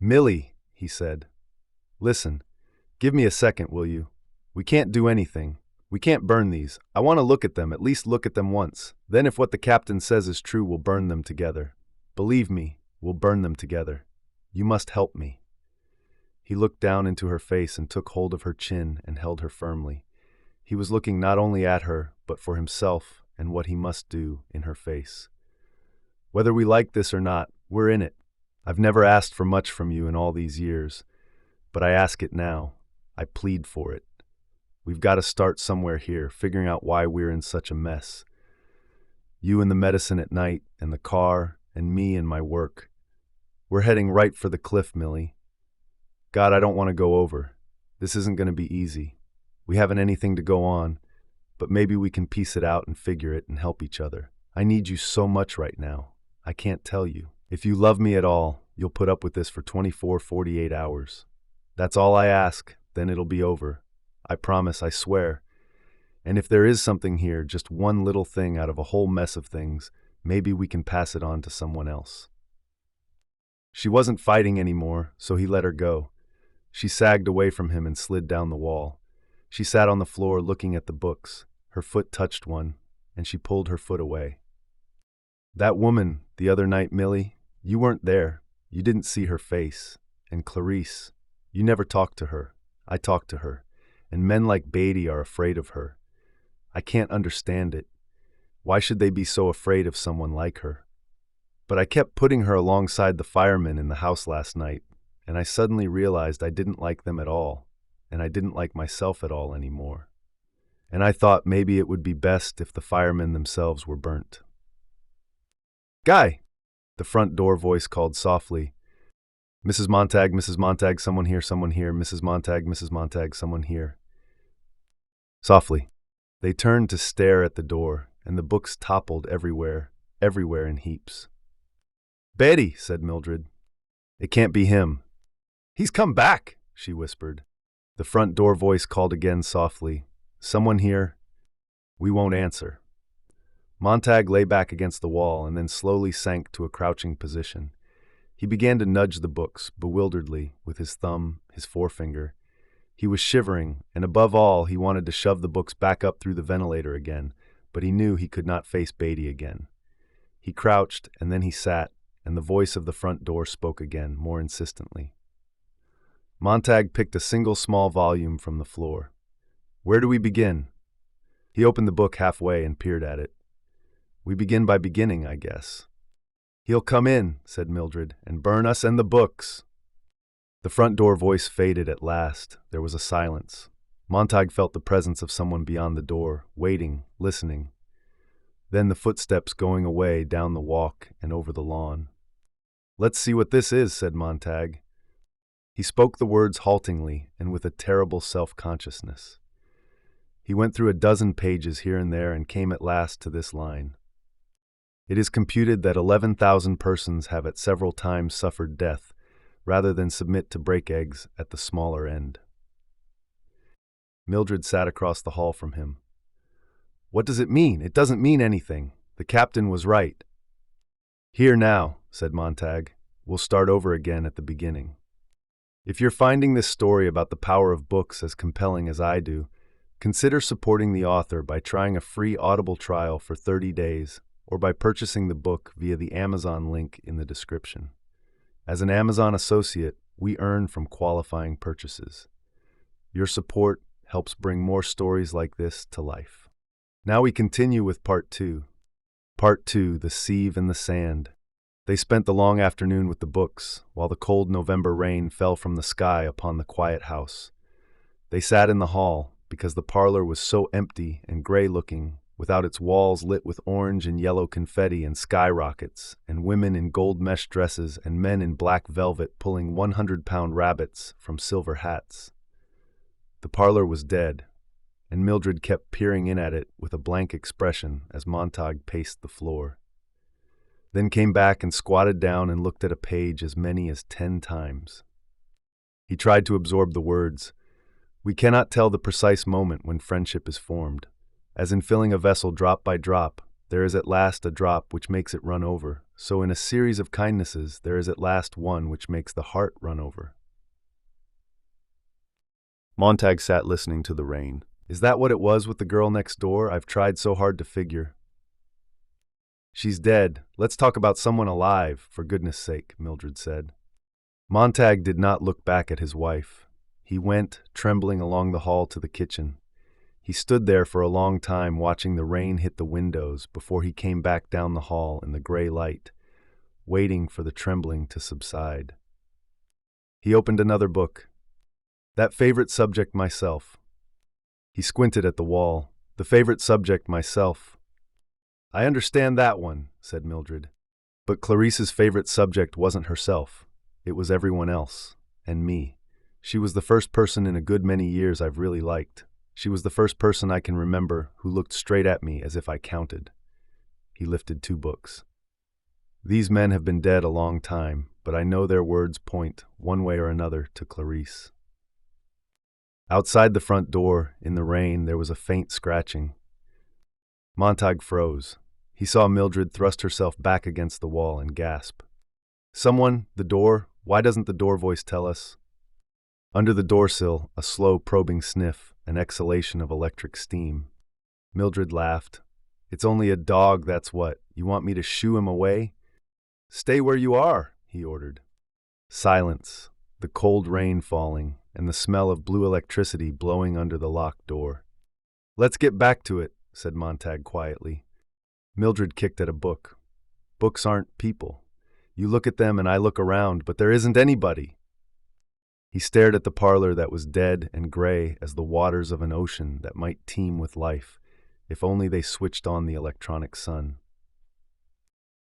"Millie," he said. "Listen, give me a second, will you? We can't do anything. We can't burn these. I want to look at them, at least look at them once. Then if what the captain says is true, we'll burn them together. Believe me, we'll burn them together. You must help me." He looked down into her face and took hold of her chin and held her firmly. He was looking not only at her, but for himself and what he must do in her face. "Whether we like this or not, we're in it. I've never asked for much from you in all these years, but I ask it now. I plead for it. We've got to start somewhere here, figuring out why we're in such a mess. You and the medicine at night, and the car, and me and my work. We're heading right for the cliff, Millie. God, I don't want to go over. This isn't going to be easy. We haven't anything to go on, but maybe we can piece it out and figure it and help each other. I need you so much right now. I can't tell you. If you love me at all, you'll put up with this for 48 hours. That's all I ask, then it'll be over. I promise, I swear. And if there is something here, just one little thing out of a whole mess of things, maybe we can pass it on to someone else." She wasn't fighting anymore, so he let her go. She sagged away from him and slid down the wall. She sat on the floor looking at the books. Her foot touched one, and she pulled her foot away. "That woman, the other night, Millie, you weren't there. You didn't see her face. And Clarice, you never talked to her. I talked to her. And men like Beatty are afraid of her. I can't understand it. Why should they be so afraid of someone like her? But I kept putting her alongside the firemen in the house last night, and I suddenly realized I didn't like them at all, and I didn't like myself at all anymore. And I thought maybe it would be best if the firemen themselves were burnt." "Guy!" The front door voice called softly. Mrs. Montag, someone here, Mrs. Montag, someone here." Softly. They turned to stare at the door, and the books toppled everywhere in heaps. "Betty," said Mildred. "It can't be him." "He's come back," she whispered. The front door voice called again softly. "Someone here?" "We won't answer." Montag lay back against the wall and then slowly sank to a crouching position. He began to nudge the books, bewilderedly, with his thumb, his forefinger. He was shivering, and above all, he wanted to shove the books back up through the ventilator again, but he knew he could not face Beatty again. He crouched, and then he sat, and the voice of the front door spoke again, more insistently. Montag picked a single small volume from the floor. "Where do we begin?" He opened the book halfway and peered at it. "We begin by beginning, I guess." "He'll come in," said Mildred, "and burn us and the books." The front door voice faded at last. There was a silence. Montag felt the presence of someone beyond the door, waiting, listening. Then the footsteps going away down the walk and over the lawn. "Let's see what this is," said Montag. He spoke the words haltingly and with a terrible self-consciousness. He went through a dozen pages here and there and came at last to this line. It is computed that 11,000 persons have at several times suffered death, rather than submit to break eggs at the smaller end. Mildred sat across the hall from him. "What does it mean? It doesn't mean anything. The captain was right." "Here now," said Montag. "We'll start over again at the beginning. If you're finding this story about the power of books as compelling as I do, consider supporting the author by trying a free Audible trial for 30 days or by purchasing the book via the Amazon link in the description. As an Amazon associate, we earn from qualifying purchases. Your support helps bring more stories like this to life. Now we continue with Part 2. Part 2, The Sieve and the Sand. They spent the long afternoon with the books, while the cold November rain fell from the sky upon the quiet house. They sat in the hall, because the parlor was so empty and gray-looking, without its walls lit with orange and yellow confetti and skyrockets, and women in gold mesh dresses and men in black velvet pulling 100-pound rabbits from silver hats. The parlor was dead, and Mildred kept peering in at it with a blank expression as Montag paced the floor. Then came back and squatted down and looked at a page as many as 10 times. He tried to absorb the words. We cannot tell the precise moment when friendship is formed. As in filling a vessel drop by drop, there is at last a drop which makes it run over. So in a series of kindnesses, there is at last one which makes the heart run over. Montag sat listening to the rain. Is that what it was with the girl next door? I've tried so hard to figure. She's dead. Let's talk about someone alive, for goodness sake, Mildred said. Montag did not look back at his wife. He went, trembling, along the hall to the kitchen. He stood there for a long time watching the rain hit the windows before he came back down the hall in the gray light, waiting for the trembling to subside. He opened another book. That favorite subject, myself. He squinted at the wall. The favorite subject, myself. I understand that one, said Mildred. But Clarice's favorite subject wasn't herself. It was everyone else, and me. She was the first person in a good many years I've really liked. She was the first person I can remember who looked straight at me as if I counted. He lifted 2 books. These men have been dead a long time, but I know their words point, one way or another, to Clarice. Outside the front door, in the rain, there was a faint scratching. Montag froze. He saw Mildred thrust herself back against the wall and gasp. Someone, the door, why doesn't the door voice tell us? Under the doorsill, a slow probing sniff, an exhalation of electric steam. Mildred laughed. It's only a dog, that's what. You want me to shoo him away? Stay where you are, he ordered. Silence, the cold rain falling, and the smell of blue electricity blowing under the locked door. Let's get back to it, said Montag quietly. Mildred kicked at a book. Books aren't people. You look at them and I look around, but there isn't anybody. He stared at the parlor that was dead and gray as the waters of an ocean that might teem with life, if only they switched on the electronic sun.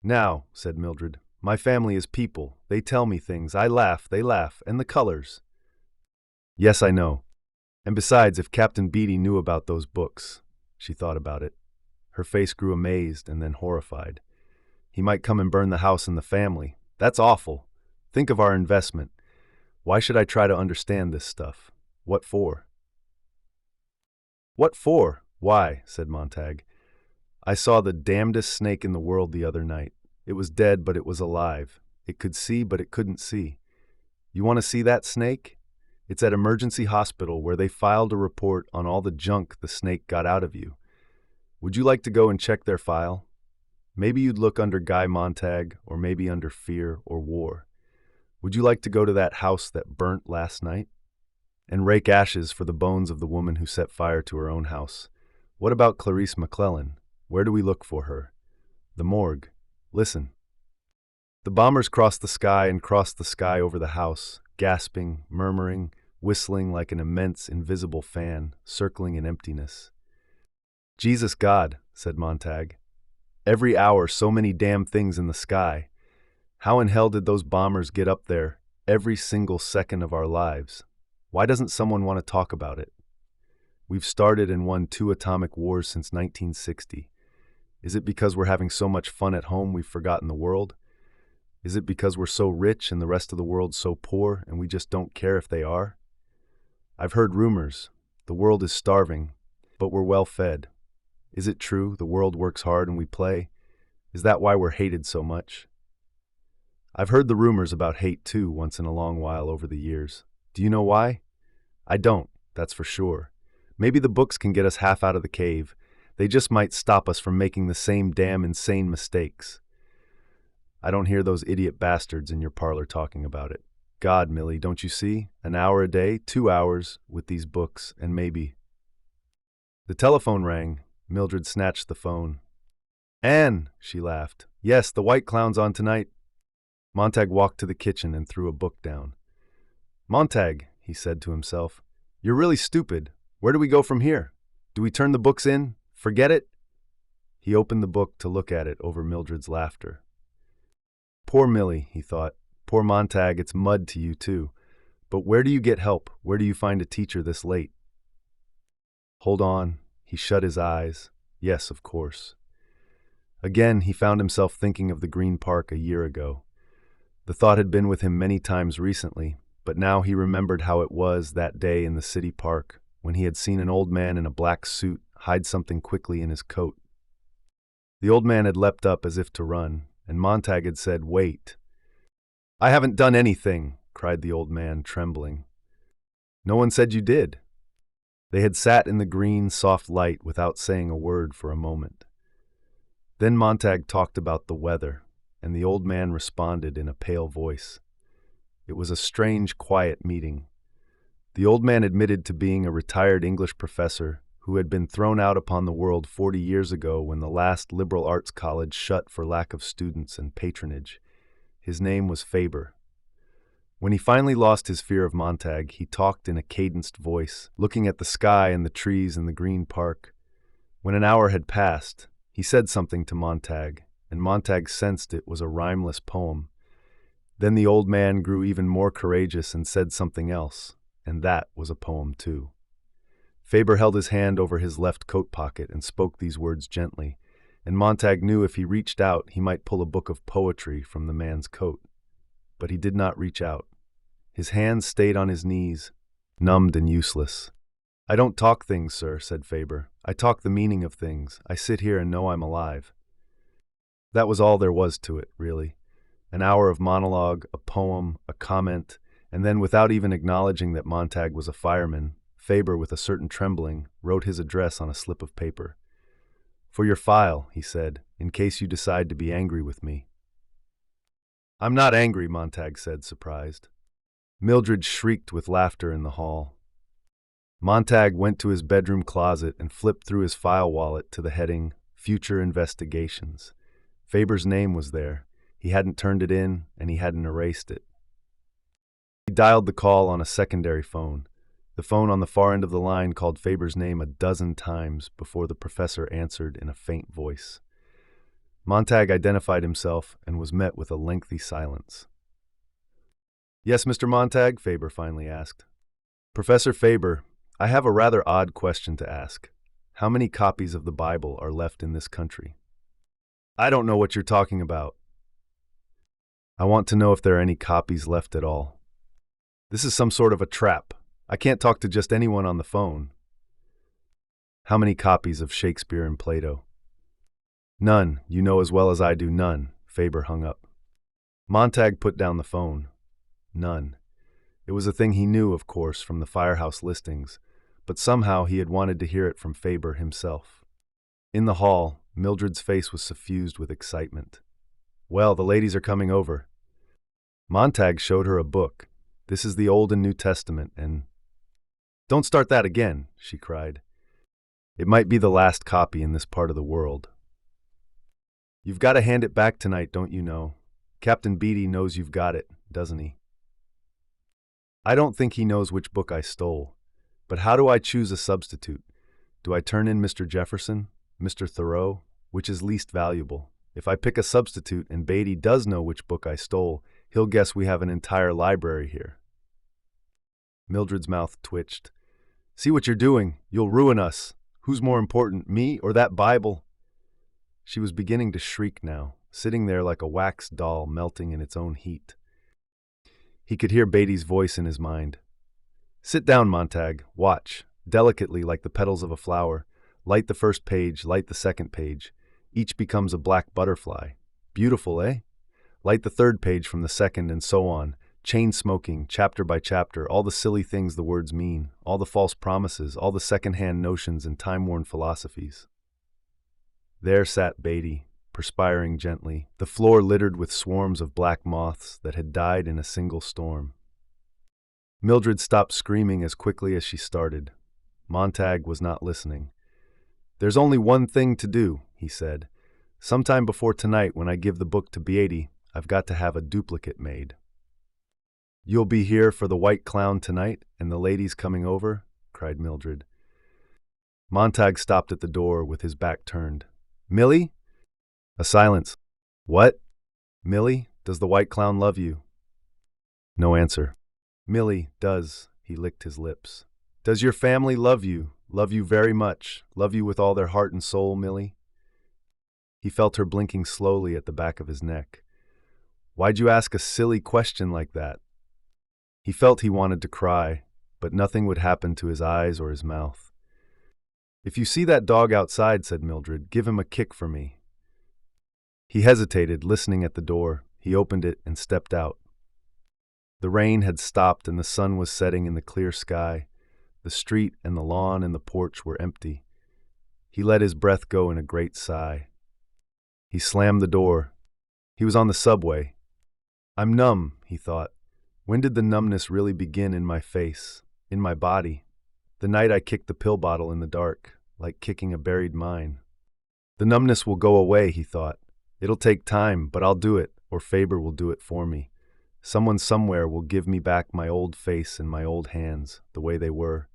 Now, said Mildred, my family is people. They tell me things. I laugh, they laugh, and the colors. Yes, I know. And besides, if Captain Beatty knew about those books, she thought about it. Her face grew amazed and then horrified. He might come and burn the house and the family. That's awful. Think of our investment. Why should I try to understand this stuff? What for? What for? Why, said Montag. I saw the damnedest snake in the world the other night. It was dead, but it was alive. It could see, but it couldn't see. You want to see that snake? It's at emergency hospital where they filed a report on all the junk the snake got out of you. Would you like to go and check their file? Maybe you'd look under Guy Montag, or maybe under fear or war. Would you like to go to that house that burnt last night? And rake ashes for the bones of the woman who set fire to her own house? What about Clarice McClellan? Where do we look for her? The morgue. Listen. The bombers crossed the sky and crossed the sky over the house, gasping, murmuring, whistling like an immense invisible fan, circling in emptiness. Jesus God, said Montag. Every hour so many damn things in the sky. How in hell did those bombers get up there every single second of our lives? Why doesn't someone want to talk about it? We've started and won 2 atomic wars since 1960. Is it because we're having so much fun at home we've forgotten the world? Is it because we're so rich and the rest of the world so poor and we just don't care if they are? I've heard rumors. The world is starving, but we're well fed. Is it true the world works hard and we play? Is that why we're hated so much? I've heard the rumors about hate too once in a long while over the years. Do you know why? I don't, that's for sure. Maybe the books can get us half out of the cave. They just might stop us from making the same damn insane mistakes. I don't hear those idiot bastards in your parlor talking about it. God, Millie, don't you see? An hour a day, 2 hours, with these books, and maybe... The telephone rang. Mildred snatched the phone. Anne, she laughed. Yes, the White Clown's on tonight. Montag walked to the kitchen and threw a book down. Montag, he said to himself, you're really stupid. Where do we go from here? Do we turn the books in? Forget it? He opened the book to look at it over Mildred's laughter. Poor Millie, he thought. Poor Montag, it's mud to you too. But where do you get help? Where do you find a teacher this late? Hold on. He shut his eyes. Yes, of course. Again, he found himself thinking of the Green Park a year ago. The thought had been with him many times recently, but now he remembered how it was that day in the city park when he had seen an old man in a black suit hide something quickly in his coat. The old man had leapt up as if to run, and Montag had said, "Wait." "I haven't done anything," cried the old man, trembling. "No one said you did." They had sat in the green, soft light without saying a word for a moment. Then Montag talked about the weather, and the old man responded in a pale voice. It was a strange, quiet meeting. The old man admitted to being a retired English professor who had been thrown out upon the world 40 years ago when the last liberal arts college shut for lack of students and patronage. His name was Faber. When he finally lost his fear of Montag, he talked in a cadenced voice, looking at the sky and the trees in the Green Park. When an hour had passed, he said something to Montag, and Montag sensed it was a rhymeless poem. Then the old man grew even more courageous and said something else, and that was a poem too. Faber held his hand over his left coat pocket and spoke these words gently, and Montag knew if he reached out he might pull a book of poetry from the man's coat. But he did not reach out. His hands stayed on his knees, numbed and useless. "I don't talk things, sir," said Faber. "I talk the meaning of things. I sit here and know I'm alive." That was all there was to it, really. An hour of monologue, a poem, a comment, and then without even acknowledging that Montag was a fireman, Faber, with a certain trembling, wrote his address on a slip of paper. "For your file," he said, "in case you decide to be angry with me." "I'm not angry," Montag said, surprised. Mildred shrieked with laughter in the hall. Montag went to his bedroom closet and flipped through his file wallet to the heading, Future Investigations. Faber's name was there. He hadn't turned it in, and he hadn't erased it. He dialed the call on a secondary phone. The phone on the far end of the line called Faber's name a dozen times before the professor answered in a faint voice. Montag identified himself and was met with a lengthy silence. "Yes, Mr. Montag?" Faber finally asked. "Professor Faber, I have a rather odd question to ask. How many copies of the Bible are left in this country?" "I don't know what you're talking about." "I want to know if there are any copies left at all. This is some sort of a trap. I can't talk to just anyone on the phone." "How many copies of Shakespeare and Plato?" "None. You know as well as I do, none." Faber hung up. Montag put down the phone. None. It was a thing he knew, of course, from the firehouse listings, but somehow he had wanted to hear it from Faber himself. In the hall, Mildred's face was suffused with excitement. "Well, the ladies are coming over." Montag showed her a book. "This is the Old and New Testament, and—" "Don't start that again," she cried. "It might be the last copy in this part of the world." "You've got to hand it back tonight, don't you know? Captain Beatty knows you've got it, doesn't he?" "I don't think he knows which book I stole. But how do I choose a substitute? Do I turn in Mr. Jefferson? Mr. Thoreau? Which is least valuable? If I pick a substitute and Beatty does know which book I stole, he'll guess we have an entire library here." Mildred's mouth twitched. "See what you're doing. You'll ruin us. Who's more important, me or that Bible?" She was beginning to shriek now, sitting there like a wax doll melting in its own heat. He could hear Beatty's voice in his mind. "Sit down, Montag. Watch, delicately like the petals of a flower. Light the first page, light the second page. Each becomes a black butterfly. Beautiful, eh? Light the third page from the second, and so on. Chain smoking, chapter by chapter, all the silly things the words mean, all the false promises, all the second-hand notions and time-worn philosophies." There sat Beatty, perspiring gently, the floor littered with swarms of black moths that had died in a single storm. Mildred stopped screaming as quickly as she started. Montag was not listening. "There's only one thing to do," he said. "Sometime before tonight, when I give the book to Beatty, I've got to have a duplicate made." "You'll be here for the White Clown tonight, and the ladies coming over?" cried Mildred. Montag stopped at the door with his back turned. "Millie?" A silence. "What?" "Millie, does the White Clown love you?" No answer. "Millie, does," he licked his lips. "Does your family love you? Love you very much? Love you with all their heart and soul, Millie?" He felt her blinking slowly at the back of his neck. "Why'd you ask a silly question like that?" He felt he wanted to cry, but nothing would happen to his eyes or his mouth. "If you see that dog outside," said Mildred, "give him a kick for me." He hesitated, listening at the door. He opened it and stepped out. The rain had stopped and the sun was setting in the clear sky. The street and the lawn and the porch were empty. He let his breath go in a great sigh. He slammed the door. He was on the subway. "I'm numb," he thought. "When did the numbness really begin in my face, in my body? The night I kicked the pill bottle in the dark, like kicking a buried mine. The numbness will go away," he thought. "It'll take time, but I'll do it, or Faber will do it for me. Someone somewhere will give me back my old face and my old hands, the way they were.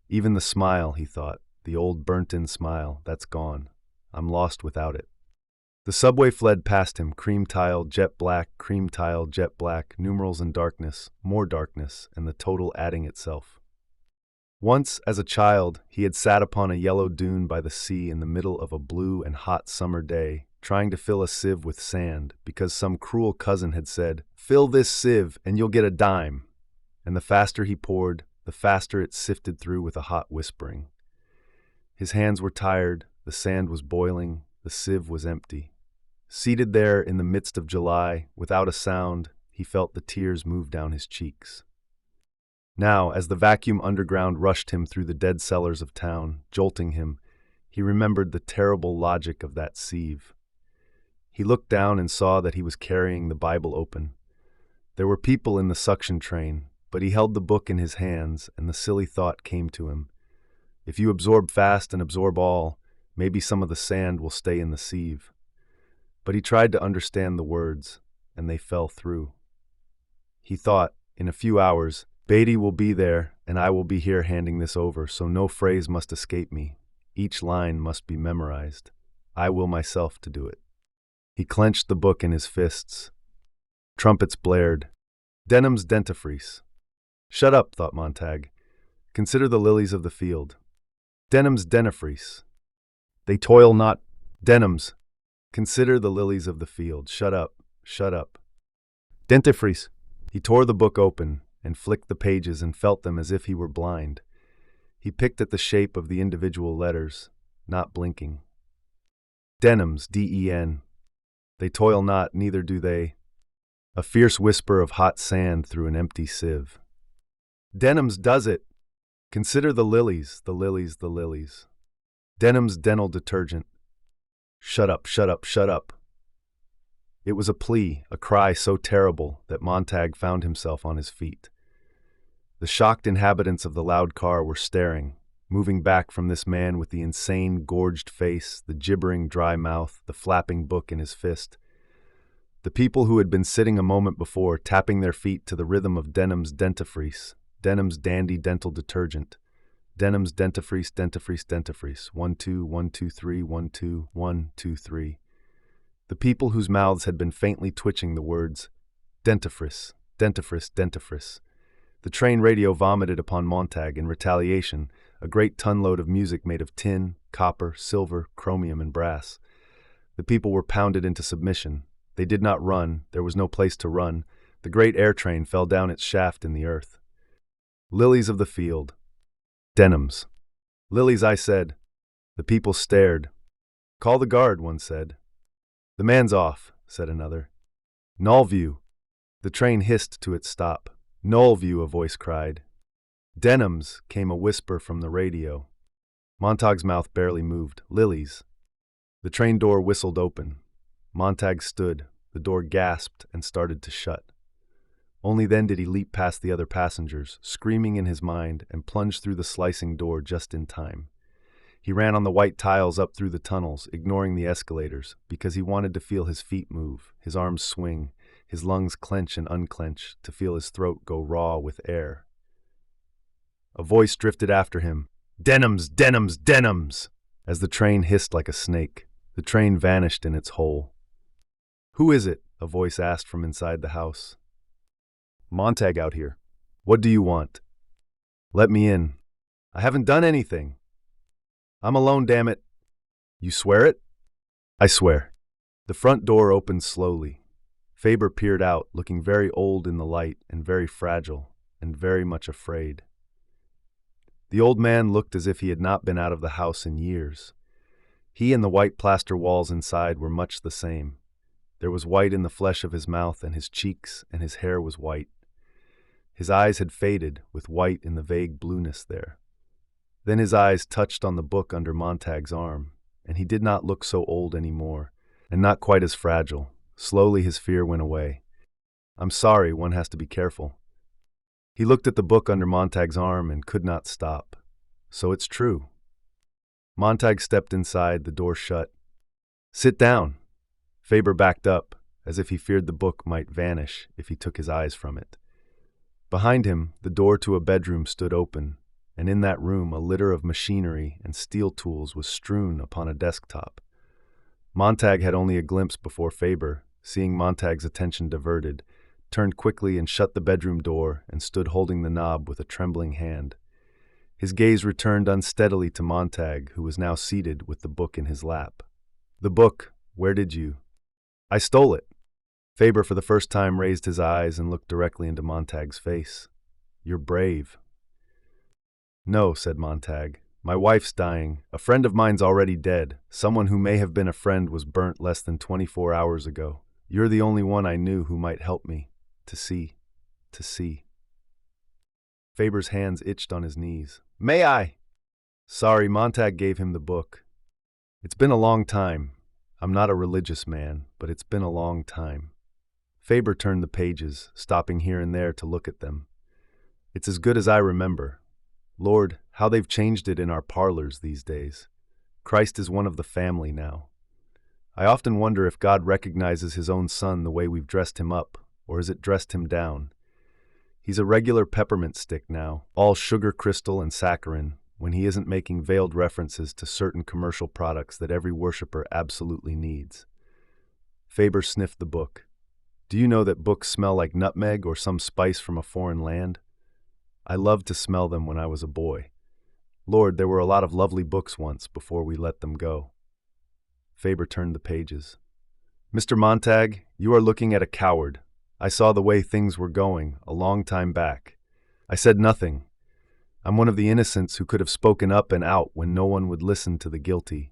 Even the smile," he thought, "the old burnt-in smile, that's gone. I'm lost without it." The subway fled past him, cream-tile, jet black, cream-tile, jet black, numerals and darkness, more darkness, and the total adding itself. Once, as a child, he had sat upon a yellow dune by the sea in the middle of a blue and hot summer day, trying to fill a sieve with sand, because some cruel cousin had said, "Fill this sieve and you'll get a dime." And the faster he poured, the faster it sifted through with a hot whispering. His hands were tired, the sand was boiling, the sieve was empty. Seated there in the midst of July, without a sound, he felt the tears move down his cheeks. Now, as the vacuum underground rushed him through the dead cellars of town, jolting him, he remembered the terrible logic of that sieve. He looked down and saw that he was carrying the Bible open. There were people in the suction train, but he held the book in his hands, and the silly thought came to him. If you absorb fast and absorb all, maybe some of the sand will stay in the sieve. But he tried to understand the words, and they fell through. He thought, in a few hours, Beatty will be there, and I will be here handing this over, so no phrase must escape me. Each line must be memorized. I will myself to do it. He clenched the book in his fists. Trumpets blared. Denham's dentifrice. "Shut up," thought Montag. "Consider the lilies of the field." Denham's dentifrice. "They toil not." Denham's. "Consider the lilies of the field." Shut up, shut up. Dentifrice. He tore the book open and flicked the pages and felt them as if he were blind. He picked at the shape of the individual letters, not blinking. Denham's, D-E-N. "They toil not, neither do they." A fierce whisper of hot sand through an empty sieve. Denham's does it. Consider the lilies, the lilies, the lilies. Denham's dental detergent. Shut up, shut up, shut up. It was a plea, a cry so terrible that Montag found himself on his feet. The shocked inhabitants of the loud car were staring, moving back from this man with the insane, gorged face, the gibbering, dry mouth, the flapping book in his fist. The people who had been sitting a moment before, tapping their feet to the rhythm of Denham's dentifrice, Denham's dandy dental detergent. Denham's dentifrice, dentifrice, dentifrice. 1, 2, 1, 2, 3, 1, 2, 1, 2, 3. The people whose mouths had been faintly twitching the words, dentifrice, dentifrice, dentifrice. The train radio vomited upon Montag in retaliation, a great ton-load of music made of tin, copper, silver, chromium, and brass. The people were pounded into submission. They did not run. There was no place to run. The great air train fell down its shaft in the earth. Lilies of the field. Denims. Lilies, I said. The people stared. Call the guard, one said. The man's off, said another. Nullview. The train hissed to its stop. Nullview, a voice cried. Denims, came a whisper from the radio. Montag's mouth barely moved. Lilies. The train door whistled open. Montag stood. The door gasped and started to shut. Only then did he leap past the other passengers, screaming in his mind, and plunge through the slicing door just in time. He ran on the white tiles up through the tunnels, ignoring the escalators, because he wanted to feel his feet move, his arms swing, his lungs clench and unclench, to feel his throat go raw with air. A voice drifted after him. Denims, denims, denims! As the train hissed like a snake, the train vanished in its hole. Who is it? A voice asked from inside the house. Montag out here. What do you want? Let me in. I haven't done anything. I'm alone, damn it. You swear it? I swear. The front door opened slowly. Faber peered out, looking very old in the light and very fragile and very much afraid. The old man looked as if he had not been out of the house in years. He and the white plaster walls inside were much the same. There was white in the flesh of his mouth and his cheeks, and his hair was white. His eyes had faded, with white in the vague blueness there. Then his eyes touched on the book under Montag's arm, and he did not look so old anymore, and not quite as fragile. Slowly his fear went away. I'm sorry, one has to be careful. He looked at the book under Montag's arm and could not stop. So it's true. Montag stepped inside, the door shut. Sit down. Faber backed up, as if he feared the book might vanish if he took his eyes from it. Behind him, the door to a bedroom stood open, and in that room a litter of machinery and steel tools was strewn upon a desktop. Montag had only a glimpse before Faber, seeing Montag's attention diverted, turned quickly and shut the bedroom door and stood holding the knob with a trembling hand. His gaze returned unsteadily to Montag, who was now seated with the book in his lap. The book, where did you? I stole it. Faber for the first time raised his eyes and looked directly into Montag's face. You're brave. No, said Montag. My wife's dying. A friend of mine's already dead. Someone who may have been a friend was burnt less than 24 hours ago. You're the only one I knew who might help me. To see. Faber's hands itched on his knees. May I? Sorry, Montag gave him the book. It's been a long time. I'm not a religious man, but it's been a long time. Faber turned the pages, stopping here and there to look at them. It's as good as I remember. Lord, how they've changed it in our parlors these days. Christ is one of the family now. I often wonder if God recognizes his own son the way we've dressed him up, or has it dressed him down? He's a regular peppermint stick now, all sugar crystal and saccharin, when he isn't making veiled references to certain commercial products that every worshiper absolutely needs. Faber sniffed the book. Do you know that books smell like nutmeg or some spice from a foreign land? I loved to smell them when I was a boy. Lord, there were a lot of lovely books once before we let them go. Faber turned the pages. Mr. Montag, you are looking at a coward. I saw the way things were going a long time back. I said nothing. I'm one of the innocents who could have spoken up and out when no one would listen to the guilty.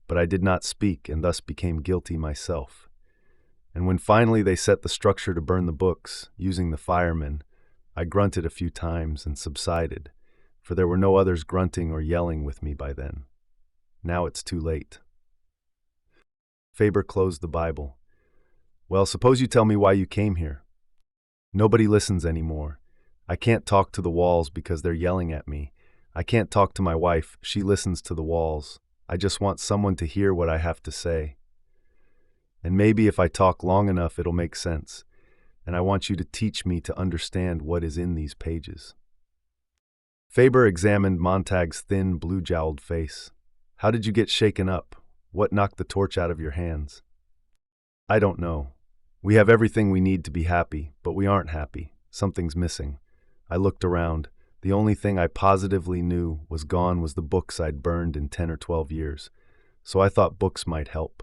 But I did not speak and thus became guilty myself. And when finally they set the structure to burn the books, using the firemen, I grunted a few times and subsided, for there were no others grunting or yelling with me by then. Now it's too late. Faber closed the Bible. Well, suppose you tell me why you came here. Nobody listens anymore. I can't talk to the walls because they're yelling at me. I can't talk to my wife. She listens to the walls. I just want someone to hear what I have to say. And maybe if I talk long enough, it'll make sense. And I want you to teach me to understand what is in these pages. Faber examined Montag's thin, blue-jowled face. How did you get shaken up? What knocked the torch out of your hands? I don't know. We have everything we need to be happy, but we aren't happy. Something's missing. I looked around. The only thing I positively knew was gone was the books I'd burned in 10 or 12 years. So I thought books might help.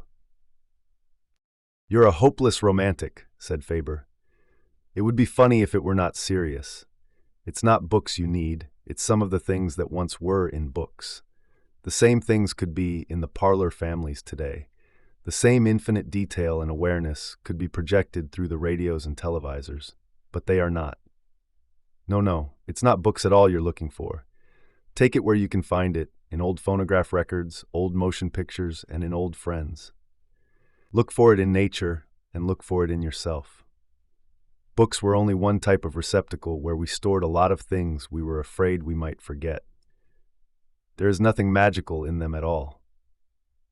You're a hopeless romantic, said Faber. It would be funny if it were not serious. It's not books you need, it's some of the things that once were in books. The same things could be in the parlor families today. The same infinite detail and awareness could be projected through the radios and televisors, but they are not. No, it's not books at all you're looking for. Take it where you can find it, in old phonograph records, old motion pictures, and in old friends. Look for it in nature, and look for it in yourself. Books were only one type of receptacle where we stored a lot of things we were afraid we might forget. There is nothing magical in them at all.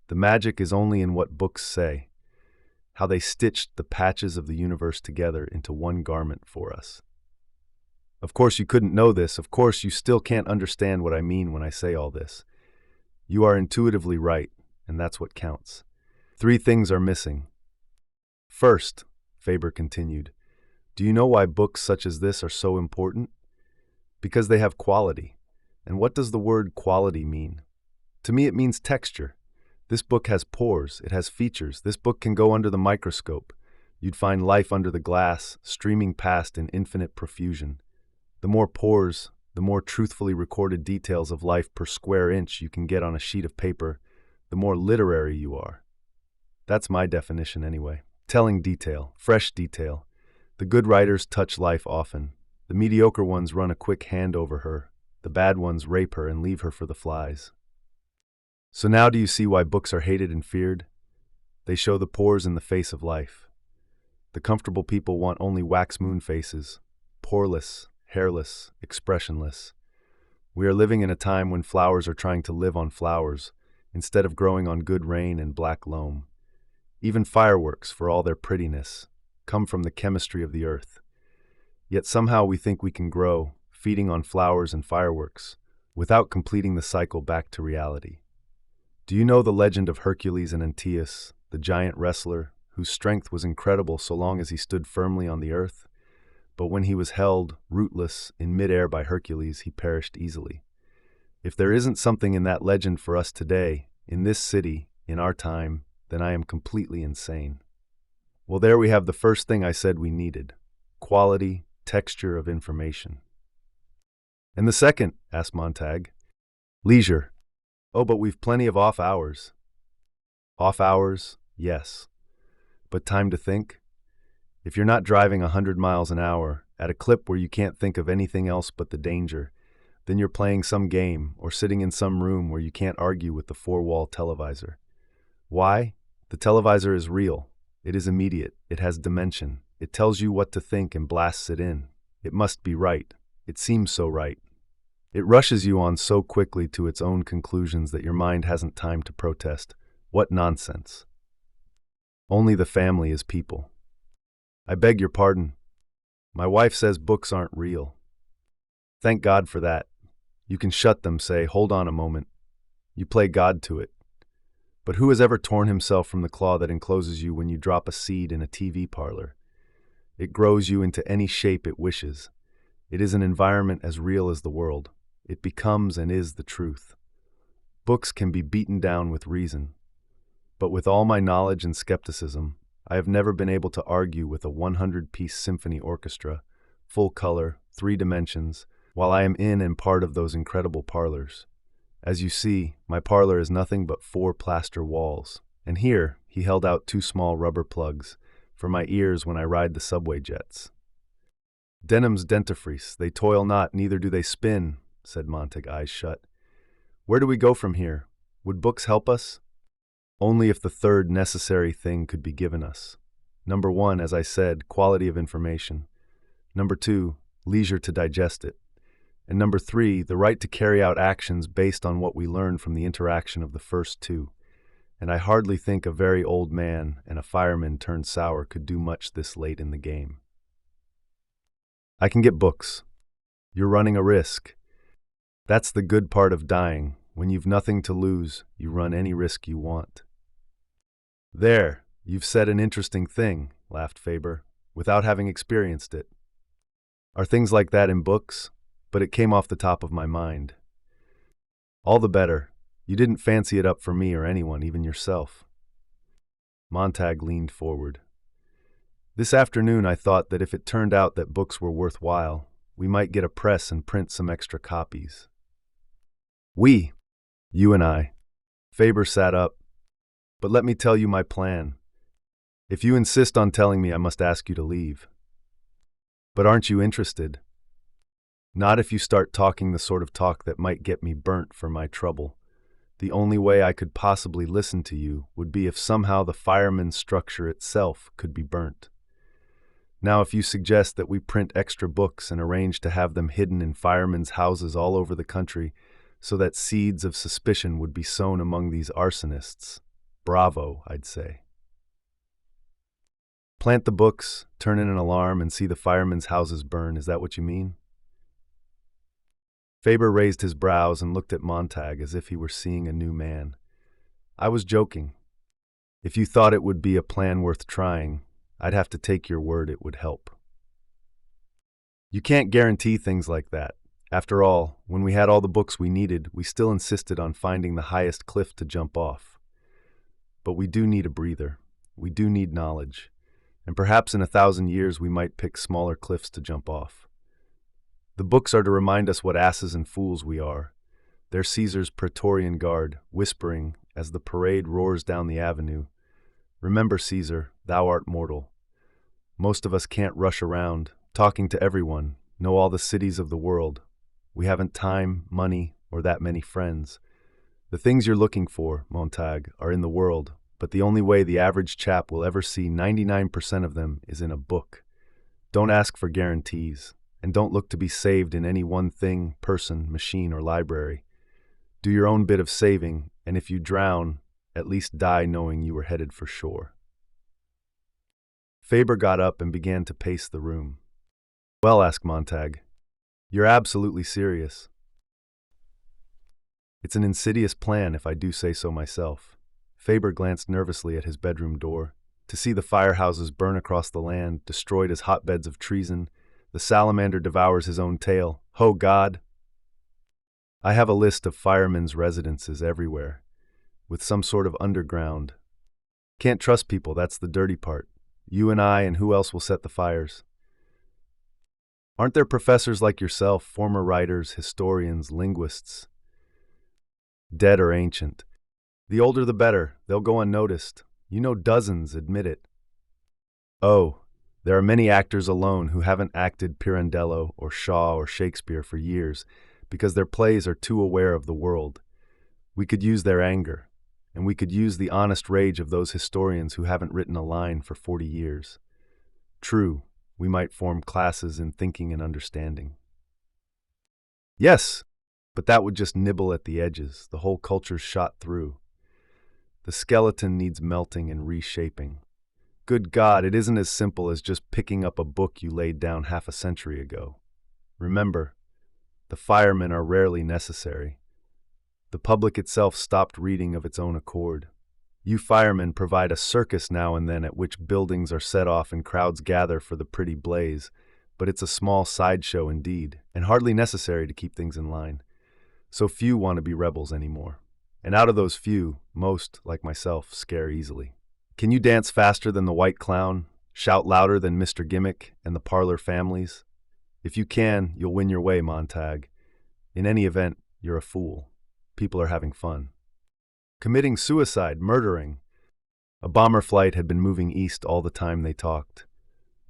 The magic is only in what books say, how they stitched the patches of the universe together into one garment for us. Of course you couldn't know this, of course you still can't understand what I mean when I say all this. You are intuitively right, and that's what counts. 3 things are missing. First, Faber continued, do you know why books such as this are so important? Because they have quality. And what does the word quality mean? To me it means texture. This book has pores, it has features. This book can go under the microscope. You'd find life under the glass, streaming past in infinite profusion. The more pores, the more truthfully recorded details of life per square inch you can get on a sheet of paper, the more literary you are. That's my definition anyway. Telling detail, fresh detail. The good writers touch life often. The mediocre ones run a quick hand over her. The bad ones rape her and leave her for the flies. So now do you see why books are hated and feared? They show the pores in the face of life. The comfortable people want only wax moon faces, poreless, hairless, expressionless. We are living in a time when flowers are trying to live on flowers, instead of growing on good rain and black loam. Even fireworks, for all their prettiness, come from the chemistry of the earth. Yet somehow we think we can grow, feeding on flowers and fireworks, without completing the cycle back to reality. Do you know the legend of Hercules and Antaeus, the giant wrestler, whose strength was incredible so long as he stood firmly on the earth? But when he was held, rootless, in midair by Hercules, he perished easily. If there isn't something in that legend for us today, in this city, in our time, then I am completely insane. Well, there we have the first thing I said we needed. Quality, texture of information. And the second, asked Montag. Leisure. Oh, but we've plenty of off hours. Off hours, yes. But time to think? If you're not driving 100 miles an hour, at a clip where you can't think of anything else but the danger, then you're playing some game or sitting in some room where you can't argue with the 4-wall televisor. Why? The televisor is real. It is immediate. It has dimension. It tells you what to think and blasts it in. It must be right. It seems so right. It rushes you on so quickly to its own conclusions that your mind hasn't time to protest. What nonsense. Only the family is people. I beg your pardon. My wife says books aren't real. Thank God for that. You can shut them, say, hold on a moment. You play God to it. But who has ever torn himself from the claw that encloses you when you drop a seed in a TV parlor? It grows you into any shape it wishes. It is an environment as real as the world. It becomes and is the truth. Books can be beaten down with reason. But with all my knowledge and skepticism, I have never been able to argue with a 100-piece symphony orchestra, full color, 3 dimensions, while I am in and part of those incredible parlors. As you see, my parlor is nothing but 4 plaster walls, and here he held out 2 small rubber plugs for my ears when I ride the subway jets. Denim's dentifrice, they toil not, neither do they spin, said Montag, eyes shut. Where do we go from here? Would books help us? Only if the third necessary thing could be given us. Number 1, as I said, quality of information. Number 2, leisure to digest it. And number 3, the right to carry out actions based on what we learn from the interaction of the first 2. And I hardly think a very old man and a fireman turned sour could do much this late in the game. I can get books. You're running a risk. That's the good part of dying. When you've nothing to lose, you run any risk you want. There, you've said an interesting thing, laughed Faber, without having experienced it. Are things like that in books? But it came off the top of my mind. All the better. You didn't fancy it up for me or anyone, even yourself. Montag leaned forward. This afternoon I thought that if it turned out that books were worthwhile, we might get a press and print some extra copies. We, you and I. Faber sat up. But let me tell you my plan. If you insist on telling me, I must ask you to leave. But aren't you interested? Not if you start talking the sort of talk that might get me burnt for my trouble. The only way I could possibly listen to you would be if somehow the fireman's structure itself could be burnt. Now, if you suggest that we print extra books and arrange to have them hidden in firemen's houses all over the country so that seeds of suspicion would be sown among these arsonists, bravo, I'd say. Plant the books, turn in an alarm, and see the firemen's houses burn, is that what you mean? Faber raised his brows and looked at Montag as if he were seeing a new man. I was joking. If you thought it would be a plan worth trying, I'd have to take your word it would help. You can't guarantee things like that. After all, when we had all the books we needed, we still insisted on finding the highest cliff to jump off. But we do need a breather. We do need knowledge. And perhaps in 1,000 years we might pick smaller cliffs to jump off. The books are to remind us what asses and fools we are. They're Caesar's Praetorian Guard, whispering as the parade roars down the avenue, "Remember, Caesar, thou art mortal." Most of us can't rush around, talking to everyone, know all the cities of the world. We haven't time, money, or that many friends. The things you're looking for, Montag, are in the world, but the only way the average chap will ever see 99% of them is in a book. Don't ask for guarantees, and don't look to be saved in any one thing, person, machine, or library. Do your own bit of saving, and if you drown, at least die knowing you were headed for shore. Faber got up and began to pace the room. Well, asked Montag, you're absolutely serious. It's an insidious plan, if I do say so myself. Faber glanced nervously at his bedroom door. To see the firehouses burn across the land, destroyed as hotbeds of treason, the salamander devours his own tail. Ho, God! I have a list of firemen's residences everywhere, with some sort of underground. Can't trust people, that's the dirty part. You and I, and who else will set the fires? Aren't there professors like yourself, former writers, historians, linguists? Dead or ancient. The older the better, they'll go unnoticed. You know dozens, admit it. Oh, there are many actors alone who haven't acted Pirandello or Shaw or Shakespeare for years because their plays are too aware of the world. We could use their anger, and we could use the honest rage of those historians who haven't written a line for 40 years. True, we might form classes in thinking and understanding. Yes, but that would just nibble at the edges, the whole culture's shot through. The skeleton needs melting and reshaping. Good God, it isn't as simple as just picking up a book you laid down half a century ago. Remember, the firemen are rarely necessary. The public itself stopped reading of its own accord. You firemen provide a circus now and then at which buildings are set off and crowds gather for the pretty blaze, but it's a small sideshow indeed, and hardly necessary to keep things in line. So few want to be rebels anymore. And out of those few, most, like myself, scare easily. Can you dance faster than the White Clown? Shout louder than Mr. Gimmick and the Parlor Families? If you can, you'll win your way, Montag. In any event, you're a fool. People are having fun. Committing suicide, murdering. A bomber flight had been moving east all the time they talked.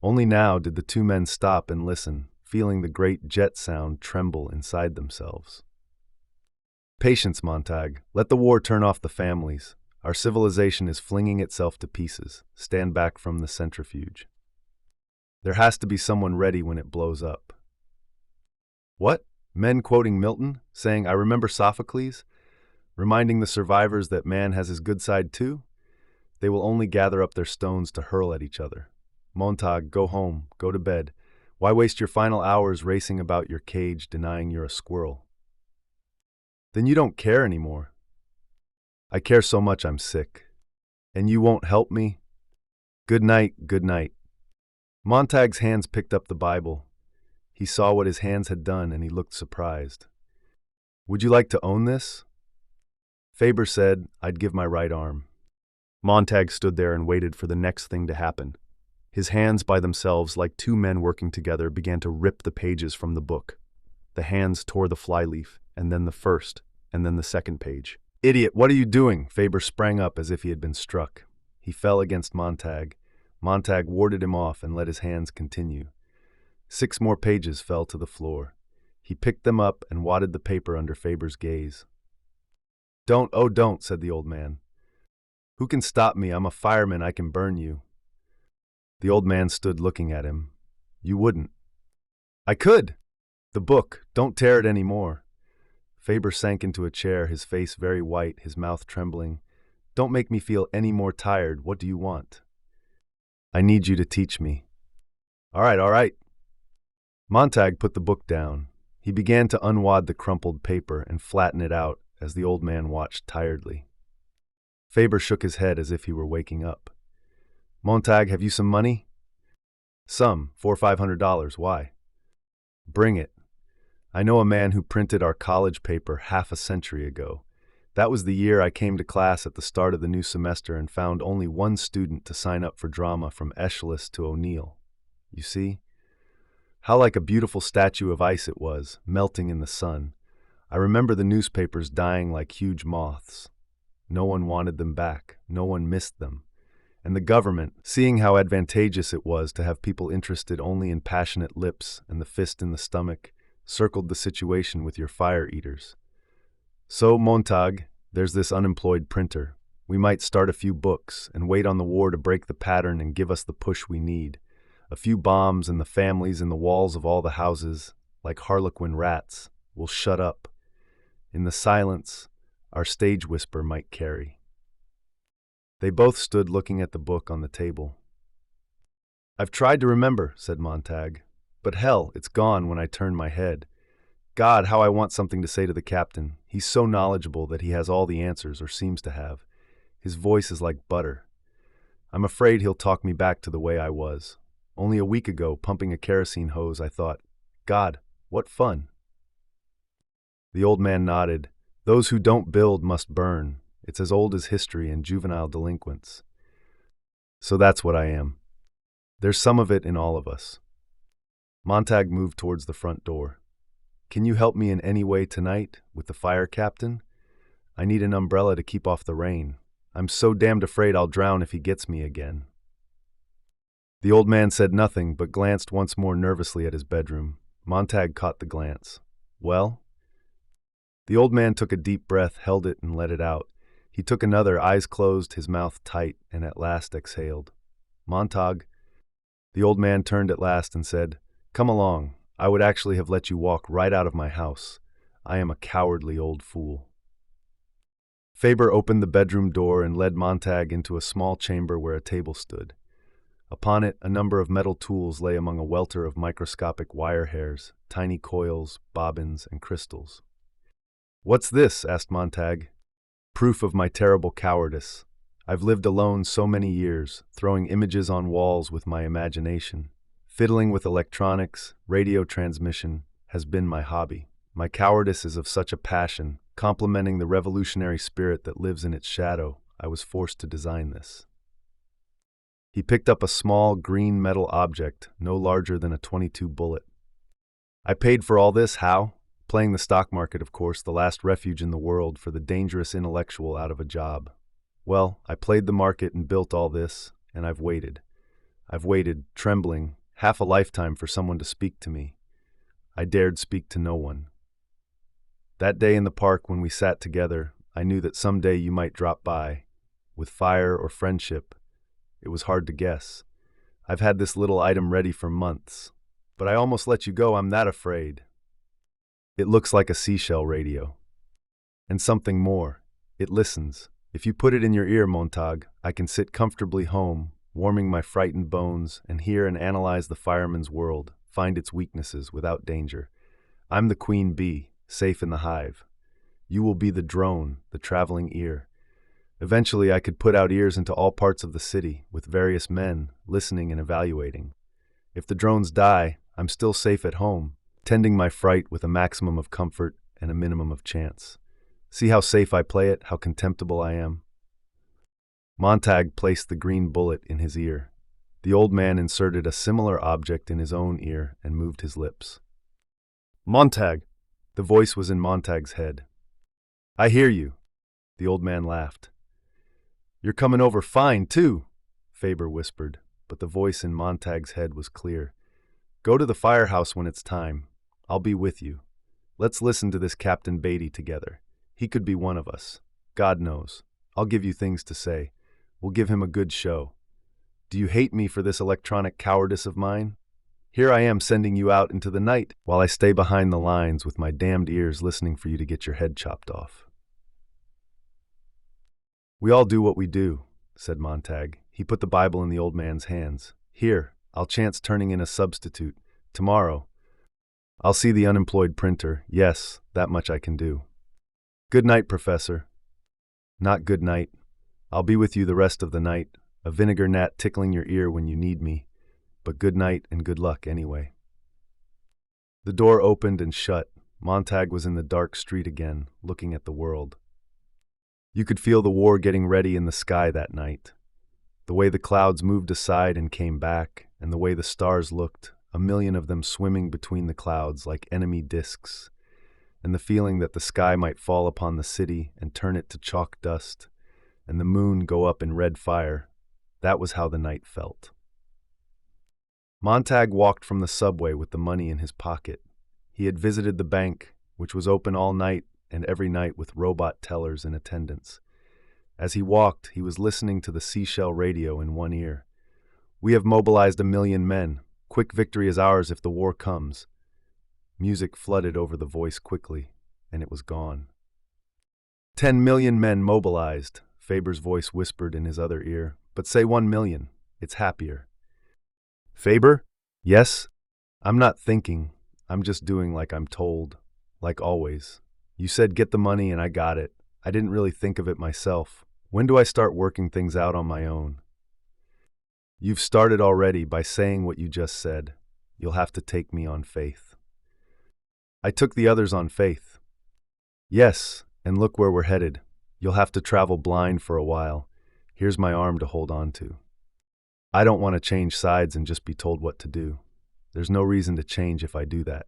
Only now did the two men stop and listen, feeling the great jet sound tremble inside themselves. Patience, Montag. Let the war turn off the families. Our civilization is flinging itself to pieces. Stand back from the centrifuge. There has to be someone ready when it blows up. What? Men quoting Milton, saying, "I remember Sophocles," reminding the survivors that man has his good side too? They will only gather up their stones to hurl at each other. Montag, go home, go to bed. Why waste your final hours racing about your cage, denying you're a squirrel? Then you don't care anymore. I care so much I'm sick. And you won't help me? Good night, good night. Montag's hands picked up the Bible. He saw what his hands had done and he looked surprised. Would you like to own this? Faber said, I'd give my right arm. Montag stood there and waited for the next thing to happen. His hands by themselves, like two men working together, began to rip the pages from the book. The hands tore the flyleaf, and then the first, and then the second page. "Idiot, what are you doing?" Faber sprang up as if he had been struck. He fell against Montag. Montag warded him off and let his hands continue. 6 more pages fell to the floor. He picked them up and wadded the paper under Faber's gaze. "Don't, oh don't," said the old man. "Who can stop me? I'm a fireman, I can burn you." The old man stood looking at him. "You wouldn't." "I could." "The book, don't tear it any more." Faber sank into a chair, his face very white, his mouth trembling. "Don't make me feel any more tired. What do you want?" "I need you to teach me." All right. Montag put the book down. He began to unwad the crumpled paper and flatten it out as the old man watched tiredly. Faber shook his head as if he were waking up. "Montag, have you some money?" "Some, $400–500. Why?" "Bring it. I know a man who printed our college paper half a century ago. That was the year I came to class at the start of the new semester and found only one student to sign up for drama from Aeschylus to O'Neill. You see? How like a beautiful statue of ice it was, melting in the sun. I remember the newspapers dying like huge moths. No one wanted them back. No one missed them. And the government, seeing how advantageous it was to have people interested only in passionate lips and the fist in the stomach, circled the situation with your fire eaters. So, Montag, there's this unemployed printer. We might start a few books and wait on the war to break the pattern and give us the push we need. A few bombs and the families in the walls of all the houses, like harlequin rats, will shut up. In the silence, our stage whisper might carry. They both stood looking at the book on the table. "I've tried to remember," said Montag, "but hell, it's gone when I turn my head. God, how I want something to say to the captain. He's so knowledgeable that he has all the answers, or seems to have. His voice is like butter. I'm afraid he'll talk me back to the way I was. Only a week ago, pumping a kerosene hose, I thought, God, what fun." The old man nodded. "Those who don't build must burn. It's as old as history and juvenile delinquents. So that's what I am. There's some of it in all of us." Montag moved towards the front door. "Can you help me in any way tonight, with the fire captain? I need an umbrella to keep off the rain. I'm so damned afraid I'll drown if he gets me again." The old man said nothing, but glanced once more nervously at his bedroom. Montag caught the glance. "Well?" The old man took a deep breath, held it, and let it out. He took another, eyes closed, his mouth tight, and at last exhaled. "Montag." The old man turned at last and said, "Come along. I would actually have let you walk right out of my house. I am a cowardly old fool." Faber opened the bedroom door and led Montag into a small chamber where a table stood. Upon it, a number of metal tools lay among a welter of microscopic wire hairs, tiny coils, bobbins, and crystals. "What's this?" asked Montag. "Proof of my terrible cowardice. I've lived alone so many years, throwing images on walls with my imagination. Fiddling with electronics, radio transmission, has been my hobby. My cowardice is of such a passion, complementing the revolutionary spirit that lives in its shadow, I was forced to design this." He picked up a small green metal object, no larger than a .22 bullet. "I paid for all this, how? Playing the stock market, of course, the last refuge in the world for the dangerous intellectual out of a job. Well, I played the market and built all this, and I've waited. I've waited, trembling, half a lifetime for someone to speak to me. I dared speak to no one. That day in the park when we sat together, I knew that someday you might drop by, with fire or friendship. It was hard to guess. I've had this little item ready for months. But I almost let you go, I'm that afraid. It looks like a seashell radio. And something more. It listens. If you put it in your ear, Montag, I can sit comfortably home, warming my frightened bones, and hear and analyze the fireman's world, find its weaknesses without danger. I'm the queen bee, safe in the hive. You will be the drone, the traveling ear. Eventually, I could put out ears into all parts of the city, with various men, listening and evaluating. If the drones die, I'm still safe at home, tending my fright with a maximum of comfort and a minimum of chance. See how safe I play it, how contemptible I am?" Montag placed the green bullet in his ear. The old man inserted a similar object in his own ear and moved his lips. Montag! The voice was in Montag's head. I hear you. The old man laughed. You're coming over fine, too, Faber whispered, but the voice in Montag's head was clear. Go to the firehouse when it's time. I'll be with you. Let's listen to this Captain Beatty together. He could be one of us. God knows. I'll give you things to say. We'll give him a good show. Do you hate me for this electronic cowardice of mine? Here I am sending you out into the night while I stay behind the lines with my damned ears listening for you to get your head chopped off. We all do what we do, said Montag. He put the Bible in the old man's hands. Here, I'll chance turning in a substitute. Tomorrow. I'll see the unemployed printer. Yes, that much I can do. Good night, Professor. Not good night. I'll be with you the rest of the night, a vinegar gnat tickling your ear when you need me. But good night and good luck anyway. The door opened and shut. Montag was in the dark street again, looking at the world. You could feel the war getting ready in the sky that night. The way the clouds moved aside and came back, and the way the stars looked, a million of them swimming between the clouds like enemy discs, and the feeling that the sky might fall upon the city and turn it to chalk dust, and the moon go up in red fire, that was how the night felt. Montag walked from the subway with the money in his pocket. He had visited the bank, which was open all night and every night with robot tellers in attendance. As he walked, he was listening to the seashell radio in one ear. We have mobilized 1 million men. Quick victory is ours if the war comes. Music flooded over the voice quickly, and it was gone. 10 million men mobilized, Faber's voice whispered in his other ear. But say 1 million. It's happier. Faber? Yes? I'm not thinking. I'm just doing like I'm told. Like always. You said get the money and I got it. I didn't really think of it myself. When do I start working things out on my own? You've started already by saying what you just said. You'll have to take me on faith. I took the others on faith. Yes, and look where we're headed. You'll have to travel blind for a while. Here's my arm to hold on to. I don't want to change sides and just be told what to do. There's no reason to change if I do that.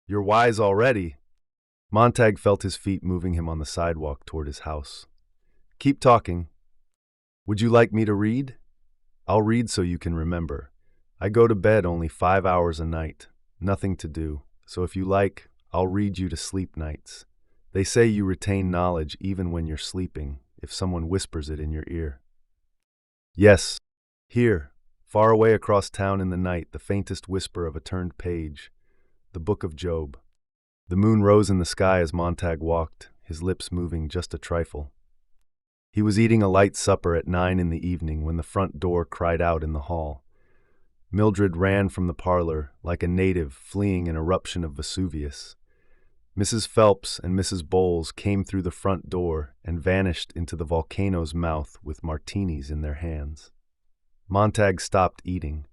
You're wise already. Montag felt his feet moving him on the sidewalk toward his house. Keep talking. Would you like me to read? I'll read so you can remember. I go to bed only 5 hours a night. Nothing to do. So if you like, I'll read you to sleep nights. They say you retain knowledge even when you're sleeping, if someone whispers it in your ear. Yes, here, far away across town in the night, the faintest whisper of a turned page, the Book of Job. The moon rose in the sky as Montag walked, his lips moving just a trifle. He was eating a light supper at 9 in the evening when the front door cried out in the hall. Mildred ran from the parlor like a native fleeing an eruption of Vesuvius. Mrs. Phelps and Mrs. Bowles came through the front door and vanished into the volcano's mouth with martinis in their hands. Montag stopped eating.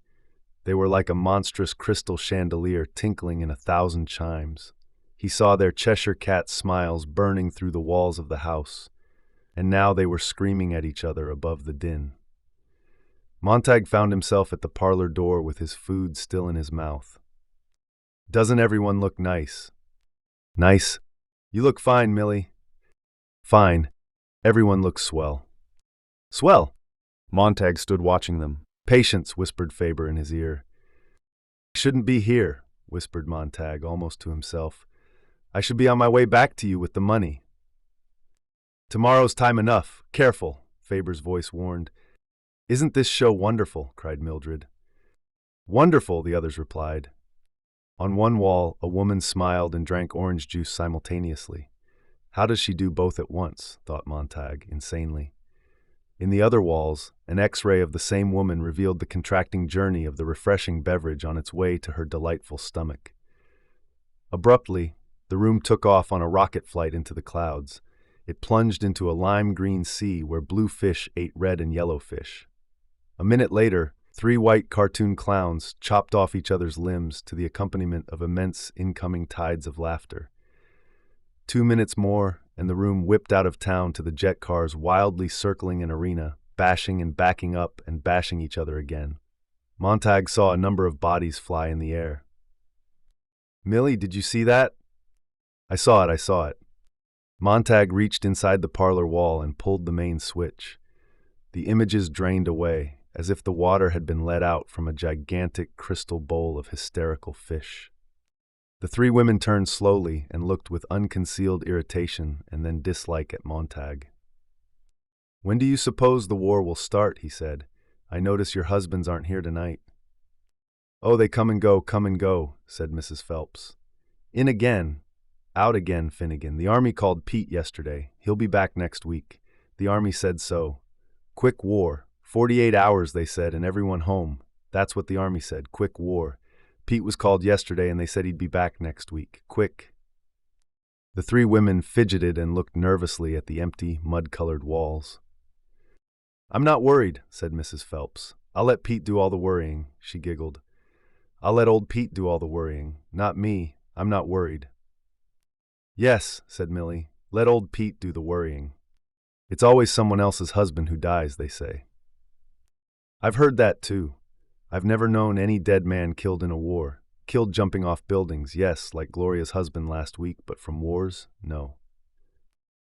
They were like a monstrous crystal chandelier tinkling in 1,000 chimes. He saw their Cheshire cat smiles burning through the walls of the house, and now they were screaming at each other above the din. Montag found himself at the parlor door with his food still in his mouth. Doesn't everyone look nice? Nice? You look fine, Millie. Fine. Everyone looks swell. Swell? Montag stood watching them. Patience, whispered Faber in his ear. I shouldn't be here, whispered Montag almost to himself. I should be on my way back to you with the money. Tomorrow's time enough. Careful, Faber's voice warned. Isn't this show wonderful? Cried Mildred. Wonderful, the others replied. On one wall, a woman smiled and drank orange juice simultaneously. How does she do both at once? Thought Montag, insanely. In the other walls, an X-ray of the same woman revealed the contracting journey of the refreshing beverage on its way to her delightful stomach. Abruptly, the room took off on a rocket flight into the clouds. It plunged into a lime-green sea where blue fish ate red and yellow fish. A minute later, 3 white cartoon clowns chopped off each other's limbs to the accompaniment of immense incoming tides of laughter. 2 minutes more, and the room whipped out of town to the jet cars wildly circling an arena, bashing and backing up and bashing each other again. Montag saw a number of bodies fly in the air. "Millie, did you see that?" I saw it. Montag reached inside the parlor wall and pulled the main switch. The images drained away, as if the water had been let out from a gigantic crystal bowl of hysterical fish. The three women turned slowly and looked with unconcealed irritation and then dislike at Montag. "When do you suppose the war will start?" he said. "I notice your husbands aren't here tonight." "Oh, they come and go," said Mrs. Phelps. "In again, out again, Finnegan. The Army called Pete yesterday. He'll be back next week. The Army said so. Quick war. 48 hours, they said, and everyone home. That's what the Army said. Quick war. Pete was called yesterday and they said he'd be back next week. Quick." The three women fidgeted and looked nervously at the empty, mud-colored walls. "I'm not worried," said Mrs. Phelps. "I'll let Pete do all the worrying," she giggled. "I'll let old Pete do all the worrying. Not me. I'm not worried." "Yes," said Millie. "Let old Pete do the worrying. It's always someone else's husband who dies, they say." "I've heard that, too. I've never known any dead man killed in a war. Killed jumping off buildings, yes, like Gloria's husband last week, but from wars, no."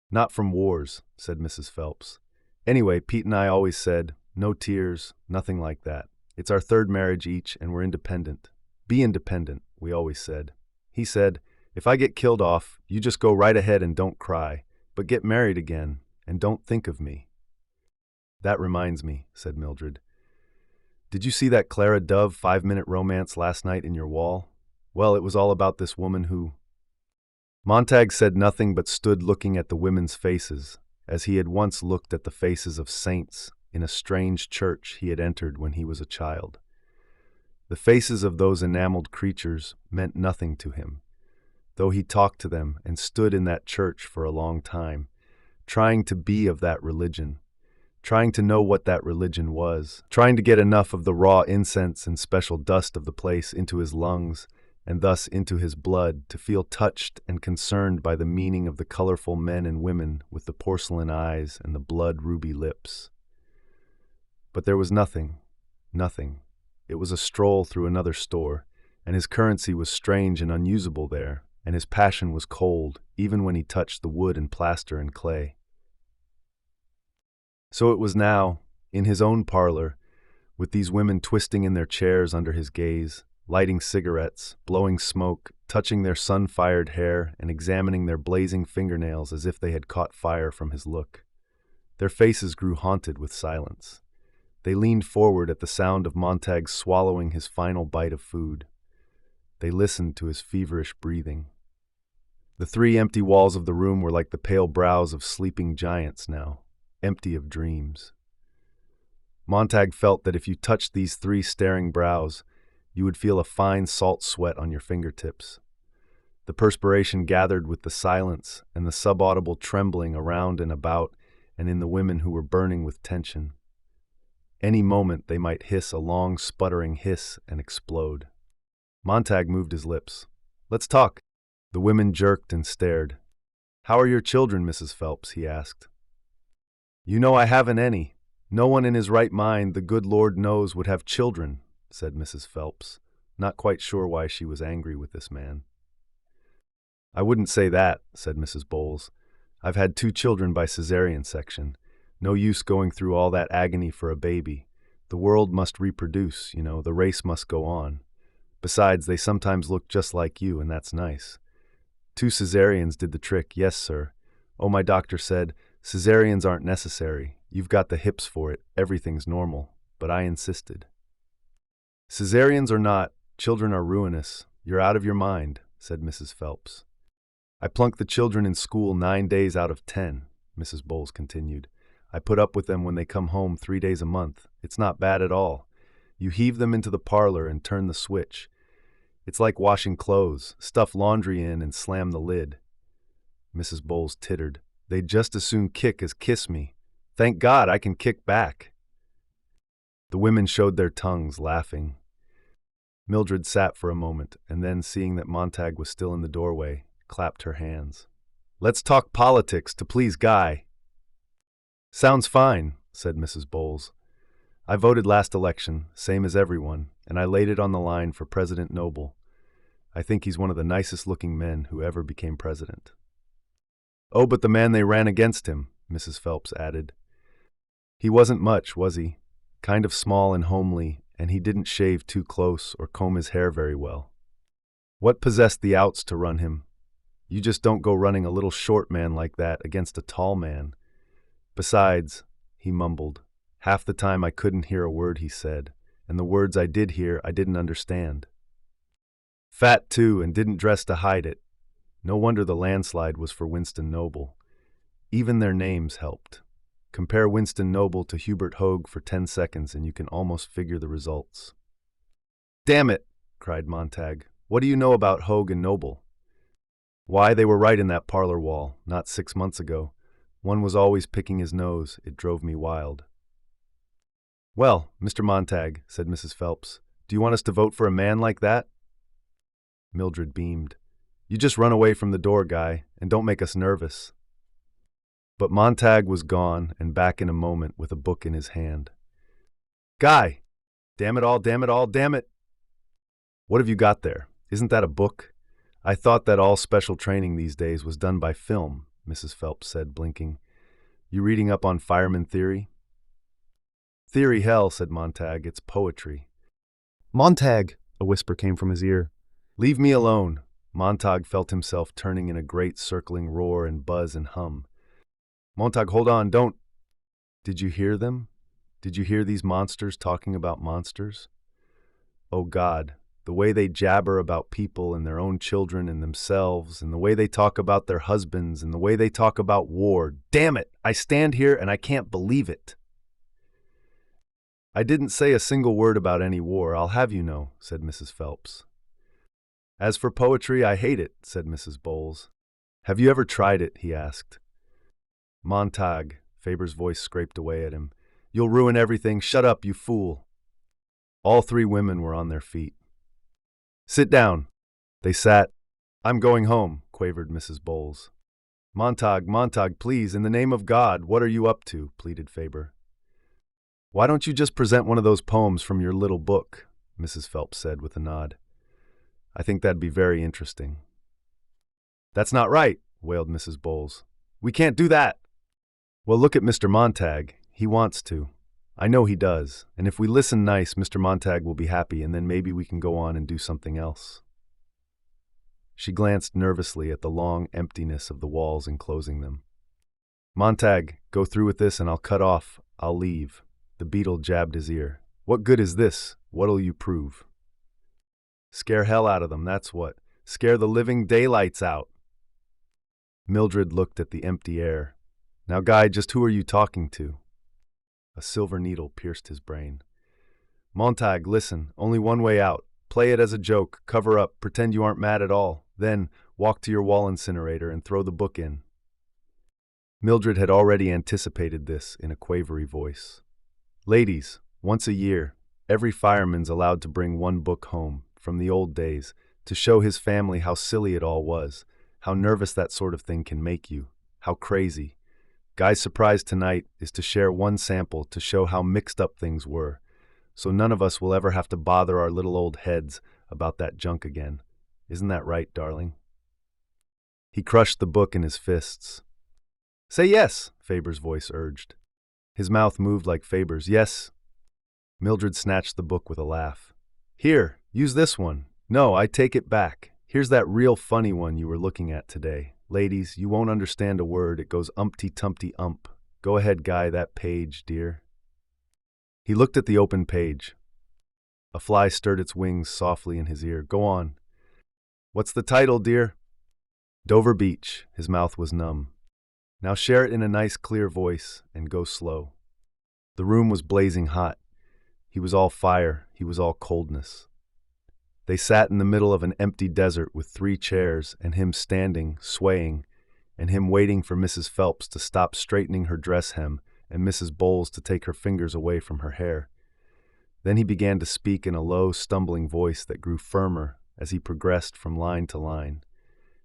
"Not from wars," said Mrs. Phelps. "Anyway, Pete and I always said, no tears, nothing like that. It's our third marriage each, and we're independent. Be independent, we always said. He said, if I get killed off, you just go right ahead and don't cry, but get married again, and don't think of me." "That reminds me," said Mildred. "Did you see that Clara Dove 5-minute romance last night in your wall? Well, it was all about this woman who—" Montag said nothing but stood looking at the women's faces, as he had once looked at the faces of saints in a strange church he had entered when he was a child. The faces of those enameled creatures meant nothing to him, though he talked to them and stood in that church for a long time, trying to be of that religion, trying to know what that religion was, trying to get enough of the raw incense and special dust of the place into his lungs, and thus into his blood, to feel touched and concerned by the meaning of the colorful men and women with the porcelain eyes and the blood-ruby lips. But there was nothing. It was a stroll through another store, and his currency was strange and unusable there, and his passion was cold, even when he touched the wood and plaster and clay. So it was now, in his own parlor, with these women twisting in their chairs under his gaze, lighting cigarettes, blowing smoke, touching their sun-fired hair, and examining their blazing fingernails as if they had caught fire from his look. Their faces grew haunted with silence. They leaned forward at the sound of Montag swallowing his final bite of food. They listened to his feverish breathing. The three empty walls of the room were like the pale brows of sleeping giants now, empty of dreams. Montag felt that if you touched these three staring brows, you would feel a fine salt sweat on your fingertips. The perspiration gathered with the silence and the subaudible trembling around and about and in the women who were burning with tension. Any moment they might hiss a long, sputtering hiss and explode. Montag moved his lips. "Let's talk." The women jerked and stared. "How are your children, Mrs. Phelps?" he asked. "You know I haven't any. No one in his right mind, the good Lord knows, would have children," said Mrs. Phelps, not quite sure why she was angry with this man. "I wouldn't say that," said Mrs. Bowles. "I've had 2 children by cesarean section. No use going through all that agony for a baby. The world must reproduce, you know, the race must go on. Besides, they sometimes look just like you, and that's nice. 2 cesareans did the trick, yes, sir. Oh, my doctor said, cesareans aren't necessary. You've got the hips for it. Everything's normal. But I insisted." "Cesareans or not, children are ruinous. You're out of your mind," said Mrs. Phelps. "I plunked the children in school 9 days out of 10, Mrs. Bowles continued. "I put up with them when they come home 3 days a month. It's not bad at all. You heave them into the parlor and turn the switch. It's like washing clothes, stuff laundry in and slam the lid." Mrs. Bowles tittered. "They'd just as soon kick as kiss me. Thank God I can kick back." The women showed their tongues, laughing. Mildred sat for a moment, and then, seeing that Montag was still in the doorway, clapped her hands. "Let's talk politics, to please Guy." "Sounds fine. said Mrs. Bowles. "I voted last election, same as everyone, and I laid it on the line for President Noble. I think he's one of the nicest-looking men who ever became president." "Oh, but the man they ran against him," Mrs. Phelps added. "He wasn't much, was he? Kind of small and homely, and he didn't shave too close or comb his hair very well. What possessed the outs to run him? You just don't go running a little short man like that against a tall man. Besides," he mumbled, "half the time I couldn't hear a word he said, and the words I did hear I didn't understand. Fat, too, and didn't dress to hide it. No wonder the landslide was for Winston Noble. Even their names helped. Compare Winston Noble to Hubert Hoag for 10 seconds and you can almost figure the results." "Damn it!" cried Montag. "What do you know about Hoag and Noble?" "Why, they were right in that parlor wall, not 6 months ago. One was always picking his nose. It drove me wild." "Well, Mr. Montag," said Mrs. Phelps, "do you want us to vote for a man like that?" Mildred beamed. "You just run away from the door, Guy, and don't make us nervous." But Montag was gone and back in a moment with a book in his hand. "Guy! Damn it all, damn it all, damn it! What have you got there? Isn't that a book? I thought that all special training these days was done by film," Mrs. Phelps said, blinking. "You reading up on fireman theory?" "Theory hell," said Montag. "It's poetry." "Montag!" a whisper came from his ear. "Leave me alone." Montag felt himself turning in a great circling roar and buzz and hum. "Montag, hold on, don't—" "Did you hear them? Did you hear these monsters talking about monsters? Oh God, the way they jabber about people and their own children and themselves, and the way they talk about their husbands, and the way they talk about war. Damn it! I stand here and I can't believe it." "I didn't say a single word about any war, I'll have you know," said Mrs. Phelps. "As for poetry, I hate it," said Mrs. Bowles. "Have you ever tried it?" he asked. "Montag," Faber's voice scraped away at him. "You'll ruin everything. Shut up, you fool." All three women were on their feet. "Sit down." They sat. "I'm going home," quavered Mrs. Bowles. "Montag, Montag, please, in the name of God, what are you up to?" pleaded Faber. "Why don't you just present one of those poems from your little book?" Mrs. Phelps said with a nod. "I think that'd be very interesting." "That's not right," wailed Mrs. Bowles. "We can't do that." "Well, look at Mr. Montag. He wants to. I know he does. And if we listen nice, Mr. Montag will be happy, and then maybe we can go on and do something else." She glanced nervously at the long emptiness of the walls enclosing them. "Montag, go through with this and I'll cut off. I'll leave." The beetle jabbed his ear. "What good is this? What'll you prove?" "Scare hell out of them, that's what. Scare the living daylights out." Mildred looked at the empty air. "Now, Guy, just who are you talking to?" A silver needle pierced his brain. "Montag, listen, only one way out. Play it as a joke, cover up, pretend you aren't mad at all. Then, walk to your wall incinerator and throw the book in." Mildred had already anticipated this in a quavery voice. "Ladies, once a year, every fireman's allowed to bring one book home, from the old days, to show his family how silly it all was, how nervous that sort of thing can make you, how crazy. Guy's surprise tonight is to share one sample to show how mixed up things were, so none of us will ever have to bother our little old heads about that junk again. Isn't that right, darling?" He crushed the book in his fists. "Say yes," Faber's voice urged. His mouth moved like Faber's. "Yes." Mildred snatched the book with a laugh. "Here, use this one. No, I take it back. Here's that real funny one you were looking at today. Ladies, you won't understand a word. It goes umpty-tumpty-ump. Go ahead, Guy, that page, dear." He looked at the open page. A fly stirred its wings softly in his ear. "Go on." "What's the title, dear?" "Dover Beach." His mouth was numb. "Now share it in a nice, clear voice, and go slow." The room was blazing hot. He was all fire. He was all coldness. They sat in the middle of an empty desert with 3 chairs, and him standing, swaying, and him waiting for Mrs. Phelps to stop straightening her dress hem and Mrs. Bowles to take her fingers away from her hair. Then he began to speak in a low, stumbling voice that grew firmer as he progressed from line to line.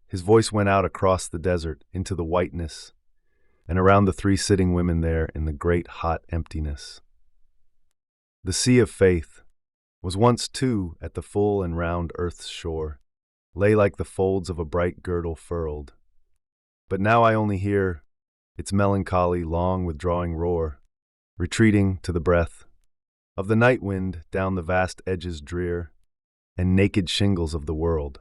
His voice went out across the desert, into the whiteness. and around the three sitting women there in the great hot emptiness. The sea of faith was once too at the full and round earth's shore, lay like the folds of a bright girdle furled. But now I only hear its melancholy, long withdrawing roar, retreating to the breath of the night wind down the vast edges drear and naked shingles of the world.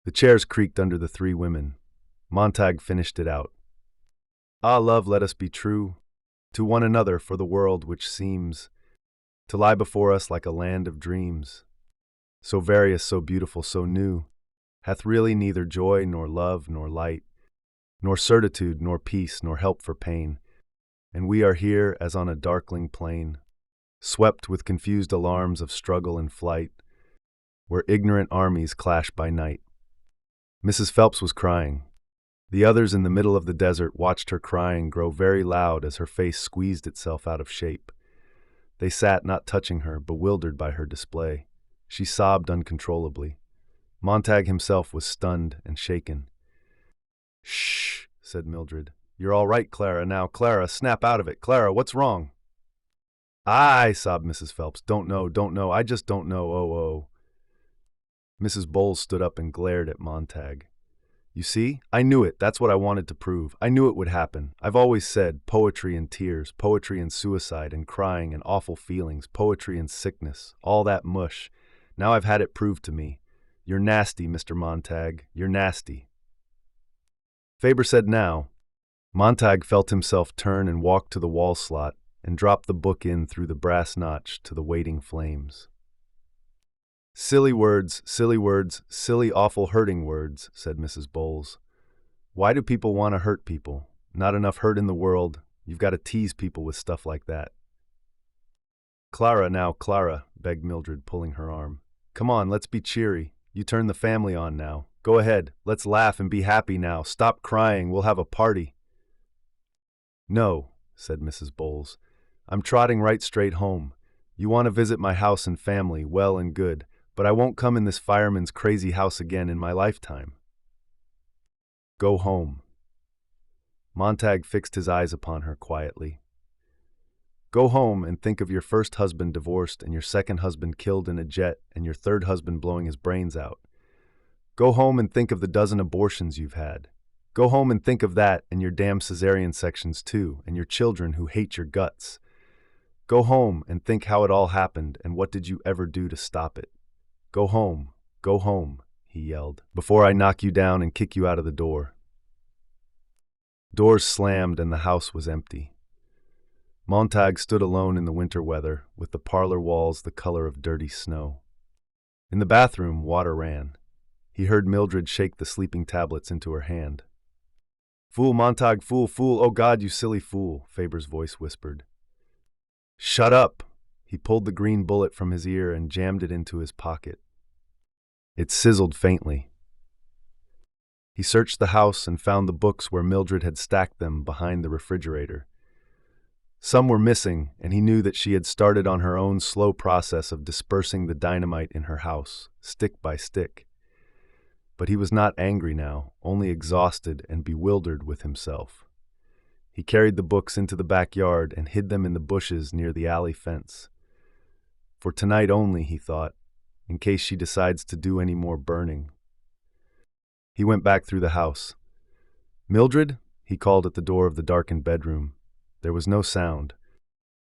The chairs creaked under the three women. Montag finished it out. Ah, love, let us be true to one another for the world which seems to lie before us like a land of dreams, so various, so beautiful, so new, hath really neither joy nor love nor light, nor certitude nor peace nor help for pain, and we are here as on a darkling plain, swept with confused alarms of struggle and flight, where ignorant armies clash by night. Mrs. Phelps was crying. The others in the middle of the desert watched her crying grow very loud as her face squeezed itself out of shape. They sat not touching her, bewildered by her display. She sobbed uncontrollably. Montag himself was stunned and shaken. "Shh," said Mildred. "You're all right, Clara. Now, Clara, snap out of it. Clara, what's wrong?" "I," sobbed Mrs. Phelps. Don't know. I just don't know. Oh. Mrs. Bowles stood up and glared at Montag. "You see? I knew it. That's what I wanted to prove. I knew it would happen. I've always said poetry and tears, poetry and suicide and crying and awful feelings, poetry and sickness, all that mush. Now I've had it proved to me. You're nasty, Mr. Montag. You're nasty." Faber said now. Montag felt himself turn and walk to the wall slot and drop the book in through the brass notch to the waiting flames. Silly words, silly awful hurting words," said Mrs. Bowles. "Why do people want to hurt people? Not enough hurt in the world. You've got to tease people with stuff like that." "Clara, now, Clara," begged Mildred, pulling her arm. "Come on, let's be cheery. You turn the family on now. Go ahead, let's laugh and be happy now. Stop crying, we'll have a party." "No," said Mrs. Bowles. "I'm trotting right straight home. You want to visit my house and family, well and good, but I won't come in this fireman's crazy house again in my lifetime." "Go home." Montag fixed his eyes upon her quietly. "Go home and think of your first husband divorced and your second husband killed in a jet and your third husband blowing his brains out. Go home and think of the dozen abortions you've had. Go home and think of that and your damn cesarean sections too, and your children who hate your guts. Go home and think how it all happened and what did you ever do to stop it. Go home, he yelled, before I knock you down and kick you out of the door." Doors slammed and the house was empty. Montag stood alone in the winter weather, with the parlor walls the color of dirty snow. In the bathroom, water ran. He heard Mildred shake the sleeping tablets into her hand. "Fool, Montag, fool, oh God, you silly fool," Faber's voice whispered. "Shut up!" He pulled the green bullet from his ear and jammed it into his pocket. It sizzled faintly. He searched the house and found the books where Mildred had stacked them behind the refrigerator. Some were missing, and he knew that she had started on her own slow process of dispersing the dynamite in her house, stick by stick. But he was not angry now, only exhausted and bewildered with himself. He carried the books into the backyard and hid them in the bushes near the alley fence. For tonight only, he thought, in case she decides to do any more burning. He went back through the house. "Mildred?" he called at the door of the darkened bedroom. There was no sound.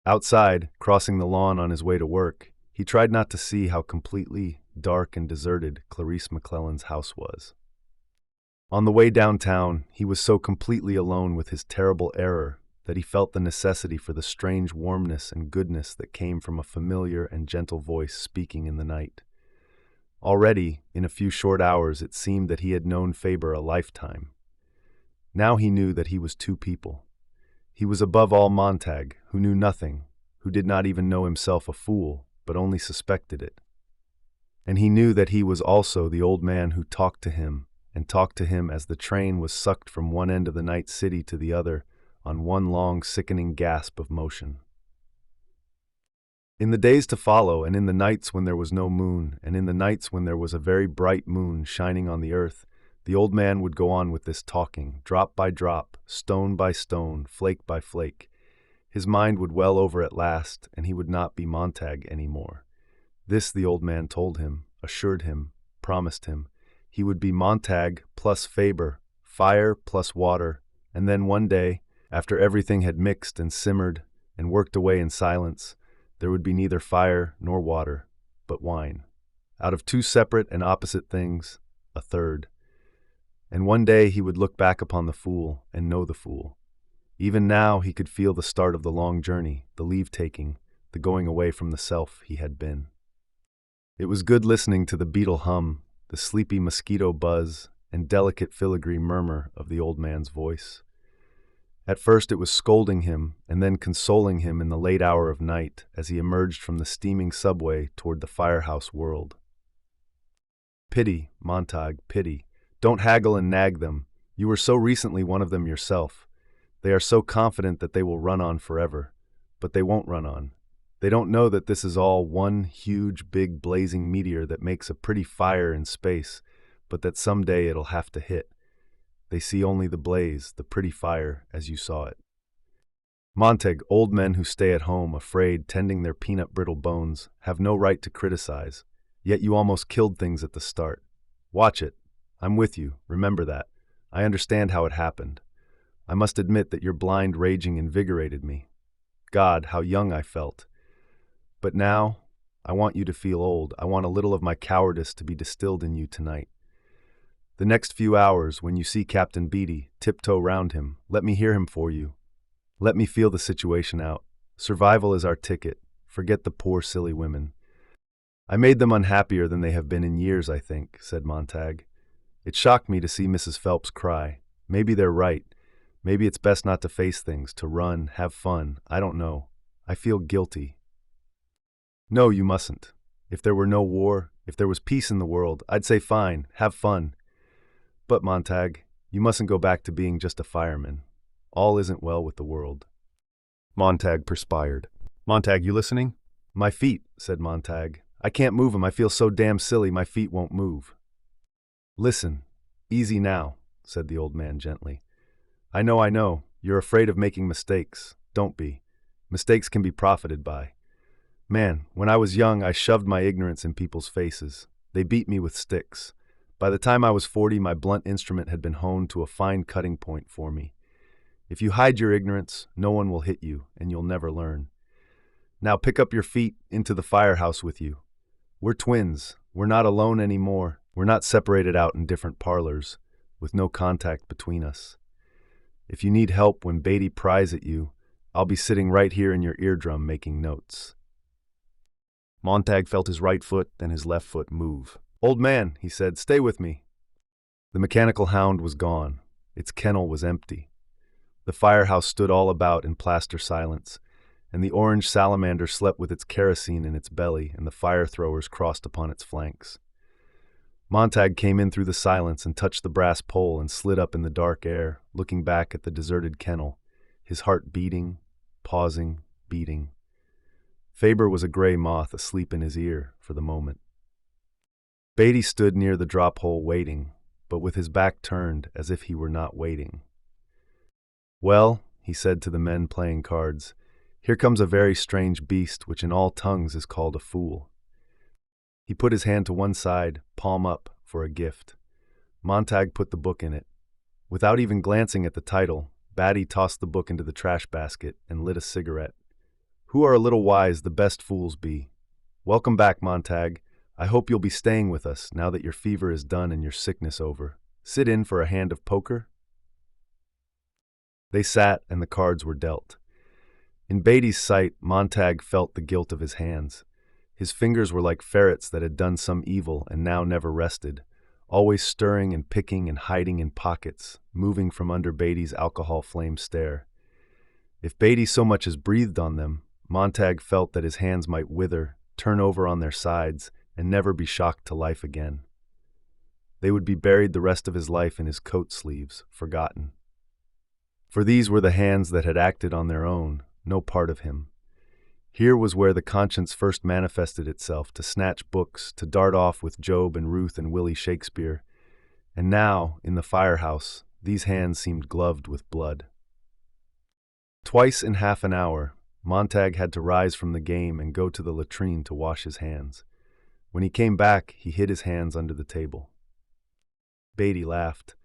Outside, crossing the lawn on his way to work, he tried not to see how completely dark and deserted Clarice McClellan's house was. On the way downtown, he was so completely alone with his terrible error that he felt the necessity for the strange warmness and goodness that came from a familiar and gentle voice speaking in the night. Already, in a few short hours, it seemed that he had known Faber a lifetime. Now he knew that he was two people. He was above all Montag, who knew nothing, who did not even know himself a fool, but only suspected it. And he knew that he was also the old man who talked to him, and talked to him as the train was sucked from one end of the night city to the other on one long, sickening gasp of motion. In the days to follow, and in the nights when there was no moon, and in the nights when there was a very bright moon shining on the earth, The old man would go on with this talking, drop by drop, stone by stone, flake by flake. His mind would well over at last, and he would not be Montag any more. This the old man told him, assured him, promised him. He would be Montag plus Faber, fire plus water, and then one day, after everything had mixed and simmered and worked away in silence, there would be neither fire nor water, but wine. Out of two separate and opposite things, a third. And one day he would look back upon the fool and know the fool. Even now he could feel the start of the long journey, the leave-taking, the going away from the self he had been. It was good listening to the beetle hum, the sleepy mosquito buzz, and delicate filigree murmur of the old man's voice. At first it was scolding him and then consoling him in the late hour of night as he emerged from the steaming subway toward the firehouse world. Pity, Montag, pity. Don't haggle and nag them. You were so recently one of them yourself. They are so confident that they will run on forever, but they won't run on. They don't know that this is all one huge, big, blazing meteor that makes a pretty fire in space, but that someday it'll have to hit. They see only the blaze, the pretty fire, as you saw it. Montag, old men who stay at home, afraid, tending their peanut-brittle bones, have no right to criticize. Yet you almost killed things at the start. Watch it. I'm with you, remember that. I understand how it happened. I must admit that your blind raging invigorated me. God, how young I felt. But now, I want you to feel old. I want a little of my cowardice to be distilled in you tonight. The next few hours, when you see Captain Beatty, tiptoe round him. Let me hear him for you. Let me feel the situation out. Survival is our ticket. Forget the poor, silly women. I made them unhappier than they have been in years, I think, said Montag. It shocked me to see Mrs. Phelps cry. Maybe they're right. Maybe it's best not to face things, to run, have fun. I don't know. I feel guilty. No, you mustn't. If there were no war, if there was peace in the world, I'd say fine, have fun. But, Montag, you mustn't go back to being just a fireman. All isn't well with the world. Montag perspired. Montag, you listening? My feet, said Montag. I can't move 'em. I feel so damn silly my feet won't move. Listen, easy now, said the old man gently. I know. You're afraid of making mistakes. Don't be. Mistakes can be profited by. Man, when I was young, I shoved my ignorance in people's faces. They beat me with sticks. By the time I was 40, my blunt instrument had been honed to a fine cutting point for me. If you hide your ignorance, no one will hit you, and you'll never learn. Now pick up your feet into the firehouse with you. We're twins. We're not alone anymore. We're not separated out in different parlors, with no contact between us. If you need help when Beatty pries at you, I'll be sitting right here in your eardrum making notes. Montag felt his right foot and his left foot move. Old man, he said, stay with me. The mechanical hound was gone. Its kennel was empty. The firehouse stood all about in plaster silence, and the orange salamander slept with its kerosene in its belly and the fire-throwers crossed upon its flanks. Montag came in through the silence and touched the brass pole and slid up in the dark air, looking back at the deserted kennel, his heart beating, pausing, beating. Faber was a gray moth asleep in his ear for the moment. Beatty stood near the drop hole waiting, but with his back turned as if he were not waiting. Well, he said to the men playing cards, here comes a very strange beast which in all tongues is called a fool. He put his hand to one side, palm up, for a gift. Montag put the book in it. Without even glancing at the title, Batty tossed the book into the trash basket and lit a cigarette. Who are a little wise the best fools be. Welcome back, Montag. I hope you'll be staying with us now that your fever is done and your sickness over. Sit in for a hand of poker? They sat and the cards were dealt. In Beatty's sight, Montag felt the guilt of his hands. His fingers were like ferrets that had done some evil and now never rested, always stirring and picking and hiding in pockets, moving from under Beatty's alcohol-flamed stare. If Beatty so much as breathed on them, Montag felt that his hands might wither, turn over on their sides, and never be shocked to life again. They would be buried the rest of his life in his coat sleeves, forgotten. For these were the hands that had acted on their own, no part of him. Here was where the conscience first manifested itself, to snatch books, to dart off with Job and Ruth and Willie Shakespeare. And now, in the firehouse, these hands seemed gloved with blood. Twice in half an hour, Montag had to rise from the game and go to the latrine to wash his hands. When he came back, he hid his hands under the table. Beatty laughed.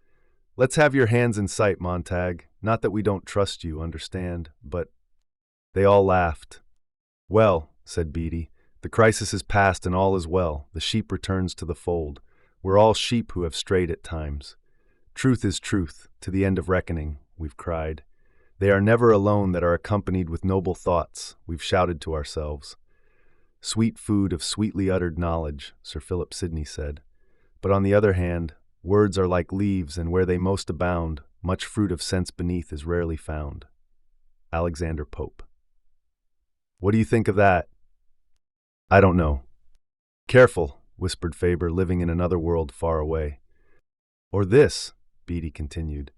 "Let's have your hands in sight, Montag. Not that we don't trust you, understand, but—" They all laughed. "Well," said Beatty, "the crisis is past and all is well. The sheep returns to the fold. We're all sheep who have strayed at times. Truth is truth, to the end of reckoning," we've cried. "They are never alone that are accompanied with noble thoughts," we've shouted to ourselves. "Sweet food of sweetly uttered knowledge," Sir Philip Sidney said. But on the other hand, words are like leaves, and where they most abound, much fruit of sense beneath is rarely found. Alexander Pope. What do you think of that? I don't know. Careful, whispered Faber, living in another world far away. Or this, Beatty continued.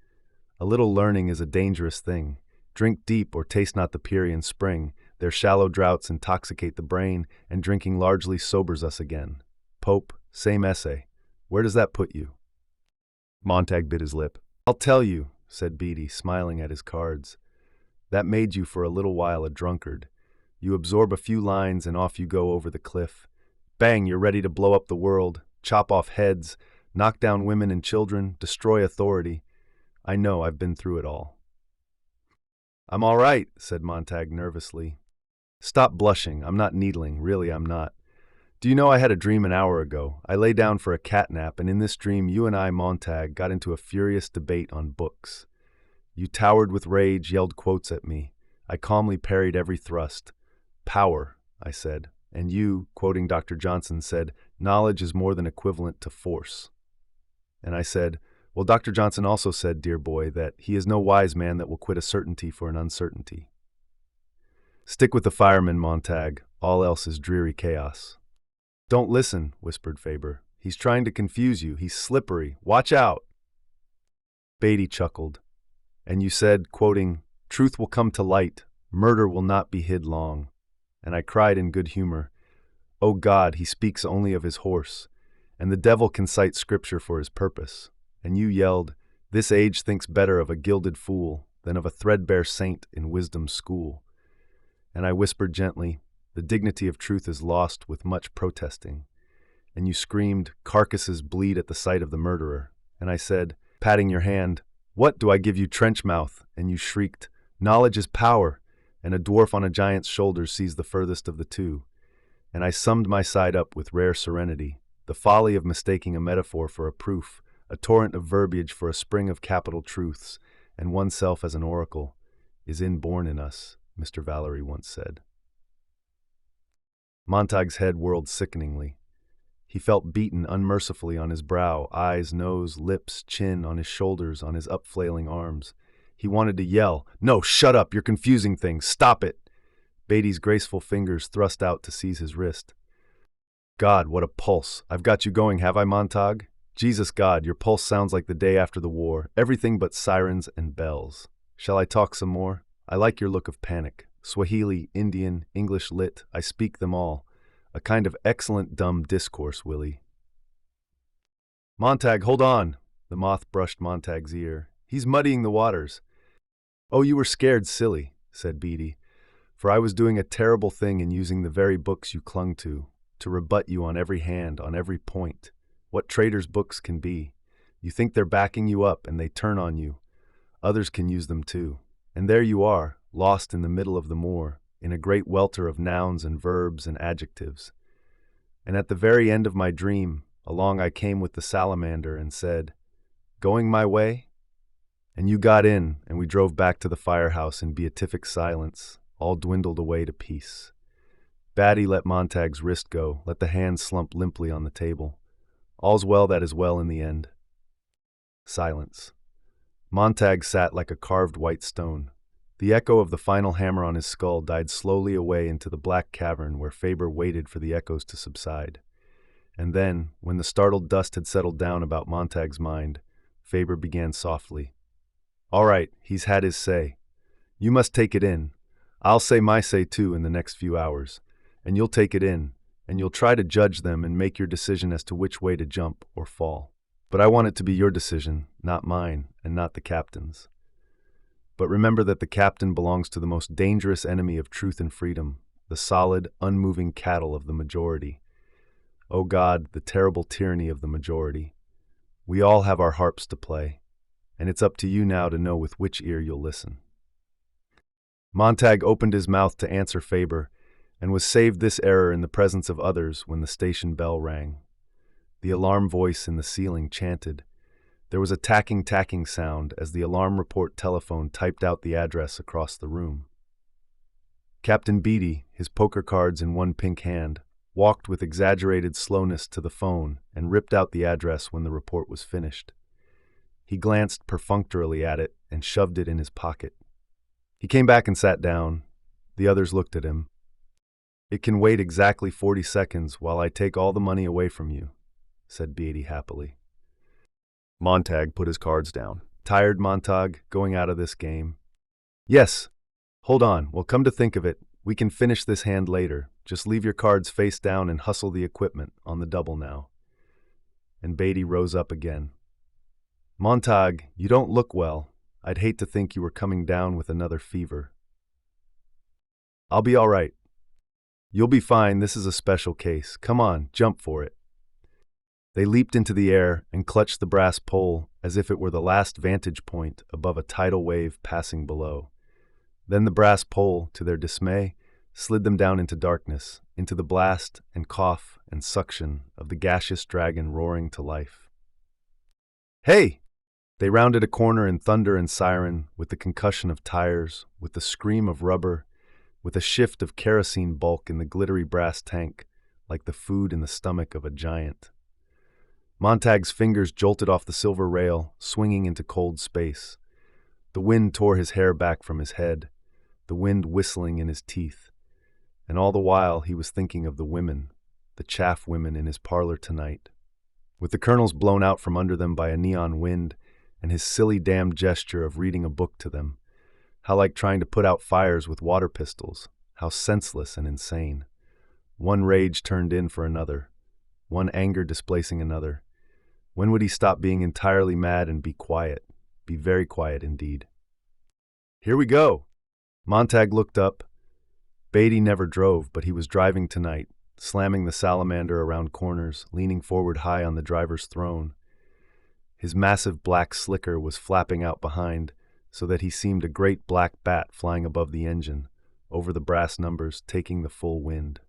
A little learning is a dangerous thing. Drink deep or taste not the Pierian spring. Their shallow draughts intoxicate the brain, and drinking largely sobers us again. Pope, same essay. Where does that put you? Montag bit his lip. I'll tell you, said Beatty, smiling at his cards. That made you for a little while a drunkard. You absorb a few lines and off you go over the cliff. Bang, you're ready to blow up the world, chop off heads, knock down women and children, destroy authority. I know, I've been through it all. I'm all right, said Montag nervously. Stop blushing, I'm not needling, really I'm not. Do you know I had a dream an hour ago? I lay down for a catnap, and in this dream you and I, Montag, got into a furious debate on books. You towered with rage, yelled quotes at me. I calmly parried every thrust. Power, I said, and you, quoting Dr. Johnson, said, knowledge is more than equivalent to force. And I said, well, Dr. Johnson also said, dear boy, that he is no wise man that will quit a certainty for an uncertainty. Stick with the fireman, Montag. All else is dreary chaos. Don't listen, whispered Faber. He's trying to confuse you. He's slippery. Watch out. Beatty chuckled. And you said, quoting, truth will come to light. Murder will not be hid long. And I cried in good humor, O God, he speaks only of his horse, and the devil can cite scripture for his purpose. And you yelled, this age thinks better of a gilded fool than of a threadbare saint in wisdom's school. And I whispered gently, the dignity of truth is lost with much protesting. And you screamed, carcasses bleed at the sight of the murderer. And I said, patting your hand, what do I give you, trench mouth? And you shrieked, knowledge is power, and a dwarf on a giant's shoulders sees the furthest of the two. And I summed my side up with rare serenity, the folly of mistaking a metaphor for a proof, a torrent of verbiage for a spring of capital truths, and oneself as an oracle, is inborn in us, Mr. Valery once said. Montag's head whirled sickeningly. He felt beaten unmercifully on his brow, eyes, nose, lips, chin, on his shoulders, on his upflailing arms. He wanted to yell, no, shut up, you're confusing things, stop it! Beatty's graceful fingers thrust out to seize his wrist. God, what a pulse! I've got you going, have I, Montag? Jesus God, your pulse sounds like the day after the war, everything but sirens and bells. Shall I talk some more? I like your look of panic. Swahili, Indian, English lit, I speak them all. A kind of excellent dumb discourse, Willie. Montag, hold on! The moth brushed Montag's ear. He's muddying the waters. Oh, you were scared, silly, said Beatty, for I was doing a terrible thing in using the very books you clung to rebut you on every hand, on every point. What traitors books can be. You think they're backing you up, and they turn on you. Others can use them too. And there you are, lost in the middle of the moor, in a great welter of nouns and verbs and adjectives. And at the very end of my dream, along I came with the salamander and said, going my way? And you got in, and we drove back to the firehouse in beatific silence, all dwindled away to peace. Batty let Montag's wrist go, let the hand slump limply on the table. All's well that is well in the end. Silence. Montag sat like a carved white stone. The echo of the final hammer on his skull died slowly away into the black cavern where Faber waited for the echoes to subside. And then, when the startled dust had settled down about Montag's mind, Faber began softly. All right, he's had his say. You must take it in. I'll say my say too in the next few hours. And you'll take it in, and you'll try to judge them and make your decision as to which way to jump or fall. But I want it to be your decision, not mine, and not the captain's. But remember that the captain belongs to the most dangerous enemy of truth and freedom, the solid, unmoving cattle of the majority. O God, the terrible tyranny of the majority. We all have our harps to play, and it's up to you now to know with which ear you'll listen. Montag opened his mouth to answer Faber, and was saved this error in the presence of others when the station bell rang. The alarm voice in the ceiling chanted. There was a tacking sound as the alarm report telephone typed out the address across the room. Captain Beatty, his poker cards in one pink hand, walked with exaggerated slowness to the phone and ripped out the address when the report was finished. He glanced perfunctorily at it and shoved it in his pocket. He came back and sat down. The others looked at him. "It can wait exactly 40 seconds while I take all the money away from you," said Beatty happily. Montag put his cards down. "Tired, Montag, going out of this game?" "Yes. Hold on. Well, come to think of it, we can finish this hand later. Just leave your cards face down and hustle the equipment on the double now." And Beatty rose up again. "Montag, you don't look well. I'd hate to think you were coming down with another fever." "I'll be all right." "You'll be fine. This is a special case. Come on, jump for it." They leaped into the air and clutched the brass pole as if it were the last vantage point above a tidal wave passing below. Then the brass pole, to their dismay, slid them down into darkness, into the blast and cough and suction of the gaseous dragon roaring to life. "Hey!" They rounded a corner in thunder and siren, with the concussion of tires, with the scream of rubber, with a shift of kerosene bulk in the glittery brass tank, like the food in the stomach of a giant. Montag's fingers jolted off the silver rail, swinging into cold space. The wind tore his hair back from his head, the wind whistling in his teeth. And all the while he was thinking of the women, the chaff women in his parlor tonight. With the kernels blown out from under them by a neon wind, and his silly damned gesture of reading a book to them. How like trying to put out fires with water pistols. How senseless and insane. One rage turned in for another. One anger displacing another. When would he stop being entirely mad and be quiet? Be very quiet indeed. "Here we go!" Montag looked up. Beatty never drove, but he was driving tonight, slamming the salamander around corners, leaning forward high on the driver's throne. His massive black slicker was flapping out behind, so that he seemed a great black bat flying above the engine, over the brass numbers, taking the full wind.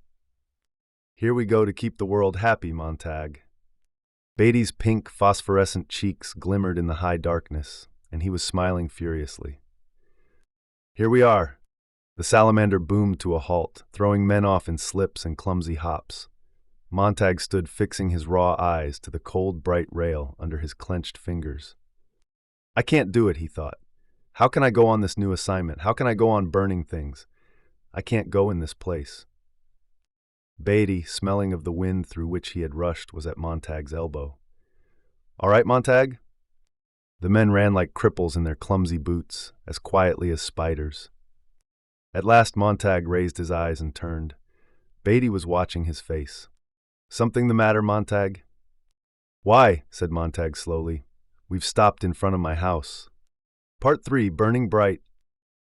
"Here we go to keep the world happy, Montag." Beatty's pink, phosphorescent cheeks glimmered in the high darkness, and he was smiling furiously. "Here we are." The salamander boomed to a halt, throwing men off in slips and clumsy hops. Montag stood fixing his raw eyes to the cold, bright rail under his clenched fingers. "I can't do it," he thought. "How can I go on this new assignment? How can I go on burning things? I can't go in this place." Beatty, smelling of the wind through which he had rushed, was at Montag's elbow. "All right, Montag?" The men ran like cripples in their clumsy boots, as quietly as spiders. At last Montag raised his eyes and turned. Beatty was watching his face. "Something the matter, Montag?" "Why," said Montag slowly, "we've stopped in front of my house." Part 3, burning bright.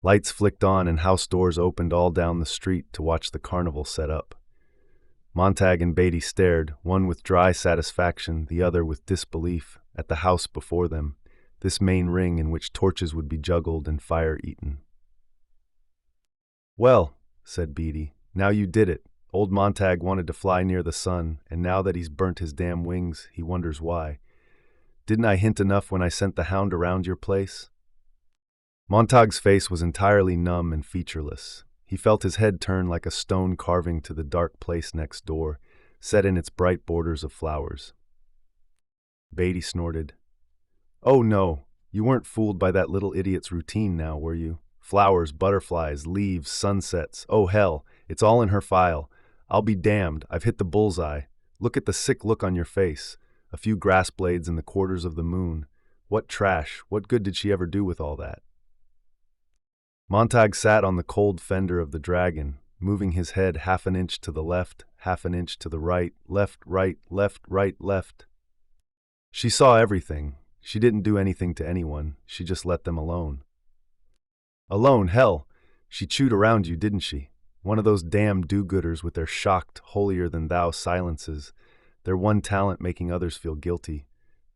Lights flicked on and house doors opened all down the street to watch the carnival set up. Montag and Beatty stared, one with dry satisfaction, the other with disbelief, at the house before them, this main ring in which torches would be juggled and fire eaten. "Well," said Beatty, "now you did it. Old Montag wanted to fly near the sun, and now that he's burnt his damn wings, he wonders why. Didn't I hint enough when I sent the hound around your place?" Montag's face was entirely numb and featureless. He felt his head turn like a stone carving to the dark place next door, set in its bright borders of flowers. Beatty snorted. "Oh no, you weren't fooled by that little idiot's routine now, were you? Flowers, butterflies, leaves, sunsets. Oh hell, it's all in her file. I'll be damned, I've hit the bullseye. Look at the sick look on your face. A few grass blades in the quarters of the moon. What trash, what good did she ever do with all that?" Montag sat on the cold fender of the dragon, moving his head half an inch to the left, half an inch to the right, left, right, left, right, left. She saw everything. She didn't do anything to anyone. She just let them alone. Alone, hell. She chewed around you, didn't she? One of those damn do-gooders with their shocked, holier-than-thou silences, their one talent making others feel guilty.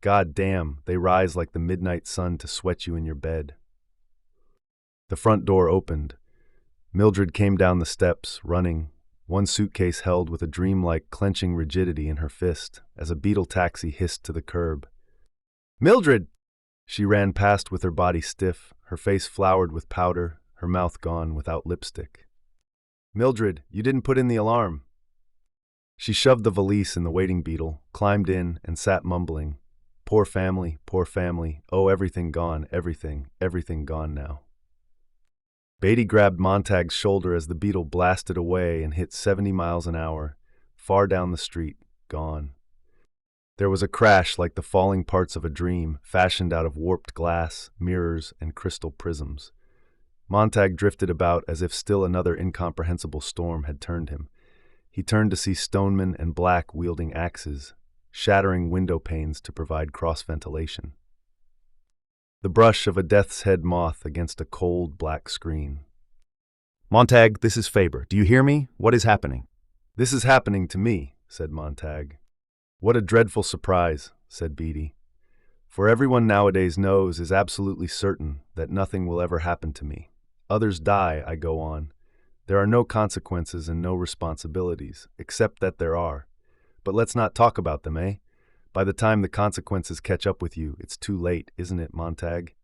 God damn, they rise like the midnight sun to sweat you in your bed. The front door opened. Mildred came down the steps, running, one suitcase held with a dreamlike clenching rigidity in her fist, as a beetle taxi hissed to the curb. "Mildred!" She ran past with her body stiff, her face floured with powder, her mouth gone without lipstick. "Mildred, you didn't put in the alarm." She shoved the valise in the waiting beetle, climbed in, and sat mumbling. Poor family, oh, everything gone, everything gone now. Beatty grabbed Montag's shoulder as the beetle blasted away and hit 70 miles an hour, far down the street, gone. There was a crash like the falling parts of a dream, fashioned out of warped glass, mirrors, and crystal prisms. Montag drifted about as if still another incomprehensible storm had turned him. He turned to see Stoneman and Black wielding axes, shattering window panes to provide cross-ventilation. The brush of a death's head moth against a cold black screen. "Montag, this is Faber. Do you hear me? What is happening?" "This is happening to me," said Montag. "What a dreadful surprise," said Beatty. "For everyone nowadays knows, is absolutely certain, that nothing will ever happen to me. Others die, I go on. There are no consequences and no responsibilities, except that there are. But let's not talk about them, eh? By the time the consequences catch up with you, it's too late, isn't it, Montag?"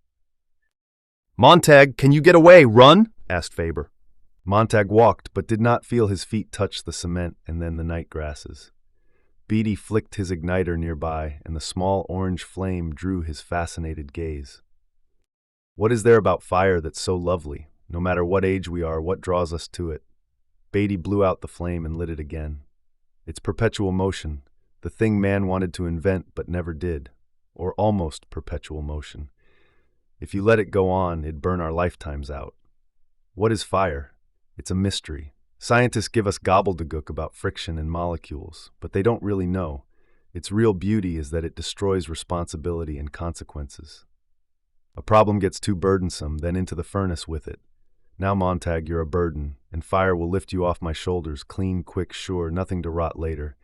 "Montag, can you get away? Run?" asked Faber. Montag walked, but did not feel his feet touch the cement and then the night grasses. Beatty flicked his igniter nearby, and the small orange flame drew his fascinated gaze. What is there about fire that's so lovely? No matter what age we are, what draws us to it? Beatty blew out the flame and lit it again. It's perpetual motion, the thing man wanted to invent but never did, or almost perpetual motion. If you let it go on, it'd burn our lifetimes out. What is fire? It's a mystery. Scientists give us gobbledygook about friction and molecules, but they don't really know. Its real beauty is that it destroys responsibility and consequences. A problem gets too burdensome, then into the furnace with it. Now, Montag, you're a burden, and fire will lift you off my shoulders, clean, quick, sure, nothing to rot later.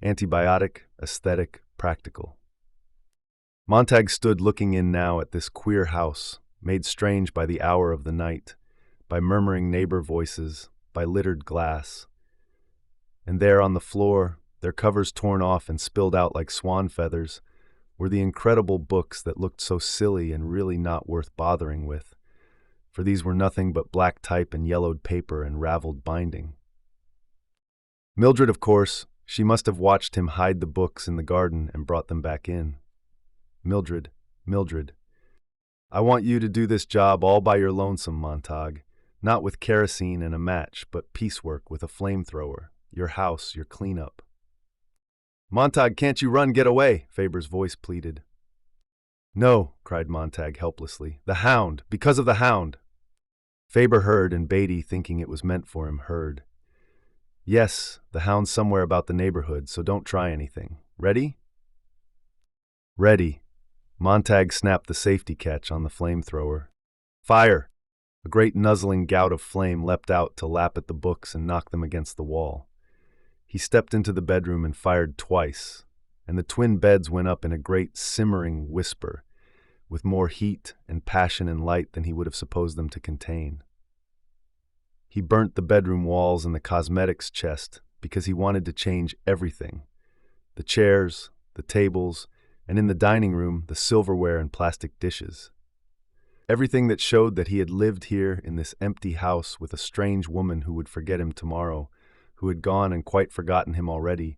Antibiotic, aesthetic, practical. Montag stood looking in now at this queer house, made strange by the hour of the night, by murmuring neighbor voices, by littered glass. And there on the floor, their covers torn off and spilled out like swan feathers, were the incredible books that looked so silly and really not worth bothering with, for these were nothing but black type and yellowed paper and raveled binding. Mildred, of course, she must have watched him hide the books in the garden and brought them back in. Mildred, I want you to do this job all by your lonesome, Montag. Not with kerosene and a match, but piecework with a flamethrower. Your house, your cleanup. "Montag, can't you run, get away?" Faber's voice pleaded. "No," cried Montag helplessly. "The hound, because of the hound." Faber heard, and Beatty, thinking it was meant for him, heard. "Yes, the hound's somewhere about the neighborhood, so don't try anything. Ready?" "Ready." Montag snapped the safety catch on the flamethrower. "Fire!" A great nuzzling gout of flame leapt out to lap at the books and knock them against the wall. He stepped into the bedroom and fired twice, and the twin beds went up in a great simmering whisper, with more heat and passion and light than he would have supposed them to contain. He burnt the bedroom walls and the cosmetics chest because he wanted to change everything. The chairs, the tables, and in the dining room, the silverware and plastic dishes. Everything that showed that he had lived here in this empty house with a strange woman who would forget him tomorrow, who had gone and quite forgotten him already,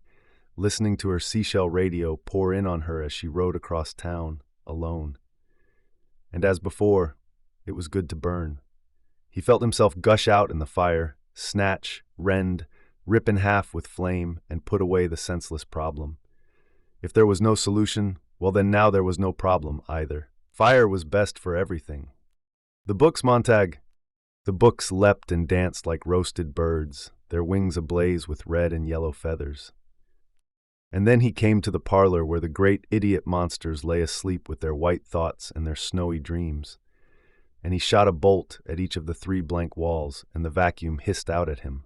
listening to her seashell radio pour in on her as she rode across town, alone. And as before, it was good to burn. He felt himself gush out in the fire, snatch, rend, rip in half with flame, and put away the senseless problem. If there was no solution, well then now there was no problem either. Fire was best for everything. "The books, Montag." The books leapt and danced like roasted birds, their wings ablaze with red and yellow feathers. And then he came to the parlor where the great idiot monsters lay asleep with their white thoughts and their snowy dreams. And he shot a bolt at each of the 3 blank walls, and the vacuum hissed out at him.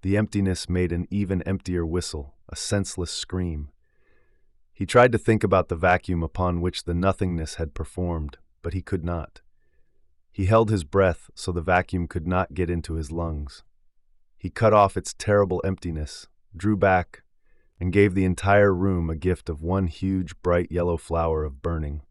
The emptiness made an even emptier whistle, a senseless scream. He tried to think about the vacuum upon which the nothingness had performed, but he could not. He held his breath so the vacuum could not get into his lungs. He cut off its terrible emptiness, drew back, and gave the entire room a gift of one huge bright yellow flower of burning.